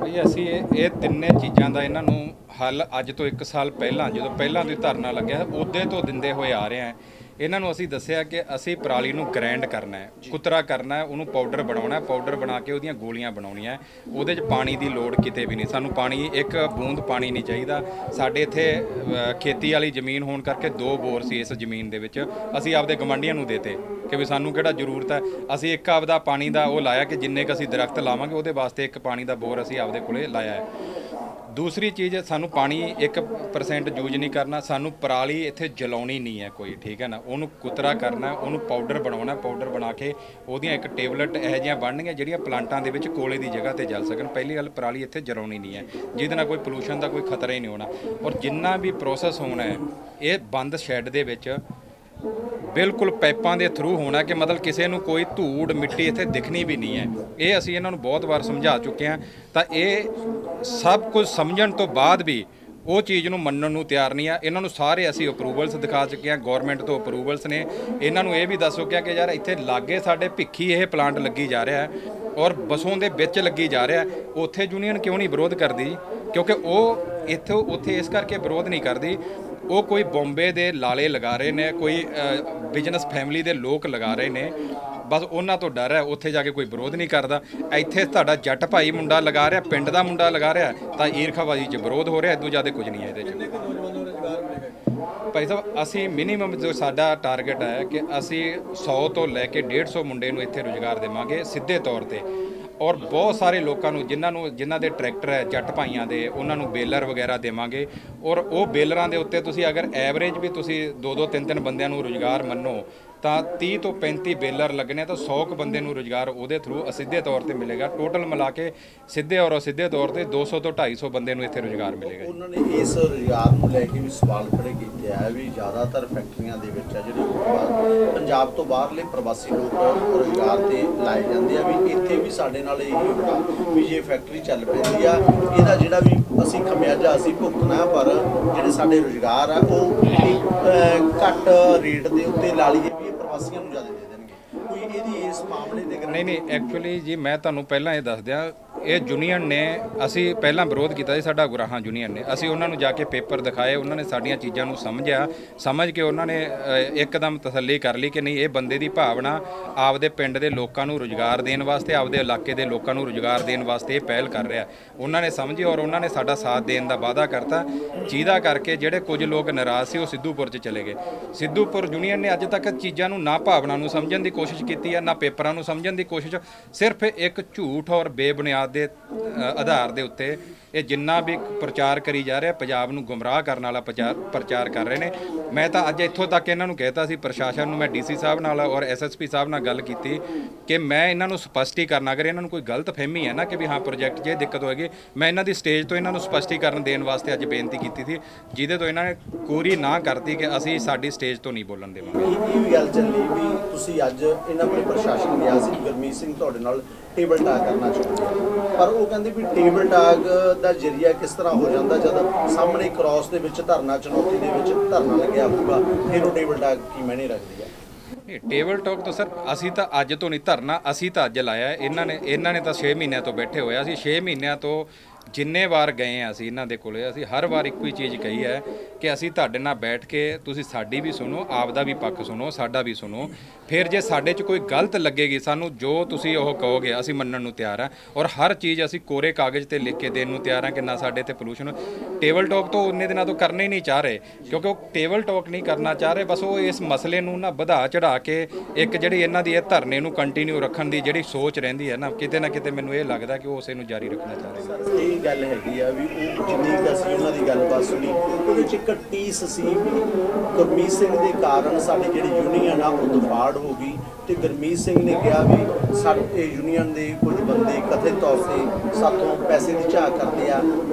ਬਈ ਅਸੀਂ ਇਹ ਤਿੰਨੇ ਚੀਜ਼ਾਂ ਦਾ ਇਹਨਾਂ ਨੂੰ ਹੱਲ ਅੱਜ ਤੋਂ 1 ਸਾਲ ਪਹਿਲਾਂ ਜਦੋਂ ਪਹਿਲਾਂ ਤੋਂ ਧਰਨਾ ਲੱਗਿਆ ਉਦੋਂ ਤੋਂ ਦਿੰਦੇ ਹੋਏ ਆ ਰਹੇ ਹਾਂ ਇਹਨਾਂ ਨੂੰ ਅਸੀਂ ਦੱਸਿਆ ਕਿ ਅਸੀਂ ਪਰਾਲੀ ਨੂੰ ਗ੍ਰਾਈਂਡ ਕਰਨਾ ਹੈ, ਕੁਤਰਾ ਕਰਨਾ ਹੈ, ਉਹਨੂੰ ਪਾਊਡਰ ਬਣਾਉਣਾ ਹੈ, ਪਾਊਡਰ ਬਣਾ ਕੇ ਉਹਦੀਆਂ ਗੋਲੀਆਂ ਬਣਾਉਣੀਆਂ। ਉਹਦੇ 'ਚ ਪਾਣੀ ਦੀ ਲੋੜ ਕਿਤੇ ਵੀ ਨਹੀਂ, ਸਾਨੂੰ ਪਾਣੀ ਇੱਕ ਬੂੰਦ ਪਾਣੀ ਨਹੀਂ ਚਾਹੀਦਾ। ਸਾਡੇ ਇੱਥੇ ਖੇਤੀ ਵਾਲੀ ਜ਼ਮੀਨ ਹੋਣ ਕਰਕੇ 2 ਬੋਰ ਸੀ ਇਸ ਜ਼ਮੀਨ ਦੇ ਵਿੱਚ, ਅਸੀਂ ਆਪਦੇ ਗਵਾਂਢੀਆਂ ਨੂੰ ਦੇਤੇ ਕਿ ਵੀ ਸਾਨੂੰ ਕਿਹੜਾ ਜ਼ਰੂਰਤ ਹੈ। ਅਸੀਂ ਇੱਕ ਆਪਦਾ ਪਾਣੀ ਦਾ ਉਹ ਲਾਇਆ ਕਿ ਜਿੰਨੇ ਕੁ ਅਸੀਂ ਦਰਖਤ ਲਾਵਾਂਗੇ ਉਹਦੇ ਵਾਸਤੇ ਇੱਕ ਪਾਣੀ ਦਾ ਬੋਰ ਅਸੀਂ ਆਪਦੇ ਕੋਲੇ ਲਾਇਆ ਹੈ। ਦੂਸਰੀ ਚੀਜ਼, ਸਾਨੂੰ ਪਾਣੀ 1% ਯੂਜ ਨਹੀਂ ਕਰਨਾ, ਸਾਨੂੰ ਪਰਾਲੀ ਇੱਥੇ ਜਲਾਉਣੀ ਨਹੀਂ ਹੈ ਕੋਈ, ਠੀਕ ਹੈ ਨਾ। ਉਹਨੂੰ ਕੁਤਰਾ ਕਰਨਾ, ਉਹਨੂੰ ਪਾਊਡਰ ਬਣਾਉਣਾ, ਪਾਊਡਰ ਬਣਾ ਕੇ ਉਹਦੀਆਂ ਇੱਕ ਟੇਬਲੇਟ ਇਹੋ ਜਿਹੀਆਂ ਬਣਨਗੀਆਂ ਜਿਹੜੀਆਂ ਪਲਾਂਟਾਂ ਦੇ ਵਿੱਚ ਕੋਲੇ ਦੀ ਜਗ੍ਹਾ ਤੇ ਜਲ ਸਕਣ। ਪਹਿਲੀ ਗੱਲ, ਪਰਾਲੀ ਇੱਥੇ ਜਲਾਉਣੀ ਨਹੀਂ ਹੈ, ਜਿਹਦੇ ਨਾਲ ਕੋਈ ਪੋਲੂਸ਼ਨ ਦਾ ਕੋਈ ਖਤਰਾ ਹੀ ਨਹੀਂ ਹੋਣਾ। ਔਰ ਜਿੰਨਾ ਵੀ ਪ੍ਰੋਸੈਸ ਹੋਣਾ ਹੈ ਇਹ ਬੰਦ ਸ਼ੈੱਡ ਦੇ ਵਿੱਚ ਬਿਲਕੁਲ ਪਾਈਪਾਂ ਦੇ ਥਰੂ ਹੋਣਾ, ਕਿ ਮਤਲਬ ਕਿਸੇ ਨੂੰ ਕੋਈ ਧੂੜ ਮਿੱਟੀ ਇੱਥੇ ਦਿਖਣੀ ਵੀ ਨਹੀਂ ਹੈ। ਇਹ ਅਸੀਂ ਇਹਨਾਂ ਨੂੰ ਬਹੁਤ ਵਾਰ ਸਮਝਾ ਚੁੱਕੇ ਹਾਂ, ਤਾਂ ਇਹ ਸਭ ਕੁਝ ਸਮਝਣ ਤੋਂ ਬਾਅਦ ਵੀ ਉਹ ਚੀਜ਼ ਨੂੰ ਮੰਨਣ ਨੂੰ ਤਿਆਰ ਨਹੀਂ ਆ। ਇਹਨਾਂ ਨੂੰ ਸਾਰੇ ਅਸੀਂ ਅਪਰੂਵਲਸ ਦਿਖਾ ਚੁੱਕੇ ਹਾਂ, ਗਵਰਨਮੈਂਟ ਤੋਂ ਅਪਰੂਵਲਸ ਨੇ। ਇਹਨਾਂ ਨੂੰ ਇਹ ਵੀ ਦੱਸ ਚੁੱਕਿਆ ਕਿ ਯਾਰ ਇੱਥੇ ਲਾਗੇ ਸਾਡੇ ਭਿੱਖੀ ਇਹ ਪਲਾਂਟ ਲੱਗੀ ਜਾ ਰਿਹਾ ਔਰ ਬਸੋਂ ਦੇ ਵਿੱਚ ਲੱਗੀ ਜਾ ਰਿਹਾ, ਉੱਥੇ ਯੂਨੀਅਨ ਕਿਉਂ ਨਹੀਂ ਵਿਰੋਧ ਕਰਦੀ? ਕਿਉਂਕਿ ਉਹ ਇੱਥੋਂ ਉੱਥੇ ਇਸ ਕਰਕੇ ਵਿਰੋਧ ਨਹੀਂ ਕਰਦੀ, ਉਹ ਕੋਈ ਬੰਬੇ ਦੇ ਲਾਲੇ ਲਗਾ ਰਹੇ ਨੇ, ਕੋਈ ਬਿਜ਼ਨਸ ਫੈਮਿਲੀ ਦੇ ਲੋਕ ਲਗਾ ਰਹੇ ਨੇ, ਬਸ ਉਹਨਾਂ ਤੋਂ ਡਰ ਹੈ, ਉੱਥੇ ਜਾ ਕੇ ਕੋਈ ਵਿਰੋਧ ਨਹੀਂ ਕਰਦਾ। ਇੱਥੇ ਤੁਹਾਡਾ ਜੱਟ ਭਾਈ ਮੁੰਡਾ ਲਗਾ ਰਿਹਾ, ਪਿੰਡ ਦਾ ਮੁੰਡਾ ਲਗਾ ਰਿਹਾ, ਤਾਂ ਈਰਖਾਬਾਜ਼ੀ 'ਚ ਵਿਰੋਧ ਹੋ ਰਿਹਾ, ਇਦੋਂ ਜ਼ਿਆਦਾ ਕੁਝ ਨਹੀਂ ਹੈ ਇਹਦੇ 'ਚ। ਭਾਈ ਸਾਹਿਬ, ਅਸੀਂ ਮਿਨੀਮਮ ਜੋ ਸਾਡਾ ਟਾਰਗੇਟ ਹੈ ਕਿ ਅਸੀਂ 100 ਤੋਂ ਲੈ ਕੇ 150 ਮੁੰਡੇ ਨੂੰ ਇੱਥੇ ਰੁਜ਼ਗਾਰ ਦੇਵਾਂਗੇ ਸਿੱਧੇ ਤੌਰ ਤੇ। ਔਰ ਬਹੁਤ ਸਾਰੇ ਲੋਕਾਂ ਨੂੰ ਜਿਨ੍ਹਾਂ ਦੇ ਟਰੈਕਟਰ ਹੈ ਜੱਟ ਭਾਈਆਂ ਦੇ, ਉਹਨਾਂ ਨੂੰ ਬੇਲਰ ਵਗੈਰਾ ਦੇਵਾਂਗੇ। ਔਰ ਉਹ ਬੇਲਰਾਂ ਦੇ ਉੱਤੇ ਤੁਸੀਂ ਅਗਰ ਐਵਰੇਜ ਵੀ ਤੁਸੀਂ 2-2 3-3 ਬੰਦਿਆਂ ਨੂੰ ਰੁਜ਼ਗਾਰ ਮੰਨੋ ਤਾਂ 30 ਤੋਂ 35 ਬੇਲਰ ਲੱਗਣੇ, ਤਾਂ 100 ਕੁ ਬੰਦੇ ਨੂੰ ਰੁਜ਼ਗਾਰ ਉਹਦੇ ਥਰੂ ਅਸਿੱਧੇ ਤੌਰ ਤੇ ਮਿਲੇਗਾ। ਟੋਟਲ ਮਿਲਾ ਕੇ ਸਿੱਧੇ ਔਰ ਅਸਿੱਧੇ ਤੌਰ ਤੇ 200 ਤੋਂ 250 ਬੰਦੇ ਨੂੰ ਇੱਥੇ ਰੁਜ਼ਗਾਰ ਮਿਲੇਗਾ। ਉਹਨਾਂ ਨੇ ਇਸ ਰੁਜ਼ਗਾਰ ਨੂੰ ਲੈ ਕੇ ਵੀ ਸਵਾਲ ਖੜੇ ਕੀਤੇ ਆ ਵੀ ਜ਼ਿਆਦਾਤਰ ਫੈਕਟਰੀਆਂ ਦੇ ਵਿੱਚ ਆ ਜਿਹੜੇ ਪੰਜਾਬ ਤੋਂ ਬਾਹਰਲੇ ਪ੍ਰਵਾਸੀ ਲੋਕ ਰੁਜ਼ਗਾਰ ਤੇ ਲਾਏ ਜਾਂਦੇ ਆ, ਵੀ ਇੱਥੇ ਵੀ ਸਾਡੇ ਨਾਲ ਇਹੀ ਹੋਣਾ ਵੀ ਜੇ ਫੈਕਟਰੀ ਚੱਲ ਪੈਂਦੀ ਆ ਇਹਦਾ ਜਿਹੜਾ ਵੀ ਅਸੀਂ ਖਮਿਆਜਾ ਅਸੀਂ ਭੁਗਤਣਾ, ਪਰ ਜਿਹੜੇ ਸਾਡੇ ਰੁਜ਼ਗਾਰ ਆ ਉਹ ਘੱਟ ਰੇਟ ਦੇ ਉੱਤੇ ਲਾ ਲਈਏ ਵੀ ਪ੍ਰਵਾਸੀਆਂ ਨੂੰ ਜ਼ਿਆਦਾ ਦੇ ਦੇਣਗੇ। ਕੋਈ ਇਹਦੀ ਇਸ ਮਾਮਲੇ ਦੇ ਨਹੀਂ ਐਕਚੁਅਲੀ ਜੀ ਮੈਂ ਤੁਹਾਨੂੰ ਪਹਿਲਾਂ ਇਹ ਦੱਸ ਦਿਆਂ, ਇਹ ਯੂਨੀਅਨ ਨੇ ਅਸੀਂ ਪਹਿਲਾਂ ਵਿਰੋਧ ਕੀਤਾ ਸੀ, ਸਾਡਾ ਗੁਰਾਹਾਂ ਯੂਨੀਅਨ ਨੇ। ਅਸੀਂ ਉਹਨਾਂ ਨੂੰ ਜਾ ਕੇ ਪੇਪਰ ਦਿਖਾਏ, ਉਹਨਾਂ ਨੇ ਸਾਡੀਆਂ ਚੀਜ਼ਾਂ ਨੂੰ ਸਮਝਿਆ, ਸਮਝ ਕੇ ਉਹਨਾਂ ਨੇ ਇੱਕਦਮ ਤਸੱਲੀ ਕਰ ਲਈ ਕਿ ਨਹੀਂ, ਇਹ ਬੰਦੇ ਦੀ ਭਾਵਨਾ ਆਪਦੇ ਪਿੰਡ ਦੇ ਲੋਕਾਂ ਨੂੰ ਰੁਜ਼ਗਾਰ ਦੇਣ ਵਾਸਤੇ, ਆਪਦੇ ਇਲਾਕੇ ਦੇ ਲੋਕਾਂ ਨੂੰ ਰੁਜ਼ਗਾਰ ਦੇਣ ਵਾਸਤੇ ਇਹ ਪਹਿਲ ਕਰ ਰਿਹਾ। ਉਹਨਾਂ ਨੇ ਸਮਝੀ ਔਰ ਉਹਨਾਂ ਨੇ ਸਾਡਾ ਸਾਥ ਦੇਣ ਦਾ ਵਾਅਦਾ ਕਰਤਾ, ਜਿਹਦਾ ਕਰਕੇ ਜਿਹੜੇ ਕੁਝ ਲੋਕ ਨਾਰਾਜ਼ ਸੀ ਉਹ ਸਿੱਧੂਪੁਰ 'ਚ ਚਲੇ ਗਏ। ਸਿੱਧੂਪੁਰ ਯੂਨੀਅਨ ਨੇ ਅੱਜ ਤੱਕ ਚੀਜ਼ਾਂ ਨੂੰ ਨਾ ਭਾਵਨਾ ਨੂੰ ਸਮਝਣ ਦੀ ਕੋਸ਼ਿਸ਼ ਕੀਤੀ ਹੈ, ਨਾ ਪੇਪਰਾਂ ਨੂੰ ਸਮਝਣ ਦੀ ਕੋਸ਼ਿਸ਼, ਸਿਰਫ ਇੱਕ ਝੂਠ ਔਰ ਬੇਬੁਨਿਆਦ ਦੇ ਆਧਾਰ ਦੇ ਉੱਤੇ ਇਹ ਜਿੰਨਾ ਵੀ ਪ੍ਰਚਾਰ ਕਰੀ ਜਾ ਰਿਹਾ, ਪੰਜਾਬ ਨੂੰ ਗੁੰਮਰਾਹ ਕਰਨ ਵਾਲਾ ਪ੍ਰਚਾਰ ਕਰ ਰਹੇ ਨੇ। ਮੈਂ ਤਾਂ ਅੱਜ ਇੱਥੋਂ ਤੱਕ ਇਹਨਾਂ ਨੂੰ ਕਹਿਤਾ ਸੀ, ਪ੍ਰਸ਼ਾਸਨ ਨੂੰ, ਮੈਂ ਡੀਸੀ ਸਾਹਿਬ ਨਾਲ ਔਰ ਐਸਐਸਪੀ ਸਾਹਿਬ ਨਾਲ ਗੱਲ ਕੀਤੀ ਕਿ ਮੈਂ ਇਹਨਾਂ ਨੂੰ ਸਪਸ਼ਟੀਕਰਨ, ਅਗਰ ਇਹਨਾਂ ਨੂੰ ਕੋਈ ਗਲਤ ਫਹਿਮੀ ਹੈ ਨਾ ਕਿ ਵੀ ਹਾਂ ਪ੍ਰੋਜੈਕਟ 'ਚ ਇਹ ਦਿੱਕਤ ਹੋਏਗੀ, ਮੈਂ ਇਹਨਾਂ ਦੀ ਸਟੇਜ ਤੋਂ ਇਹਨਾਂ ਨੂੰ ਸਪਸ਼ਟੀਕਰਨ ਦੇਣ ਵਾਸਤੇ ਅੱਜ ਬੇਨਤੀ ਕੀਤੀ ਸੀ, ਜਿਹਦੇ ਤੋਂ ਇਹਨਾਂ ਨੇ ਪੂਰੀ ਨਾ ਕਰਤੀ ਕਿ ਅਸੀਂ ਸਾਡੀ ਸਟੇਜ ਤੋਂ ਨਹੀਂ ਬੋਲਣ ਦੇਵਾਂਗੇ। ਇਹ ਵੀ ਗੱਲ ਚੱਲੀ ਵੀ ਤੁਸੀਂ ਅੱਜ ਇਹਨਾਂ ਕੋਲ ਪ੍ਰਸ਼ਾਸਨ ਗਿਆ ਸੀ, ਗੁਰਮੀਤ ਸਿੰਘ ਤੁਹਾਡੇ ਨਾਲ ਟੇਬਲ ਟਾਕ ਕਰਨਾ ਚਾਹੁੰਦੇ, ਪਰ ਉਹ ਕਹਿੰਦੇ ਵੀ ਟੇਬਲ ਟਾਕ ਦਾ ਜਰੀਆ ਕਿਸ ਤਰ੍ਹਾਂ ਹੋ ਜਾਂਦਾ ਜਦ ਸਾਹਮਣੇ ਕ੍ਰਾਸ ਦੇ ਵਿੱਚ ਧਰਨਾ, ਚੁਣੌਤੀ ਦੇ ਵਿੱਚ ਧਰਨਾ ਲੱਗਿਆ ਹੋਊਗਾ, ਫਿਰ ਉਹ ਟੇਬਲ ਟਾਕ ਕੀ ਮਾਇਨੇ ਰੱਖਦੀ ਹੈ? ਟੇਬਲ ਟਾਕ ਤਾਂ ਸਰ ਅਸੀਂ ਤਾਂ ਅੱਜ ਤੋਂ ਨਹੀਂ, ਧਰਨਾ ਅਸੀਂ ਤਾਂ ਅੱਜ ਲਾਇਆ। ਇਹਨਾਂ ਨੇ ਤਾਂ 6 ਮਹੀਨਿਆਂ ਤੋਂ ਬੈਠੇ ਹੋਏ। ਅਸੀਂ 6 ਮਹੀਨਿਆਂ ਤੋਂ ਜਿੰਨੇ ਵਾਰ ਗਏ ਆ ਅਸੀਂ ਇਹਨਾਂ ਦੇ ਕੋਲੇ, ਅਸੀਂ ਹਰ ਵਾਰ ਇੱਕੋ ਹੀ ਚੀਜ਼ ਕਹੀ ਹੈ ਕਿ ਅਸੀਂ ਤੁਹਾਡੇ ਨਾਲ ਬੈਠ ਕੇ ਤੁਸੀਂ ਸਾਡੀ ਵੀ ਸੁਣੋ, ਆਪਦਾ ਵੀ ਪੱਖ ਸੁਣੋ, ਸਾਡਾ ਵੀ ਸੁਣੋ, ਫਿਰ ਜੇ ਸਾਡੇ 'ਚ ਕੋਈ ਗਲਤ ਲੱਗੇਗੀ ਸਾਨੂੰ ਜੋ ਤੁਸੀਂ ਉਹ ਕਹੋਗੇ ਅਸੀਂ ਮੰਨਣ ਨੂੰ ਤਿਆਰ ਹਾਂ। ਔਰ ਹਰ ਚੀਜ਼ ਅਸੀਂ ਕੋਰੇ ਕਾਗਜ਼ ਤੇ ਲਿਖ ਕੇ ਦੇਣ ਨੂੰ ਤਿਆਰ ਹਾਂ ਕਿ ਨਾ ਸਾਡੇ ਤੇ ਪੋਲੂਸ਼ਨ। ਟੇਬਲ ਟਾਕ ਤੋਂ ਉਹਨੇ ਦਿਨਾਂ ਤੋਂ ਕਰਨਾ ਹੀ ਨਹੀਂ ਚਾਹ ਰਹੇ, ਕਿਉਂਕਿ ਉਹ ਟੇਬਲ ਟਾਕ ਨਹੀਂ ਕਰਨਾ ਚਾਹ ਰਹੇ, ਬਸ ਉਹ ਇਸ ਮਸਲੇ ਨੂੰ ਨਾ ਵਧਾ ਚੜਾ ਕੇ ਇੱਕ ਜਿਹੜੀ ਇਹਨਾਂ ਦੀ ਇਹ ਧਰਨੇ ਨੂੰ ਕੰਟੀਨਿਊ ਰੱਖਣ ਦੀ ਜਿਹੜੀ ਸੋਚ ਰਹਿੰਦੀ ਹੈ ਨਾ ਕਿਤੇ ਮੈਨੂੰ ਇਹ ਲੱਗਦਾ ਕਿ ਉਹ ਉਸੇ ਨੂੰ ਜਾਰੀ ਰੱਖਣਾ ਚਾਹ ਰਹੇ। ਇਹ ਗੱਲ ਹੈਗੀ ਆ ਵੀ ਉਹ ਜਿੰਨੀ ਕੁ ਅਸੀਂ ਉਹਨਾਂ ਦੀ ਗੱਲਬਾਤ ਸੁਣੀ, ਉਹਦੇ 'ਚ ਇੱਕ ਟੀਸ ਸੀ ਵੀ ਗੁਰਮੀਤ ਸਿੰਘ ਦੇ ਕਾਰਨ ਸਾਡੀ ਜਿਹੜੀ ਯੂਨੀਅਨ ਆ ਉਹ ਦਫਾੜ ਹੋ ਗਈ, ਤੇ ਗੁਰਮੀਤ ਸਿੰਘ ਨੇ ਕਿਹਾ ਵੀ ਸਾਡੇ ਯੂਨੀਅਨ ਦੇ ਕੁਝ ਬੰਦੇ ਕਥਿਤ ਤੌਰ ਤੇ ਸਾਤੋਂ ਪੈਸੇ ਦੀ ਝਾਕ ਕਰਦੇ ਆ।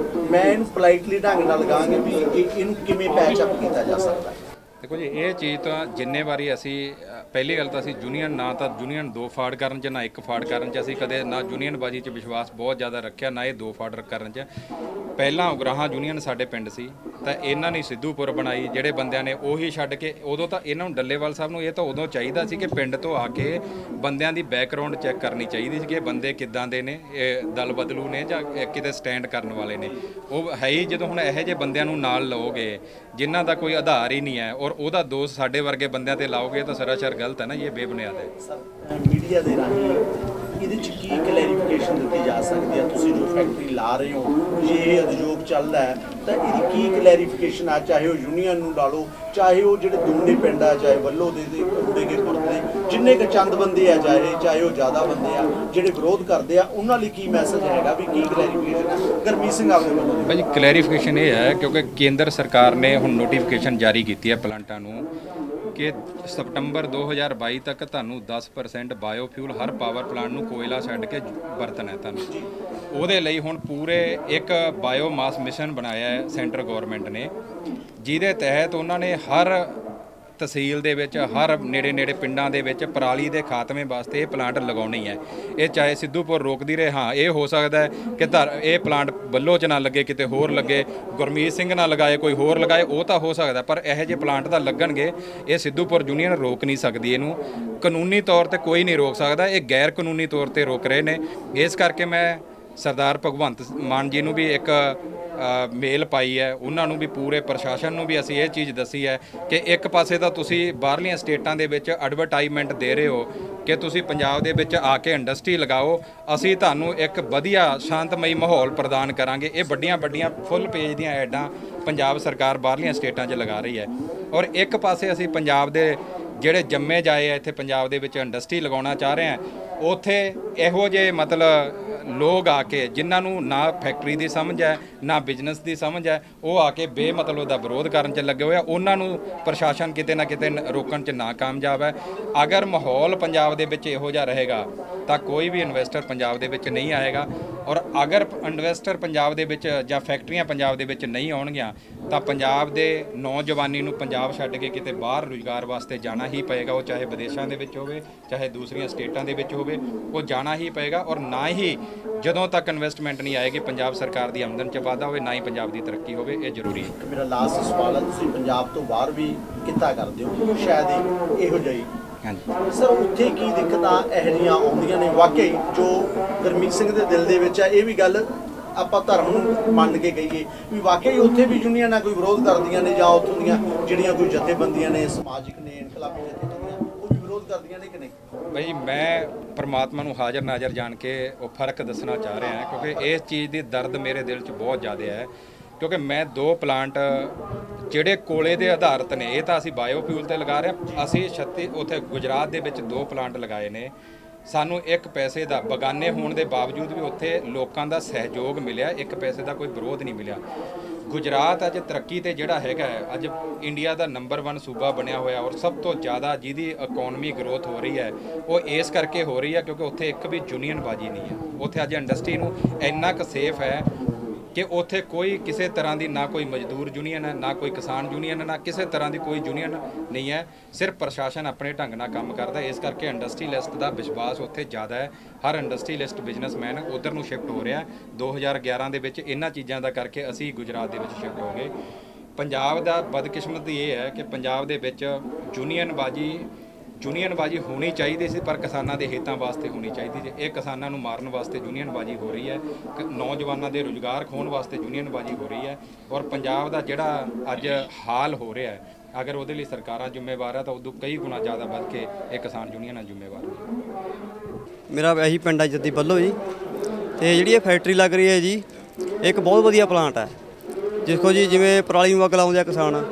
ਮੈਂ ਇਹਨੂੰ ਪੋਲਾਈਟਲੀ ਢੰਗ ਨਾਲ ਕਹਾਂਗੇ ਵੀ ਇਹਨੂੰ ਕਿਵੇਂ ਪੈਚ ਅਪ ਕੀਤਾ ਜਾ ਸਕਦਾ ਹੈ। ਦੇਖੋ ਜੀ, ਇਹ ਚੀਜ਼ ਤਾਂ ਜਿੰਨੇ ਵਾਰੀ ਅਸੀਂ ਪਹਿਲੀ ਗੱਲ ਤਾਂ ਅਸੀਂ ਯੂਨੀਅਨ ਨਾ ਤਾਂ ਯੂਨੀਅਨ 2 ਫਾੜ ਕਰਨ 'ਚ, ਨਾ 1 ਫਾੜ ਕਰਨ 'ਚ ਅਸੀਂ ਕਦੇ ਨਾ ਯੂਨੀਅਨ ਬਾਜੀ 'ਚ ਵਿਸ਼ਵਾਸ ਬਹੁਤ ਜ਼ਿਆਦਾ ਰੱਖਿਆ, ਨਾ ਇਹ 2 ਫਾੜ ਕਰਨ 'ਚ। ਪਹਿਲਾਂ ਉਗਰਾਹਾਂ ਯੂਨੀਅਨ ਸਾਡੇ ਪਿੰਡ ਸੀ ਤਾਂ ਇਹਨਾਂ ਨੇ ਸਿੱਧੂਪੁਰ ਬਣਾਈ, ਜਿਹੜੇ ਬੰਦਿਆਂ ਨੇ ਉਹੀ ਛੱਡ ਕੇ ਉਦੋਂ ਤਾਂ ਇਹਨਾਂ ਨੂੰ ਡੱਲੇਵਾਲ ਸਾਹਿਬ ਨੂੰ ਇਹ ਤਾਂ ਉਦੋਂ ਚਾਹੀਦਾ ਸੀ ਕਿ ਪਿੰਡ ਤੋਂ ਆ ਕੇ ਬੰਦਿਆਂ ਦੀ ਬੈਕਗਰਾਉਂਡ ਚੈੱਕ ਕਰਨੀ ਚਾਹੀਦੀ ਸੀ ਕਿ ਇਹ ਬੰਦੇ ਕਿੱਦਾਂ ਦੇ ਨੇ, ਇਹ ਦਲ ਬਦਲੂ ਨੇ ਜਾਂ ਕਿਤੇ ਸਟੈਂਡ ਕਰਨ ਵਾਲੇ ਨੇ। ਉਹ ਹੈ ਹੀ ਜਦੋਂ ਹੁਣ ਇਹੋ ਜਿਹੇ ਬੰਦਿਆਂ ਨੂੰ ਨਾਲ ਲਓਗੇ ਜਿਨ੍ਹਾਂ ਦਾ ਕੋਈ ਆਧਾਰ ਹੀ ਨਹੀਂ ਹੈ ਔਰ ਉਹਦਾ ਦੋਸ਼ ਸਾਡੇ ਵਰਗੇ ਬੰਦਿਆਂ ਤੇ ਲਾਓਗੇ ਤਾਂ ਸਰਾਸਰ ਗਲਤ ਹੈ ਨਾ, ਇਹ ਬੇਬੁਨਿਆਦ ਹੈ। ਮੀਡੀਆ ਦੇ ਰਾਹੀਂ ਇਹਦੇ 'ਚ ਕੀ ਕਲੈਰੀਫਿਕੇਸ਼ਨ ਦਿੱਤੀ ਜਾ ਸਕਦੀ ਹੈ? ਤੁਸੀਂ ਜੋ ਫੈਕਟਰੀ ਲਾ ਰਹੇ ਹੋ, ਜੇ ਇਹ ਉਦਯੋਗ ਚੱਲਦਾ ਹੈ ਤਾਂ ਇਹਦੀ ਕੀ ਕਲੈਰੀਫਿਕੇਸ਼ਨ ਆ, ਚਾਹੇ ਉਹ ਯੂਨੀਅਨ ਨੂੰ ਲਾ ਲਓ, ਚਾਹੇ ਉਹ ਜਿਹੜੇ ਦੋਨੇ ਪਿੰਡ ਆ, ਚਾਹੇ ਵੱਲੋਂ ਦੇ ਰੂੜੇਗੇ ਖੁਰਦ ਦੇ ਜਿੰਨੇ ਕੁ ਚੰਦ ਬੰਦੇ ਆ, ਚਾਹੇ ਉਹ ਜ਼ਿਆਦਾ ਬੰਦੇ ਆ ਜਿਹੜੇ ਵਿਰੋਧ ਕਰਦੇ ਆ, ਉਹਨਾਂ ਲਈ ਕੀ ਮੈਸੇਜ ਹੈਗਾ ਵੀ ਕੀ ਕਲੈਰੀਫਿਕੇਸ਼ਨ ਹੈ? ਗੁਰਮੀਤ ਸਿੰਘ ਆਪਣੇ ਵੱਲੋਂ ਭਾਈ ਕਲੈਰੀਫਿਕੇਸ਼ਨ ਇਹ ਹੈ ਕਿਉਂਕਿ ਕੇਂਦਰ ਸਰਕਾਰ ਨੇ ਹੁਣ ਨੋਟੀਫਿਕੇਸ਼ਨ ਜਾਰੀ ਕੀਤੀ ਹੈ ਪਲਾਂਟਾਂ ਨੂੰ ਕਿ ਸਤੰਬਰ 2022 ਤੱਕ ਤੁਹਾਨੂੰ 10% ਬਾਇਓਫਿਊਲ ਹਰ ਪਾਵਰ ਪਲਾਂਟ ਨੂੰ ਕੋਇਲਾ ਛੱਡ ਕੇ ਵਰਤਣਾ ਹੈ ਤੁਹਾਨੂੰ। ਉਹਦੇ ਲਈ ਹੁਣ ਪੂਰੇ ਇੱਕ ਬਾਇਓਮਾਸ ਮਿਸ਼ਨ ਬਣਾਇਆ ਹੈ ਸੈਂਟਰ ਗਵਰਨਮੈਂਟ ਨੇ, ਜਿਹਦੇ ਤਹਿਤ ਉਹਨਾਂ ਨੇ ਹਰ ਤਹਿਸੀਲ ਦੇ ਵਿੱਚ ਹਰ ਨੇੜੇ ਪਿੰਡਾਂ ਦੇ ਵਿੱਚ ਪਰਾਲੀ ਦੇ ਖਾਤਮੇ ਵਾਸਤੇ ਇਹ ਪਲਾਂਟ ਲਗਾਉਣੀ ਹੈ। ਇਹ ਚਾਹੇ ਸਿੱਧੂਪੁਰ ਰੋਕਦੀ ਰਹੇ, ਹਾਂ ਇਹ ਹੋ ਸਕਦਾ ਹੈ ਕਿ ਇਹ ਪਲਾਂਟ ਬੱਲੋ 'ਚ ਨਾ ਲੱਗੇ, ਕਿਤੇ ਹੋਰ ਲੱਗੇ, ਗੁਰਮੀਤ ਸਿੰਘ ਨਾ ਲਗਾਏ, ਕੋਈ ਹੋਰ ਲਗਾਏ, ਉਹ ਤਾਂ ਹੋ ਸਕਦਾ, ਪਰ ਇਹੋ ਜਿਹੇ ਪਲਾਂਟ ਤਾਂ ਲੱਗਣਗੇ। ਇਹ ਸਿੱਧੂਪੁਰ ਯੂਨੀਅਨ ਰੋਕ ਨਹੀਂ ਸਕਦੀ, ਇਹਨੂੰ ਕਾਨੂੰਨੀ ਤੌਰ ਤੇ ਕੋਈ ਨਹੀਂ ਰੋਕ ਸਕਦਾ, ਇਹ ਗੈਰ ਕਾਨੂੰਨੀ ਤੌਰ ਤੇ ਰੋਕ ਰਹੇ ਨੇ। ਇਸ ਕਰਕੇ ਮੈਂ ਸਰਦਾਰ ਭਗਵੰਤ ਮਾਨ ਜੀ ਨੂੰ ਵੀ ਇੱਕ ਮੇਲ ਪਾਈ ਹੈ, ਉਹਨਾਂ ਨੂੰ ਵੀ ਪੂਰੇ ਪ੍ਰਸ਼ਾਸਨ ਨੂੰ ਵੀ ਅਸੀਂ ਇਹ ਚੀਜ਼ ਦੱਸੀ ਹੈ ਕਿ ਇੱਕ ਪਾਸੇ ਤਾਂ ਤੁਸੀਂ ਬਾਹਰਲੀਆਂ ਸਟੇਟਾਂ ਦੇ ਵਿੱਚ ਐਡਵਰਟਾਈਜ਼ਮੈਂਟ ਦੇ ਰਹੇ ਹੋ ਕਿ ਤੁਸੀਂ ਪੰਜਾਬ ਦੇ ਵਿੱਚ ਆ ਕੇ ਇੰਡਸਟਰੀ ਲਗਾਓ, ਅਸੀਂ ਤੁਹਾਨੂੰ ਇੱਕ ਵਧੀਆ ਸ਼ਾਂਤਮਈ ਮਾਹੌਲ ਪ੍ਰਦਾਨ ਕਰਾਂਗੇ। ਇਹ ਵੱਡੀਆਂ ਫੁੱਲ ਪੇਜ ਦੀਆਂ ਐਡਾਂ ਪੰਜਾਬ ਸਰਕਾਰ ਬਾਹਰਲੀਆਂ ਸਟੇਟਾਂ 'ਚ ਲਗਾ ਰਹੀ ਹੈ ਔਰ ਇੱਕ ਪਾਸੇ ਅਸੀਂ ਪੰਜਾਬ ਦੇ ਜਿਹੜੇ ਜੰਮੇ ਜਾਏ ਆ ਇੱਥੇ ਪੰਜਾਬ ਦੇ ਵਿੱਚ ਇੰਡਸਟਰੀ ਲਗਾਉਣਾ ਚਾਹ ਰਹੇ ਹਾਂ, ਉੱਥੇ ਇਹੋ ਜਿਹੇ ਮਤਲਬ ਲੋਕ ਆ ਕੇ ਜਿਨ੍ਹਾਂ ਨੂੰ ਨਾ ਫੈਕਟਰੀ ਦੀ ਸਮਝ ਹੈ ਨਾ ਬਿਜ਼ਨਸ ਦੀ ਸਮਝ ਹੈ, ਉਹ ਆ ਕੇ ਬੇਮਤਲਬ ਦਾ ਵਿਰੋਧ ਕਰਨ 'ਚ ਲੱਗੇ ਹੋਏ ਆ। ਉਹਨਾਂ ਨੂੰ ਪ੍ਰਸ਼ਾਸਨ ਕਿਤੇ ਨਾ ਕਿਤੇ ਰੋਕਣ 'ਚ ਨਾਕਾਮਯਾਬ ਹੈ। ਅਗਰ ਮਾਹੌਲ ਪੰਜਾਬ ਦੇ ਵਿੱਚ ਇਹੋ ਜਿਹਾ ਰਹੇਗਾ ਤਾਂ ਕੋਈ ਵੀ ਇਨਵੈਸਟਰ ਪੰਜਾਬ ਦੇ ਵਿੱਚ ਨਹੀਂ ਆਏਗਾ ਔਰ ਅਗਰ ਇਨਵੈਸਟਰ ਪੰਜਾਬ ਦੇ ਵਿੱਚ ਜਾਂ ਫੈਕਟਰੀਆਂ ਪੰਜਾਬ ਦੇ ਵਿੱਚ ਨਹੀਂ ਆਉਣਗੀਆਂ ਤਾਂ ਪੰਜਾਬ ਦੇ ਨੌਜਵਾਨੀ ਨੂੰ ਪੰਜਾਬ ਛੱਡ ਕੇ ਕਿਤੇ ਬਾਹਰ ਰੁਜ਼ਗਾਰ ਵਾਸਤੇ ਜਾਣਾ ਹੀ ਪਏਗਾ। ਉਹ ਚਾਹੇ ਵਿਦੇਸ਼ਾਂ ਦੇ ਵਿੱਚ ਹੋਵੇ, ਚਾਹੇ ਦੂਸਰੀਆਂ ਸਟੇਟਾਂ ਦੇ ਵਿੱਚ ਹੋਵੇ, ਉਹ ਜਾਣਾ ਹੀ ਪਏਗਾ ਔਰ ਨਾ ਹੀ ਜਦੋਂ ਤੱਕ ਇਨਵੈਸਟਮੈਂਟ ਨਹੀਂ ਆਏਗੀ ਪੰਜਾਬ ਸਰਕਾਰ ਦੀ ਆਮਦਨ 'ਚ ਵਾਧਾ ਹੋਵੇ, ਨਾ ਹੀ ਪੰਜਾਬ ਦੀ ਤਰੱਕੀ ਹੋਵੇ। ਇਹ ਜ਼ਰੂਰੀ ਹੈ। ਮੇਰਾ ਲਾਸਟ ਸਵਾਲ ਹੈ, ਤੁਸੀਂ ਪੰਜਾਬ ਤੋਂ ਬਾਹਰ ਵੀ ਕਿੱਤਾ ਕਰਦੇ ਹੋ, ਸ਼ਾਇਦ ਇਹੋ ਜਿਹੀ ਹਾਂਜੀ ਸਰ, ਉੱਥੇ ਕੀ ਦਿੱਕਤਾਂ ਇਹੋ ਜਿਹੀਆਂ ਆਉਂਦੀਆਂ ਨੇ? ਵਾਕਈ ਜੋ ਗੁਰਮੀਤ ਸਿੰਘ ਦੇ ਦਿਲ ਦੇ ਵਿੱਚ ਹੈ, ਇਹ ਵੀ ਗੱਲ ਆਪਾਂ ਧਰਮ ਨੂੰ ਮੰਨ ਕੇ ਕਹੀਏ ਵੀ ਵਾਕਈ ਉੱਥੇ ਵੀ ਯੂਨੀਅਨਾਂ ਕੋਈ ਵਿਰੋਧ ਕਰਦੀਆਂ ਨੇ ਜਾਂ ਉੱਥੋਂ ਦੀਆਂ ਜਿਹੜੀਆਂ ਕੋਈ ਜਥੇਬੰਦੀਆਂ ਨੇ, ਸਮਾਜਿਕ ਨੇ, ਇਨਕਲਾਬੀ ਜਥੇਬੰਦੀਆਂ, ਉਹ ਵੀ ਵਿਰੋਧ ਕਰਦੀਆਂ ਨੇ ਕਿ ਨਹੀਂ? ਬਈ ਮੈਂ ਪਰਮਾਤਮਾ ਨੂੰ ਹਾਜ਼ਰ ਨਾਜ਼ਰ ਜਾਣ ਕੇ ਉਹ ਫਰਕ ਦੱਸਣਾ ਚਾਹ ਰਿਹਾ ਕਿਉਂਕਿ ਇਸ ਚੀਜ਼ ਦੀ ਦਰਦ ਮੇਰੇ ਦਿਲ 'ਚ ਬਹੁਤ ਜ਼ਿਆਦਾ ਹੈ ਕਿਉਂਕਿ ਮੈਂ 2 ਪਲਾਂਟ ਜਿਹੜੇ ਕੋਲੇ ਦੇ ਆਧਾਰਿਤ ਨੇ, ਇਹ ਤਾਂ ਅਸੀਂ ਬਾਇਓਫਿਊਲ ਤੇ ਲਗਾ ਰਹੇ ਹਾਂ, ਅਸੀਂ ਉੱਥੇ ਗੁਜਰਾਤ ਦੇ ਵਿੱਚ 2 ਪਲਾਂਟ ਲਗਾਏ ਨੇ। ਸਾਨੂੰ 1 ਪੈਸੇ ਦਾ ਬਗਾਨੇ ਹੋਣ ਦੇ ਬਾਵਜੂਦ ਵੀ ਉੱਥੇ ਲੋਕਾਂ ਦਾ ਸਹਿਯੋਗ ਮਿਲਿਆ, 1 ਪੈਸੇ ਦਾ ਕੋਈ ਵਿਰੋਧ ਨਹੀਂ ਮਿਲਿਆ। ਗੁਜਰਾਤ ਅੱਜ ਤਰੱਕੀ ਤੇ ਜਿਹੜਾ ਹੈਗਾ ਅੱਜ ਇੰਡੀਆ ਦਾ ਨੰਬਰ 1 ਸੂਬਾ ਬਣਿਆ ਹੋਇਆ ਔਰ ਸਭ ਤੋਂ ਜ਼ਿਆਦਾ ਜਿਹਦੀ ਇਕਨੋਮੀ ਗਰੋਥ ਹੋ ਰਹੀ ਹੈ ਉਹ ਇਸ ਕਰਕੇ ਹੋ ਰਹੀ ਹੈ ਕਿਉਂਕਿ ਉੱਥੇ ਇੱਕ ਵੀ ਯੂਨੀਅਨ ਬਾਜੀ ਨਹੀਂ ਹੈ। ਉੱਥੇ ਅੱਜ ਇੰਡਸਟਰੀ ਨੂੰ ਇੰਨਾ ਕੁ ਸੇਫ ਹੈ ਕਿ ਉੱਥੇ ਕੋਈ ਕਿਸੇ ਤਰ੍ਹਾਂ ਦੀ ਨਾ ਕੋਈ ਮਜ਼ਦੂਰ ਯੂਨੀਅਨ ਹੈ, ਨਾ ਕੋਈ ਕਿਸਾਨ ਯੂਨੀਅਨ ਹੈ, ਨਾ ਕਿਸੇ ਤਰ੍ਹਾਂ ਦੀ ਕੋਈ ਯੂਨੀਅਨ ਨਹੀਂ ਹੈ। ਸਿਰਫ ਪ੍ਰਸ਼ਾਸਨ ਆਪਣੇ ਢੰਗ ਨਾਲ ਕੰਮ ਕਰਦਾ, ਇਸ ਕਰਕੇ ਇੰਡਸਟਰੀਲਿਸਟ ਦਾ ਵਿਸ਼ਵਾਸ ਉੱਥੇ ਜ਼ਿਆਦਾ ਹੈ। ਹਰ ਇੰਡਸਟਰੀਲਿਸਟ ਬਿਜ਼ਨਸਮੈਨ ਉਧਰ ਨੂੰ ਸ਼ਿਫਟ ਹੋ ਰਿਹਾ। 2011 ਦੇ ਵਿੱਚ ਇਹਨਾਂ ਚੀਜ਼ਾਂ ਦਾ ਕਰਕੇ ਅਸੀਂ ਗੁਜਰਾਤ ਦੇ ਵਿੱਚ ਸ਼ਿਫਟ ਹੋ ਗਏ। ਪੰਜਾਬ ਦਾ ਬਦਕਿਸਮਤੀ ਇਹ ਹੈ ਕਿ ਪੰਜਾਬ ਦੇ ਵਿੱਚ ਯੂਨੀਅਨਬਾਜੀ ਹੋਣੀ ਚਾਹੀਦੀ ਸੀ ਪਰ ਕਿਸਾਨਾਂ ਦੇ ਹਿੱਤਾਂ ਵਾਸਤੇ ਹੋਣੀ ਚਾਹੀਦੀ ਸੀ। ਇਹ ਕਿਸਾਨਾਂ ਨੂੰ ਮਾਰਨ ਵਾਸਤੇ ਯੂਨੀਅਨਬਾਜੀ ਹੋ ਰਹੀ ਹੈ, ਨੌਜਵਾਨਾਂ ਦੇ ਰੁਜ਼ਗਾਰ ਖੋਹਣ ਵਾਸਤੇ ਯੂਨੀਅਨਬਾਜੀ ਹੋ ਰਹੀ ਹੈ ਔਰ ਪੰਜਾਬ ਦਾ ਜਿਹੜਾ ਅੱਜ ਹਾਲ ਹੋ ਰਿਹਾ ਹੈ ਅਗਰ ਉਹਦੇ ਲਈ ਸਰਕਾਰਾਂ ਜ਼ਿੰਮੇਵਾਰ ਹੈ ਤਾਂ ਉਦੋਂ ਕਈ ਗੁਣਾ ਜ਼ਿਆਦਾ ਵੱਧ ਕੇ ਇਹ ਕਿਸਾਨ ਯੂਨੀਅਨਾਂ ਜ਼ਿੰਮੇਵਾਰ ਨੇ। ਮੇਰਾ ਇਹੀ ਪਿੰਡ ਹੈ ਜੱਦੀ ਬੱਲੋ ਜੀ, ਤੇ ਜਿਹੜੀ ਇਹ ਫੈਕਟਰੀ ਲੱਗ ਰਹੀ ਹੈ ਜੀ, ਇੱਕ ਬਹੁਤ ਵਧੀਆ ਪਲਾਂਟ ਹੈ। ਦੇਖੋ ਜੀ, ਜਿਵੇਂ ਪਰਾਲੀ ਨੂੰ ਅੱਗ ਲਾਉਂਦੇ ਆ ਕਿਸਾਨ,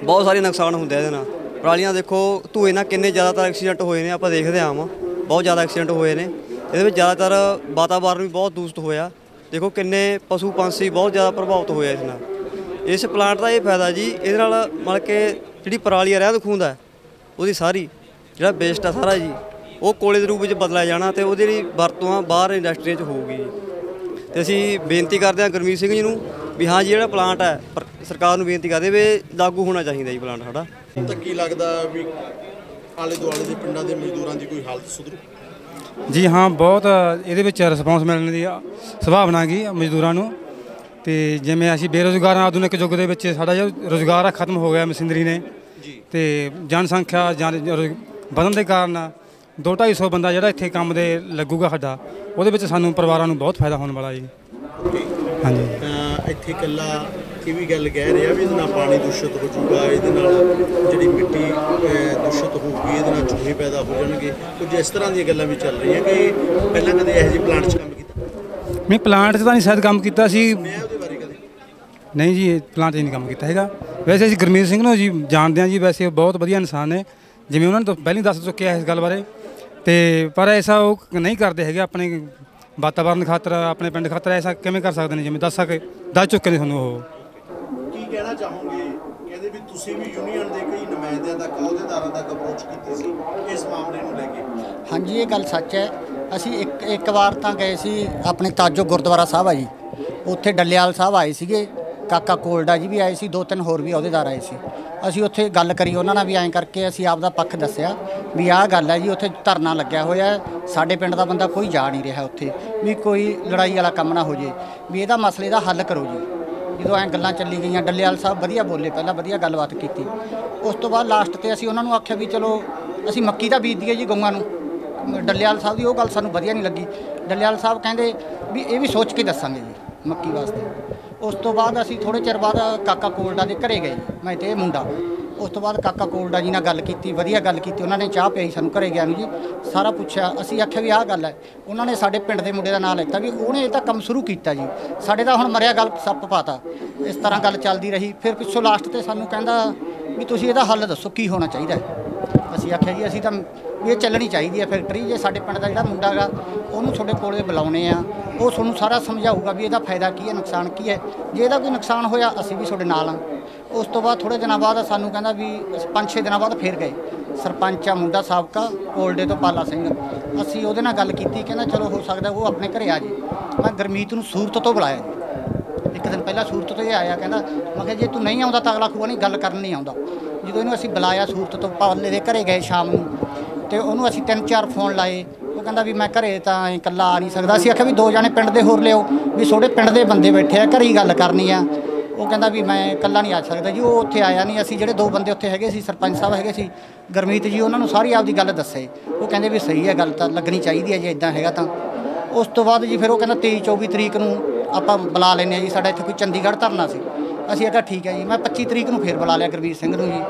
ਬਹੁਤ ਸਾਰੇ ਨੁਕਸਾਨ ਹੁੰਦੇ ਆ ਇਹਦੇ ਨਾਲ। ਪਰਾਲੀਆਂ ਦੇਖੋ ਧੂਏ ਨਾਲ ਕਿੰਨੇ ਜ਼ਿਆਦਾਤਰ ਐਕਸੀਡੈਂਟ ਹੋਏ ਨੇ, ਆਪਾਂ ਦੇਖਦੇ ਹਾਂ ਬਹੁਤ ਜ਼ਿਆਦਾ ਐਕਸੀਡੈਂਟ ਹੋਏ ਨੇ। ਇਹਦੇ ਵਿੱਚ ਜ਼ਿਆਦਾਤਰ ਵਾਤਾਵਰਨ ਵੀ ਬਹੁਤ ਦੂਸ਼ਿਤ ਹੋਇਆ। ਦੇਖੋ ਕਿੰਨੇ ਪਸ਼ੂ ਪੰਛੀ ਬਹੁਤ ਜ਼ਿਆਦਾ ਪ੍ਰਭਾਵਿਤ ਹੋਏ ਇਸ ਨਾਲ। ਇਸ ਪਲਾਂਟ ਦਾ ਇਹ ਫਾਇਦਾ ਜੀ, ਇਹਦੇ ਨਾਲ ਮਤਲਬ ਕਿ ਜਿਹੜੀ ਪਰਾਲੀ ਰਹਿੰਦ ਖੂੰਹਦ ਹੈ ਉਹਦੀ ਸਾਰੀ ਜਿਹੜਾ ਵੇਸਟ ਆ ਸਾਰਾ ਜੀ, ਉਹ ਕੋਲੇ ਦੇ ਰੂਪ ਵਿੱਚ ਬਦਲਿਆ ਜਾਣਾ ਤੇ ਉਹਦੀ ਜਿਹੜੀ ਵਰਤੋਂ ਆ ਬਾਹਰ ਇੰਡਸਟਰੀ 'ਚ ਹੋਊਗੀ ਜੀ। ਤੇ ਅਸੀਂ ਬੇਨਤੀ ਕਰਦੇ ਹਾਂ ਗੁਰਮੀਤ ਸਿੰਘ ਜੀ ਨੂੰ ਵੀ ਹਾਂ ਜੀ ਜਿਹੜਾ ਪਲਾਂਟ ਹੈ ਸਰਕਾਰ ਨੂੰ ਬੇਨਤੀ ਕਰਦੇ ਵੀ ਲਾਗੂ ਹੋਣਾ ਚਾਹੀਦਾ ਜੀ ਪਲਾਂਟ ਸਾਡਾ। ਤਾਂ ਕੀ ਲੱਗਦਾ ਵੀ ਆਲੇ ਦੁਆਲੇ ਦੇ ਪਿੰਡਾਂ ਦੇ ਮਜ਼ਦੂਰਾਂ ਦੀ ਕੋਈ ਹਾਲਤ ਸੁਧਰੂ? ਜੀ ਹਾਂ, ਬਹੁਤ ਇਹਦੇ ਵਿੱਚ ਰਿਸਪੌਂਸ ਮਿਲਣ ਦੀ ਸੰਭਾਵਨਾ ਹੈਗੀ ਮਜ਼ਦੂਰਾਂ ਨੂੰ। ਤੇ ਜਿਵੇਂ ਅਸੀਂ ਬੇਰੁਜ਼ਗਾਰ ਹਾਂ, ਆਧੁਨਿਕ ਯੁੱਗ ਦੇ ਵਿੱਚ ਸਾਡਾ ਜੋ ਰੁਜ਼ਗਾਰ ਆ ਖਤਮ ਹੋ ਗਿਆ ਮਸ਼ੀਨਰੀ ਨੇ ਤੇ ਜਨਸੰਖਿਆ ਵਧਣ ਦੇ ਕਾਰਨ 200-250 ਬੰਦਾ ਜਿਹੜਾ ਇੱਥੇ ਕੰਮ ਦੇ ਲੱਗੂਗਾ ਸਾਡਾ, ਉਹਦੇ ਵਿੱਚ ਸਾਨੂੰ ਪਰਿਵਾਰਾਂ ਨੂੰ ਬਹੁਤ ਫਾਇਦਾ ਹੋਣ ਵਾਲਾ ਜੀ। ਹਾਂਜੀ ਇੱਥੇ ਇਕੱਲਾ ਇਹ ਵੀ ਗੱਲ ਕਹਿ ਰਿਹਾ ਵੀ ਇਹਦੇ ਨਾਲ ਪਾਣੀ ਦੂਸ਼ਿਤ ਹੋ ਜਾਊਗਾ, ਇਹਦੇ ਨਾਲ ਜਿਹੜੀ ਮਿੱਟੀ ਦੂਸ਼ਿਤ ਹੋਊਗੀ, ਇਹਦੇ ਨਾਲ ਚੂਹੇ ਪੈਦਾ ਹੋ ਜਾਣਗੇ, ਕੁਝ ਇਸ ਤਰ੍ਹਾਂ ਦੀਆਂ ਗੱਲਾਂ ਵੀ ਚੱਲ ਰਹੀਆਂ ਕਿ ਪਹਿਲਾਂ ਕਦੇ ਇਹੋ ਜਿਹੇ ਪਲਾਂਟ 'ਚ ਕੰਮ ਕੀਤਾ? ਨਹੀਂ, ਪਲਾਂਟ 'ਚ ਤਾਂ ਨਹੀਂ ਸ਼ਾਇਦ ਕੰਮ ਕੀਤਾ ਸੀ। ਨਹੀਂ ਜੀ, ਪਲਾਂਟ 'ਚ ਨਹੀਂ ਕੰਮ ਕੀਤਾ ਹੈਗਾ। ਵੈਸੇ ਅਸੀਂ ਗੁਰਮੀਤ ਸਿੰਘ ਨੂੰ ਜੀ ਜਾਣਦੇ ਹਾਂ ਜੀ, ਵੈਸੇ ਉਹ ਬਹੁਤ ਵਧੀਆ ਇਨਸਾਨ ਨੇ, ਜਿਵੇਂ ਉਹਨਾਂ ਨੇ ਤਾਂ ਪਹਿਲਾਂ ਹੀ ਦੱਸ ਚੁੱਕਿਆ ਇਸ ਗੱਲ ਬਾਰੇ, ਤੇ ਪਰ ਐਸਾ ਉਹ ਨਹੀਂ ਕਰਦੇ ਹੈਗੇ ਆਪਣੇ ਵਾਤਾਵਰਨ ਖਾਤਰ, ਆਪਣੇ ਪਿੰਡ ਖਾਤਰ। ਐਸਾ ਕਿਵੇਂ ਕਰ ਸਕਦੇ ਨੇ, ਜਿਵੇਂ ਦੱਸ ਚੁੱਕੇ ਨੇ ਤੁਹਾਨੂੰ। ਉਹ ਕੀ ਕਹਿਣਾ ਚਾਹੋਗੇ? ਕਹਿੰਦੇ ਵੀ ਤੁਸੀਂ ਵੀ ਯੂਨੀਅਨ ਦੇ ਕਈ ਨੁਮਾਇੰਦਿਆਂ ਤੱਕ, ਅਹੁਦੇਦਾਰਾਂ ਤੱਕ ਅਪਰੋਚ ਕੀਤੀ ਸੀ ਇਸ ਮਾਮਲੇ ਨੂੰ ਲੈ ਕੇ। ਹਾਂਜੀ, ਇਹ ਗੱਲ ਸੱਚ ਹੈ। ਅਸੀਂ ਇੱਕ ਵਾਰ ਤਾਂ ਗਏ ਸੀ ਆਪਣੇ ਤਾਜੋ ਗੁਰਦੁਆਰਾ ਸਾਹਿਬ ਆ ਜੀ, ਉੱਥੇ ਡੱਲੇਵਾਲ ਸਾਹਿਬ ਆਏ ਸੀਗੇ, ਕਾਕਾ ਕੋਲਡਾ ਜੀ ਵੀ ਆਏ ਸੀ, 2-3 ਹੋਰ ਵੀ ਅਹੁਦੇਦਾਰ ਆਏ ਸੀ। ਅਸੀਂ ਉੱਥੇ ਗੱਲ ਕਰੀ ਉਹਨਾਂ ਨਾਲ ਵੀ, ਐਂ ਕਰਕੇ ਅਸੀਂ ਆਪ ਦਾ ਪੱਖ ਦੱਸਿਆ ਵੀ ਆਹ ਗੱਲ ਹੈ ਜੀ, ਉੱਥੇ ਧਰਨਾ ਲੱਗਿਆ ਹੋਇਆ, ਸਾਡੇ ਪਿੰਡ ਦਾ ਬੰਦਾ ਕੋਈ ਜਾ ਨਹੀਂ ਰਿਹਾ ਉੱਥੇ, ਵੀ ਕੋਈ ਲੜਾਈ ਵਾਲਾ ਕੰਮ ਨਾ ਹੋ ਜੇ, ਵੀ ਇਹਦਾ ਮਸਲੇ ਦਾ ਹੱਲ ਕਰੋ ਜੀ। ਜਦੋਂ ਐਂ ਗੱਲਾਂ ਚੱਲੀ ਗਈਆਂ, ਡੱਲੇਵਾਲ ਸਾਹਿਬ ਵਧੀਆ ਬੋਲੇ, ਪਹਿਲਾਂ ਵਧੀਆ ਗੱਲਬਾਤ ਕੀਤੀ। ਉਸ ਤੋਂ ਬਾਅਦ ਲਾਸਟ ਤੇ ਅਸੀਂ ਉਹਨਾਂ ਨੂੰ ਆਖਿਆ ਵੀ ਚਲੋ ਅਸੀਂ ਮੱਕੀ ਦਾ ਬੀਜ ਦਈਏ ਜੀ ਗਊਆਂ ਨੂੰ। ਡੱਲੇਵਾਲ ਸਾਹਿਬ ਦੀ ਉਹ ਗੱਲ ਸਾਨੂੰ ਵਧੀਆ ਨਹੀਂ ਲੱਗੀ। ਡੱਲੇਵਾਲ ਸਾਹਿਬ ਕਹਿੰਦੇ ਵੀ ਇਹ ਵੀ ਸੋਚ ਕੇ ਦੱਸਾਂਗੇ ਜੀ ਮੱਕੀ ਵਾਸਤੇ। ਉਸ ਤੋਂ ਬਾਅਦ ਅਸੀਂ ਥੋੜ੍ਹੇ ਚਿਰ ਬਾਅਦ ਕਾਕਾ ਕੋਲਡਾ ਦੇ ਘਰੇ ਗਏ, ਮੈਂ ਤੇ ਇਹ ਮੁੰਡਾ। ਉਸ ਤੋਂ ਬਾਅਦ ਕਾਕਾ ਕੋਲਡਾ ਜੀ ਨਾਲ ਗੱਲ ਕੀਤੀ, ਵਧੀਆ ਗੱਲ ਕੀਤੀ। ਉਹਨਾਂ ਨੇ ਚਾਹ ਪਿਆਈ ਸਾਨੂੰ ਘਰੇ ਗਿਆ ਨੂੰ ਜੀ, ਸਾਰਾ ਪੁੱਛਿਆ। ਅਸੀਂ ਆਖਿਆ ਵੀ ਆਹ ਗੱਲ ਹੈ। ਉਹਨਾਂ ਨੇ ਸਾਡੇ ਪਿੰਡ ਦੇ ਮੁੰਡੇ ਦਾ ਨਾਂ ਲਿੱਤਾ ਵੀ ਉਹਨੇ ਇਹ ਤਾਂ ਕੰਮ ਸ਼ੁਰੂ ਕੀਤਾ ਜੀ, ਸਾਡੇ ਤਾਂ ਹੁਣ ਮਰਿਆ ਗੱਲ ਸੱਪ ਪਾਤਾ। ਇਸ ਤਰ੍ਹਾਂ ਗੱਲ ਚੱਲਦੀ ਰਹੀ। ਫਿਰ ਪਿੱਛੋਂ ਲਾਸਟ ਤੇ ਸਾਨੂੰ ਕਹਿੰਦਾ ਵੀ ਤੁਸੀਂ ਇਹਦਾ ਹੱਲ ਦੱਸੋ, ਕੀ ਹੋਣਾ ਚਾਹੀਦਾ। ਅਸੀਂ ਆਖਿਆ ਜੀ ਅਸੀਂ ਤਾਂ ਵੀ ਇਹ ਚੱਲਣੀ ਚਾਹੀਦੀ ਹੈ ਫੈਕਟਰੀ। ਜੇ ਸਾਡੇ ਪਿੰਡ ਦਾ ਜਿਹੜਾ ਮੁੰਡਾ ਗਾ ਉਹਨੂੰ ਤੁਹਾਡੇ ਕੋਲੇ ਬੁਲਾਉਣੇ ਆ, ਉਹ ਤੁਹਾਨੂੰ ਸਾਰਾ ਸਮਝਾਊਗਾ ਵੀ ਇਹਦਾ ਫਾਇਦਾ ਕੀ ਹੈ, ਨੁਕਸਾਨ ਕੀ ਹੈ। ਜੇ ਇਹਦਾ ਕੋਈ ਨੁਕਸਾਨ ਹੋਇਆ ਅਸੀਂ ਵੀ ਤੁਹਾਡੇ ਨਾਲ ਹਾਂ। ਉਸ ਤੋਂ ਬਾਅਦ ਥੋੜ੍ਹੇ ਦਿਨਾਂ ਬਾਅਦ ਸਾਨੂੰ ਕਹਿੰਦਾ ਵੀ 5-6 ਦਿਨਾਂ ਬਾਅਦ ਫਿਰ ਗਏ। ਸਰਪੰਚ ਆ ਮੁੰਡਾ ਸਾਬਕਾ ਕੋਲਡੇ ਤੋਂ, ਪਾਲਾ ਸਿੰਘ। ਅਸੀਂ ਉਹਦੇ ਨਾਲ ਗੱਲ ਕੀਤੀ, ਕਹਿੰਦਾ ਚਲੋ ਹੋ ਸਕਦਾ ਉਹ ਆਪਣੇ ਘਰੇ ਆ ਜੀ। ਮੈਂ ਗੁਰਮੀਤ ਨੂੰ ਸੂਰਤ ਤੋਂ ਬੁਲਾਇਆ ਜੀ, ਇੱਕ ਦਿਨ ਪਹਿਲਾਂ ਸੂਰਤ ਤੋਂ ਇਹ ਆਇਆ। ਕਹਿੰਦਾ ਮੈਂ ਕਿਹਾ ਜੇ ਤੂੰ ਨਹੀਂ ਆਉਂਦਾ ਤਾਂ ਅਗਲਾ ਖੂਆ ਨਹੀਂ, ਗੱਲ ਕਰਨ ਨਹੀਂ ਆਉਂਦਾ। ਜਦੋਂ ਇਹਨੂੰ ਅਸੀਂ ਬੁਲਾਇਆ ਸੂਰਤ ਤੋਂ, ਪਾਲੇ ਦੇ ਘਰੇ ਗਏ ਸ਼ਾਮ ਨੂੰ, ਤੇ ਉਹਨੂੰ ਅਸੀਂ 3-4 ਫੋਨ ਲਾਏ। ਉਹ ਕਹਿੰਦਾ ਵੀ ਮੈਂ ਘਰੇ ਤਾਂ ਇਕੱਲਾ ਆ ਨਹੀਂ ਸਕਦਾ। ਅਸੀਂ ਆਖਿਆ ਵੀ 2 ਜਾਣੇ ਪਿੰਡ ਦੇ ਹੋਰ ਲਿਓ, ਵੀ ਤੁਹਾਡੇ ਪਿੰਡ ਦੇ ਬੰਦੇ ਬੈਠੇ ਆ, ਘਰੇ ਹੀ ਗੱਲ ਕਰਨੀ ਆ। ਉਹ ਕਹਿੰਦਾ ਵੀ ਮੈਂ ਇਕੱਲਾ ਨਹੀਂ ਆ ਸਕਦਾ ਜੀ। ਉਹ ਉੱਥੇ ਆਇਆ ਨਹੀਂ। ਅਸੀਂ ਜਿਹੜੇ 2 ਬੰਦੇ ਉੱਥੇ ਹੈਗੇ ਸੀ, ਸਰਪੰਚ ਸਾਹਿਬ ਹੈਗੇ ਸੀ, ਗੁਰਮੀਤ ਜੀ, ਉਹਨਾਂ ਨੂੰ ਸਾਰੀ ਆਪਦੀ ਗੱਲ ਦੱਸੇ। ਉਹ ਕਹਿੰਦੇ ਵੀ ਸਹੀ ਹੈ, ਗੱਲ ਤਾਂ ਲੱਗਣੀ ਚਾਹੀਦੀ ਹੈ ਜੇ ਇੱਦਾਂ ਹੈਗਾ ਤਾਂ। ਉਸ ਤੋਂ ਬਾਅਦ ਜੀ ਫਿਰ ਉਹ ਕਹਿੰਦਾ 23-24 ਤਰੀਕ ਨੂੰ ਆਪਾਂ ਬੁਲਾ ਲੈਂਦੇ ਹਾਂ ਜੀ, ਸਾਡਾ ਇੱਥੇ ਕੋਈ ਚੰਡੀਗੜ੍ਹ ਧਰਨਾ ਸੀ। ਅਸੀਂ ਆਖਿਆ ਠੀਕ ਹੈ ਜੀ। ਮੈਂ 25 ਤਰੀਕ ਨੂੰ ਫਿਰ ਬੁਲਾ ਲਿਆ ਗੁਰਬੀਰ ਸਿੰਘ ਨੂੰ ਜੀ।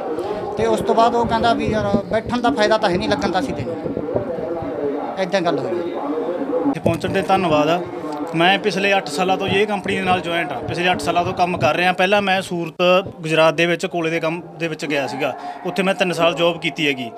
ਤੇ ਉਸ ਤੋਂ ਬਾਅਦ ਉਹ ਕਹਿੰਦਾ ਵੀ ਯਾਰ ਬੈਠਣ ਦਾ ਫਾਇਦਾ ਤਾਂ ਹੈ ਨਹੀਂ, ਲੱਗਣ ਤਾਂ ਅਸੀਂ ਦੇ ਇੱਦਾਂ ਗੱਲ ਹੋਈ। ਇੱਥੇ ਪਹੁੰਚਣ ਦੇ ਧੰਨਵਾਦ ਆ। ਮੈਂ ਪਿਛਲੇ 8 ਸਾਲਾਂ ਤੋਂ ਇਹ ਕੰਪਨੀ ਦੇ ਨਾਲ ਜੁਆਇੰਟ ਹਾਂ। ਪਿਛਲੇ 8 ਸਾਲਾਂ ਤੋਂ ਕੰਮ ਕਰ ਰਿਹਾ। ਪਹਿਲਾਂ ਮੈਂ ਸੂਰਤ ਗੁਜਰਾਤ ਦੇ ਵਿੱਚ ਕੋਲੇ ਦੇ ਕੰਮ ਦੇ ਵਿੱਚ ਗਿਆ ਸੀਗਾ। ਉੱਥੇ ਮੈਂ 3 ਸਾਲ ਜੋਬ ਕੀਤੀ ਹੈਗੀ।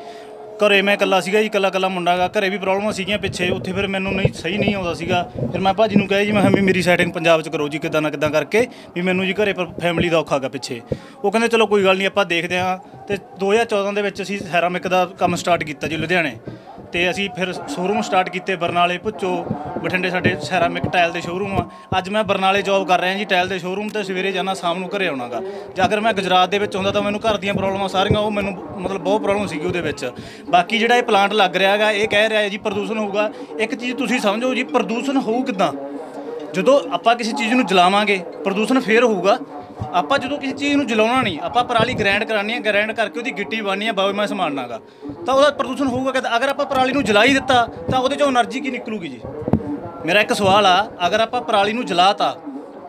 ਘਰੇ ਮੈਂ ਇਕੱਲਾ ਸੀਗਾ ਜੀ, ਇਕੱਲਾ ਮੁੰਡਾ ਗਾ। ਘਰੇ ਵੀ ਪ੍ਰੋਬਲਮਾਂ ਸੀਗੀਆਂ ਪਿੱਛੇ। ਉੱਥੇ ਫਿਰ ਮੈਨੂੰ ਸਹੀ ਨਹੀਂ ਆਉਂਦਾ ਸੀਗਾ। ਫਿਰ ਮੈਂ ਭਾਜੀ ਨੂੰ ਕਿਹਾ ਜੀ, ਮੈਂ ਕਿਹਾ ਵੀ ਮੇਰੀ ਸੈਟਿੰਗ ਪੰਜਾਬ 'ਚ ਕਰੋ ਜੀ, ਕਿੱਦਾਂ ਨਾ ਕਿੱਦਾਂ ਕਰਕੇ, ਵੀ ਮੈਨੂੰ ਜੀ ਘਰੇ ਫੈਮਿਲੀ ਦਾ ਔਖਾ ਗਾ ਪਿੱਛੇ। ਉਹ ਕਹਿੰਦੇ ਚਲੋ ਕੋਈ ਗੱਲ ਨਹੀਂ, ਆਪਾਂ ਦੇਖਦੇ ਹਾਂ। ਅਤੇ 2014 ਦੇ ਵਿੱਚ ਅਸੀਂ ਸੈਰਾਮਿਕ ਦਾ ਕੰਮ ਸਟਾਰਟ ਕੀਤਾ ਜੀ ਲੁਧਿਆਣੇ। ਅਤੇ ਅਸੀਂ ਫਿਰ ਸ਼ੋਰੂਮ ਸਟਾਰਟ ਕੀਤੇ ਬਰਨਾਲੇ, ਭੁੱਚੋ, ਬਠਿੰਡੇ। ਸਾਡੇ ਸੈਰਾਮਿਕ ਟਾਇਲ ਦੇ ਸ਼ੋਰੂਮ ਆ। ਅੱਜ ਮੈਂ ਬਰਨਾਲੇ ਜੋਬ ਕਰ ਰਿਹਾ ਜੀ ਟਾਇਲ ਦੇ ਸ਼ੋਰੂਮ 'ਤੇ। ਸਵੇਰੇ ਜਾਣਾ, ਸ਼ਾਮ ਨੂੰ ਘਰੇ ਆਉਣਾ ਗਾ। ਜੇ ਅਗਰ ਮੈਂ ਗੁਜਰਾਤ ਦੇ ਵਿੱਚ ਹੁੰਦਾ ਤਾਂ ਮੈਨੂੰ ਘਰ ਦੀਆਂ ਪ੍ਰੋਬਲਮਾਂ ਸਾਰੀਆਂ, ਉਹ ਮੈਨੂੰ ਮਤਲਬ ਬਹੁਤ ਪ੍ਰੋਬਲਮ ਸੀਗੀ ਉਹਦੇ ਵਿੱਚ। ਬਾਕੀ ਜਿਹੜਾ ਇਹ ਪਲਾਂਟ ਲੱਗ ਰਿਹਾ ਗਾ, ਇਹ ਕਹਿ ਰਿਹਾ ਹੈ ਜੀ ਪ੍ਰਦੂਸ਼ਣ ਹੋਊਗਾ। ਇੱਕ ਚੀਜ਼ ਤੁਸੀਂ ਸਮਝੋ ਜੀ, ਪ੍ਰਦੂਸ਼ਣ ਹੋਊ ਕਿੱਦਾਂ? ਜਦੋਂ ਆਪਾਂ ਕਿਸੇ ਚੀਜ਼ ਨੂੰ ਜਲਾਵਾਂਗੇ ਪ੍ਰਦੂਸ਼ਣ ਫੇਰ ਹੋਊਗਾ। ਆਪਾਂ ਜਦੋਂ ਕਿਸੇ ਚੀਜ਼ ਨੂੰ ਜਲਾਉਣਾ ਨਹੀਂ, ਆਪਾਂ ਪਰਾਲੀ ਗ੍ਰੈਂਡ ਕਰਾਉਣੀ ਹੈ, ਗ੍ਰੈਂਡ ਕਰਕੇ ਉਹਦੀ ਗਿੱਟੀ ਬਣਨੀ ਹੈ, ਬਾਇਓਮਾਸ ਸਮਾਨਣਾ ਗਾ, ਤਾਂ ਉਹਦਾ ਪ੍ਰਦੂਸ਼ਣ ਹੋਊਗਾ। ਅਗਰ ਆਪਾਂ ਪਰਾਲੀ ਨੂੰ ਜਲਾ ਹੀ ਦਿੱਤਾ ਤਾਂ ਉਹਦੇ 'ਚੋਂ એનર્ਜੀ ਕੀ ਨਿਕਲੂਗੀ ਜੀ? ਮੇਰਾ ਇੱਕ ਸਵਾਲ ਆ, ਅਗਰ ਆਪਾਂ ਪਰਾਲੀ ਨੂੰ ਜਲਾਤਾ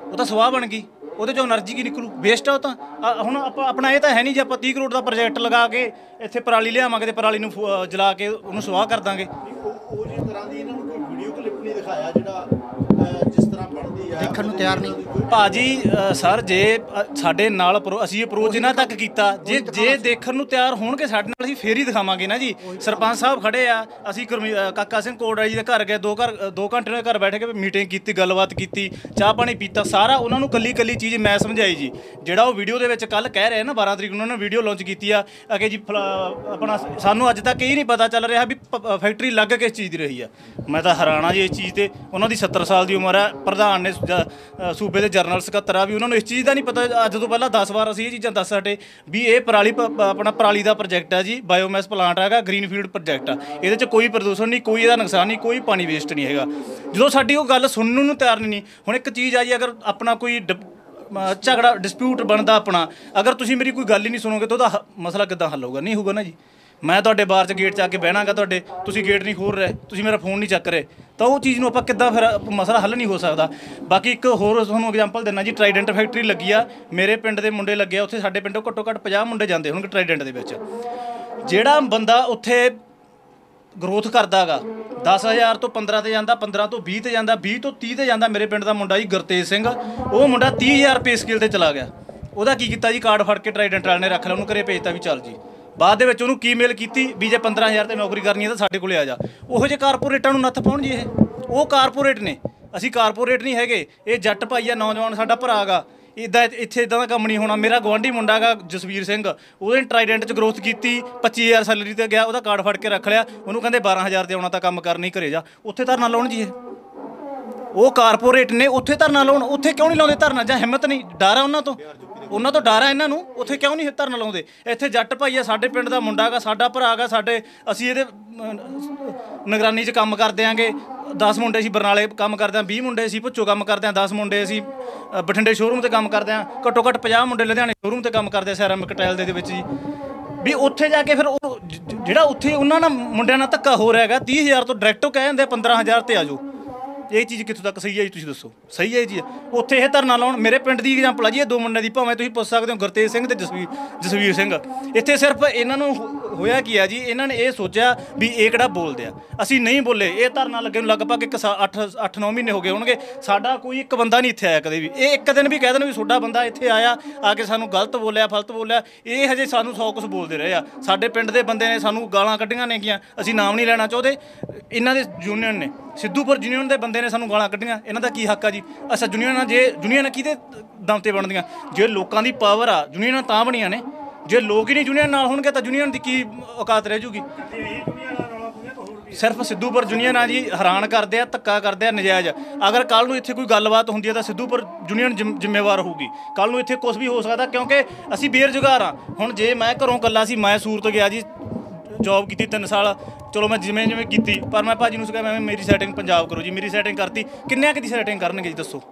ਉਹ ਤਾਂ ਸਵਾਹ ਬਣ ਗਈ, ਉਹਦੇ 'ਚੋਂ એનર્ਜੀ ਕੀ ਨਿਕਲੂ? ਵੇਸਟ ਆ ਉਹ ਤਾਂ। ਹੁਣ ਆਪਾਂ ਆਪਣਾ ਇਹ ਤਾਂ ਹੈ ਨਹੀਂ ਜੇ ਆਪਾਂ 30 ਕਰੋੜ ਦਾ ਪ੍ਰੋਜੈਕਟ ਲਗਾ ਕੇ ਇੱਥੇ ਪਰਾਲੀ ਲਿਆਵਾਂਗੇ ਅਤੇ ਪਰਾਲੀ ਨੂੰ ਜਲਾ ਕੇ ਉਹਨੂੰ ਸਵਾਹ ਕਰ ਦਾਂਗੇ। ਉਹ ਜਿਹੀ ਤਰ੍ਹਾਂ ਦੀ ਇਹਨਾਂ ਨੂੰ ਕੋਈ ਵੀਡੀਓ ਕਲਿੱਪ ਨਹੀਂ ਦਿਖਾਇਆ ਜਿਹੜਾ ਜਿਸ ਤਰ੍ਹਾਂ ਬਣਦੀ ਆ, ਦੇਖਣ ਨੂੰ ਤਿਆਰ ਨਹੀਂ ਭਾਜੀ। ਸਰ ਜੇ ਸਾਡੇ ਨਾਲ ਅਸੀਂ ਅਪਰੋਚ ਇਹਨਾਂ ਤੱਕ ਕੀਤਾ, ਜੇ ਦੇਖਣ ਨੂੰ ਤਿਆਰ ਹੋਣਗੇ ਸਾਡੇ ਨਾਲ, ਅਸੀਂ ਫੇਰ ਹੀ ਦਿਖਾਵਾਂਗੇ ਨਾ ਜੀ। ਸਰਪੰਚ ਸਾਹਿਬ ਖੜੇ ਆ, ਅਸੀਂ ਕਾਕਾ ਸਿੰਘ ਕੋਲਡਾ ਜੀ ਦੇ ਘਰ ਗਏ, 2 ਘੰਟੇ ਦੇ ਘਰ ਬੈਠ ਕੇ ਮੀਟਿੰਗ ਕੀਤੀ, ਗੱਲਬਾਤ ਕੀਤੀ, ਚਾਹ ਪਾਣੀ ਪੀਤਾ, ਸਾਰਾ ਉਹਨਾਂ ਨੂੰ ਕੱਲੀ ਚੀਜ਼ ਮੈਂ ਸਮਝਾਈ ਜੀ। ਜਿਹੜਾ ਉਹ ਵੀਡੀਓ ਦੇ ਵਿੱਚ ਕੱਲ ਕਹਿ ਰਹੇ ਨਾ 12 ਤਰੀਕ ਨੂੰ ਉਹਨਾਂ ਨੇ ਵੀਡੀਓ ਲਾਂਚ ਕੀਤੀ ਆ ਕਿ ਜੀ ਆਪਣਾ ਸਾਨੂੰ ਅੱਜ ਤੱਕ ਇਹ ਨਹੀਂ ਪਤਾ ਚੱਲ ਰਿਹਾ ਵੀ ਫੈਕਟਰੀ ਲੱਗ ਕਿਸ ਚੀਜ਼ ਦੀ ਰਹੀ ਆ। ਮੈਂ ਤਾਂ ਹੈਰਾਨ ਆ ਜੀ ਇਸ ਚੀਜ਼ ਤੇ। ਉਹਨਾਂ ਦੀ 70 ਸਾਲ ਸਾਲ ਦੀ ਉਮਰ ਹੈ, ਪ੍ਰਧਾਨ ਨੇ ਸੂਬੇ ਦੇ ਜਨਰਲ ਸਕੱਤਰ ਆ ਵੀ ਉਹਨਾਂ ਨੂੰ ਇਸ ਚੀਜ਼ ਦਾ ਨਹੀਂ ਪਤਾ। ਅੱਜ ਤੋਂ ਪਹਿਲਾਂ 10 ਵਾਰ ਅਸੀਂ ਇਹ ਚੀਜ਼ਾਂ ਦੱਸ ਹਟੇ ਵੀ ਇਹ ਆਪਣਾ ਪਰਾਲੀ ਦਾ ਪ੍ਰੋਜੈਕਟ ਹੈ ਜੀ, ਬਾਇਓਮੈਸ ਪਲਾਂਟ ਹੈਗਾ, ਗ੍ਰੀਨਫੀਲਡ ਪ੍ਰੋਜੈਕਟ ਆ, ਇਹਦੇ 'ਚ ਕੋਈ ਪ੍ਰਦੂਸ਼ਣ ਨਹੀਂ, ਕੋਈ ਇਹਦਾ ਨੁਕਸਾਨ ਨਹੀਂ, ਕੋਈ ਪਾਣੀ ਵੇਸਟ ਨਹੀਂ ਹੈਗਾ। ਜਦੋਂ ਸਾਡੀ ਉਹ ਗੱਲ ਸੁਣਨ ਨੂੰ ਤਿਆਰ ਨਹੀਂ। ਹੁਣ ਇੱਕ ਚੀਜ਼ ਆ ਜੀ, ਅਗਰ ਆਪਣਾ ਕੋਈ ਝਗੜਾ ਡਿਸਪਿਊਟ ਬਣਦਾ ਆਪਣਾ, ਅਗਰ ਤੁਸੀਂ ਮੇਰੀ ਕੋਈ ਗੱਲ ਹੀ ਨਹੀਂ ਸੁਣੋਗੇ ਤਾਂ ਉਹਦਾ ਮਸਲਾ ਕਿੱਦਾਂ ਹੱਲ ਹੋਊਗਾ? ਨਹੀਂ ਹੋਊਗਾ ਨਾ ਜੀ। ਮੈਂ ਤੁਹਾਡੇ ਬਾਹਰ 'ਚ ਗੇਟ 'ਚ ਆ ਕੇ ਬਹਿਣਾਗਾ ਤੁਹਾਡੇ, ਤੁਸੀਂ ਗੇਟ ਨਹੀਂ ਖੋਲ੍ਹ ਰਹੇ, ਤੁਸੀਂ ਮੇਰਾ ਫੋਨ ਨਹੀਂ ਚੱਕ ਰਹੇ, ਤਾਂ ਉਹ ਚੀਜ਼ ਨੂੰ ਆਪਾਂ ਕਿੱਦਾਂ ਫਿਰ ਮਸਲਾ ਹੱਲ ਨਹੀਂ ਹੋ ਸਕਦਾ। ਬਾਕੀ ਇੱਕ ਹੋਰ ਤੁਹਾਨੂੰ ਐਗਜ਼ਾਮਪਲ ਦਿੰਦਾ ਜੀ, ਟਰਾਈਡੈਂਟ ਫੈਕਟਰੀ ਲੱਗੀ ਆ, ਮੇਰੇ ਪਿੰਡ ਦੇ ਮੁੰਡੇ ਲੱਗੇ ਆ ਉੱਥੇ, ਸਾਡੇ ਪਿੰਡੋਂ ਘੱਟੋ ਘੱਟ 50 ਮੁੰਡੇ ਜਾਂਦੇ ਹੋਣਗੇ ਟਰਾਈਡੈਂਟ ਦੇ ਵਿੱਚ। ਜਿਹੜਾ ਬੰਦਾ ਉੱਥੇ ਗਰੋਥ ਕਰਦਾ ਗਾ 10,000 ਤੋਂ 15 ਤੇ ਜਾਂਦਾ, 15 ਤੋਂ 20 ਤੇ ਜਾਂਦਾ, 20 ਤੋਂ 30 ਤੇ ਜਾਂਦਾ। ਮੇਰੇ ਪਿੰਡ ਦਾ ਮੁੰਡਾ ਜੀ ਗੁਰਤੇਜ ਸਿੰਘ, ਉਹ ਮੁੰਡਾ 30,000 ਪੇ ਸਕੇਲ ਤੇ ਚਲਾ ਗਿਆ। ਉਹਦਾ ਕੀ ਕੀਤਾ ਜੀ, ਕਾਰਡ ਫੜ ਕੇ ਟਰਾਈਡੈਂਟ ਵਾਲੇ ਨੇ ਰੱਖ ਲਿਆ, ਉਹਨੂੰ ਘਰੇ ਭੇਜਤਾ ਵੀ ਚੱਲ ਜੀ। ਬਾਅਦ ਦੇ ਵਿੱਚ ਉਹਨੂੰ ਕੀ ਮੇਲ ਕੀਤੀ ਵੀ ਜੇ 15,000 ਤੇ ਨੌਕਰੀ ਕਰਨੀ ਹੈ ਤਾਂ ਸਾਡੇ ਕੋਲੇ ਆ ਜਾ। ਉਹੋ ਜਿਹੇ ਕਾਰਪੋਰੇਟਾਂ ਨੂੰ ਨੱਥ ਪਾਉਣ ਜੀ, ਉਹ ਕਾਰਪੋਰੇਟ ਨੇ, ਅਸੀਂ ਕਾਰਪੋਰੇਟ ਨਹੀਂ ਹੈਗੇ। ਇਹ ਜੱਟ ਭਾਈ ਆ, ਨੌਜਵਾਨ ਸਾਡਾ ਭਰਾ ਗਾ, ਇੱਥੇ ਇਦਾਂ ਦਾ ਕੰਮ ਨਹੀਂ ਹੋਣਾ। ਮੇਰਾ ਗੁਆਂਢੀ ਮੁੰਡਾ ਗਾ ਜਸਵੀਰ ਸਿੰਘ, ਉਹਨੇ ਟਰਾਈਡੈਂਟ 'ਚ ਗਰੋਥ ਕੀਤੀ, 25,000 ਸੈਲਰੀ ਤੇ ਗਿਆ, ਉਹਦਾ ਕਾਰਡ ਫੜ ਕੇ ਰੱਖ ਲਿਆ, ਉਹਨੂੰ ਕਹਿੰਦੇ 12,000 ਤੇ ਆਉਣਾ ਤਾਂ ਕੰਮ ਕਰ ਨਹੀਂ, ਘਰੇ ਜਾ। ਉੱਥੇ ਧਰਨਾ ਲਾਉਣ ਜੀ, ਉਹ ਕਾਰਪੋਰੇਟ ਨੇ, ਉੱਥੇ ਧਰਨਾ ਲਾਉਣ। ਉੱਥੇ ਕਿਉਂ ਨਹੀਂ ਲਾਉਂਦੇ ਧਰਨਾ? ਜਾਂ ਹਿੰਮਤ ਨਹੀਂ, ਡਰ ਆ ਉਹਨਾਂ ਤੋਂ ਡਰ ਆ ਇਹਨਾਂ ਨੂੰ, ਉੱਥੇ ਕਿਉਂ ਨਹੀਂ ਧਰਨਾ ਲਾਉਂਦੇ? ਇੱਥੇ ਜੱਟ ਭਾਈ ਆ, ਸਾਡੇ ਪਿੰਡ ਦਾ ਮੁੰਡਾ ਗਾ, ਸਾਡਾ ਭਰਾ ਗਾ, ਅਸੀਂ ਇਹਦੇ ਨਿਗਰਾਨੀ 'ਚ ਕੰਮ ਕਰ ਦਿਆਂਗੇ। 10 ਮੁੰਡੇ ਅਸੀਂ ਬਰਨਾਲੇ ਕੰਮ ਕਰਦੇ ਹਾਂ, 20 ਮੁੰਡੇ ਅਸੀਂ ਭੁੱਚੋ ਕੰਮ ਕਰਦੇ ਹਾਂ, 10 ਮੁੰਡੇ ਅਸੀਂ ਬਠਿੰਡੇ ਸ਼ੋਰੂਮ ਤੇ ਕੰਮ ਕਰਦੇ ਹਾਂ, ਘੱਟੋ ਘੱਟ 50 ਮੁੰਡੇ ਲੁਧਿਆਣੇ ਸ਼ੋਰੂਮ ਤੇ ਕੰਮ ਕਰਦੇ ਆ, ਸੈਰਾਮਿਕ ਟਾਇਲ ਦੇ ਵਿੱਚ ਜੀ। ਵੀ ਉੱਥੇ ਜਾ ਕੇ ਫਿਰ ਉਹ ਜਿਹੜਾ ਉੱਥੇ ਉਹਨਾਂ ਨਾਲ ਮੁੰਡਿਆਂ ਨਾਲ ਧੱਕਾ ਹੋ ਰਿਹਾ ਹੈਗਾ, 30,000 ਤੋਂ ਡਾਇਰੈਕਟ ਕਹਿ ਦਿੰਦੇ 15,000 ਤੇ ਆ ਜਾਓ। ਇਹ ਚੀਜ਼ ਕਿੱਥੋਂ ਤੱਕ ਸਹੀ ਹੈ ਜੀ, ਤੁਸੀਂ ਦੱਸੋ? ਸਹੀ ਹੈ ਜੀ। ਉੱਥੇ ਇਹ ਧਰਨਾ ਲਾਉਣ। ਮੇਰੇ ਪਿੰਡ ਦੀ ਐਗਜ਼ਾਮਪਲ ਆ ਜੀ, ਇਹ 2 ਮੁੰਡਿਆਂ ਦੀ, ਭਾਵੇਂ ਤੁਸੀਂ ਪੁੱਛ ਸਕਦੇ ਹੋ, ਗੁਰਤੇਜ ਸਿੰਘ ਤੇ ਜਸਵੀਰ ਸਿੰਘ। ਇੱਥੇ ਸਿਰਫ ਇਹਨਾਂ ਨੂੰ ਹੋਇਆ ਕੀ ਆ ਜੀ, ਇਹਨਾਂ ਨੇ ਇਹ ਸੋਚਿਆ ਵੀ ਇਹ ਕਿਹੜਾ ਬੋਲਦੇ ਆ, ਅਸੀਂ ਨਹੀਂ ਬੋਲੇ। ਇਹ ਧਰਨਾ ਲੱਗੇ ਨੂੰ ਲਗਭਗ 8-9 ਮਹੀਨੇ ਹੋ ਗਏ ਹੋਣਗੇ, ਸਾਡਾ ਕੋਈ ਇੱਕ ਬੰਦਾ ਨਹੀਂ ਇੱਥੇ ਆਇਆ ਕਦੇ ਵੀ। ਇਹ ਇੱਕ ਦਿਨ ਵੀ ਕਹਿ ਦੇਣ ਵੀ ਤੁਹਾਡਾ ਬੰਦਾ ਇੱਥੇ ਆਇਆ, ਆ ਕੇ ਸਾਨੂੰ ਗਲਤ ਬੋਲਿਆ, ਫਲਤ ਬੋਲਿਆ, ਇਹ ਹਜੇ ਸਾਨੂੰ 100 ਕੁਛ ਬੋਲਦੇ ਰਹੇ ਆ। ਸਾਡੇ ਪਿੰਡ ਦੇ ਬੰਦੇ ਨੇ ਸਾਨੂੰ ਗਾਲਾਂ ਕੱਢੀਆਂ ਨੇਗੀਆਂ, ਅਸੀਂ ਨਾਮ ਨਹੀਂ ਲੈਣਾ ਚਾਹੁੰਦੇ। ਇਹਨਾਂ ਦੇ ਯੂਨੀਅਨ ਨੇ, ਸਿੱਧੂਪੁਰ ਯੂਨੀਅਨ ਦੇ ਬੰਦੇ ਨੇ ਸਾਨੂੰ ਗਾਲਾਂ ਕੱਢੀਆਂ, ਇਹਨਾਂ ਦਾ ਕੀ ਹੱਕ ਆ ਜੀ? ਅੱਛਾ, ਯੂਨੀਅਨਾਂ ਯੂਨੀਅਨ ਕਿਹਦੇ ਦਮ ਤੇ ਬਣਦੀਆਂ? ਜੇ ਲੋਕਾਂ ਦੀ ਪਾਵਰ ਆ, ਯੂਨੀਅਨਾਂ ਤਾਂ ਬਣੀਆਂ ਨੇ। ਜੇ ਲੋਕ ਹੀ ਨਹੀਂ ਯੂਨੀਅਨ ਨਾਲ ਹੋਣਗੇ ਤਾਂ ਯੂਨੀਅਨ ਦੀ ਕੀ ਔਕਾਤ ਰਹਿ ਜੂਗੀ? ਸਿਰਫ ਸਿੱਧੂਪੁਰ ਯੂਨੀਅਨ ਆ ਜੀ, ਹੈਰਾਨ ਕਰਦੇ ਆ, ਧੱਕਾ ਕਰਦੇ ਆ ਨਜਾਇਜ਼। ਅਗਰ ਕੱਲ੍ਹ ਨੂੰ ਇੱਥੇ ਕੋਈ ਗੱਲਬਾਤ ਹੁੰਦੀ ਹੈ ਤਾਂ ਸਿੱਧੂਪੁਰ ਯੂਨੀਅਨ ਜ਼ਿੰਮੇਵਾਰ ਹੋਊਗੀ। ਕੱਲ੍ਹ ਨੂੰ ਇੱਥੇ ਕੁਛ ਵੀ ਹੋ ਸਕਦਾ, ਕਿਉਂਕਿ ਅਸੀਂ ਬੇਰੁਜ਼ਗਾਰ ਹਾਂ। ਹੁਣ ਜੇ ਮੈਂ ਘਰੋਂ ਇਕੱਲਾ ਸੀ, ਮੈਂ ਸੂਰਤ ਗਿਆ ਜੀ, ਜੌਬ ਕੀਤੀ 3 ਸਾਲ, ਚਲੋ ਮੈਂ ਜਿਵੇਂ ਕੀਤੀ, ਪਰ ਮੈਂ ਭਾਜੀ ਨੂੰ ਕਿਹਾ ਮੈਂ ਮੇਰੀ ਸੈਟਿੰਗ ਪੰਜਾਬ ਕਰੋ ਜੀ। ਮੇਰੀ ਸੈਟਿੰਗ ਕਰਤੀ, ਕਿੰਨਿਆਂ ਕੁ ਦੀ ਸੈਟਿੰਗ ਕਰਨਗੇ ਜੀ ਦੱਸੋ?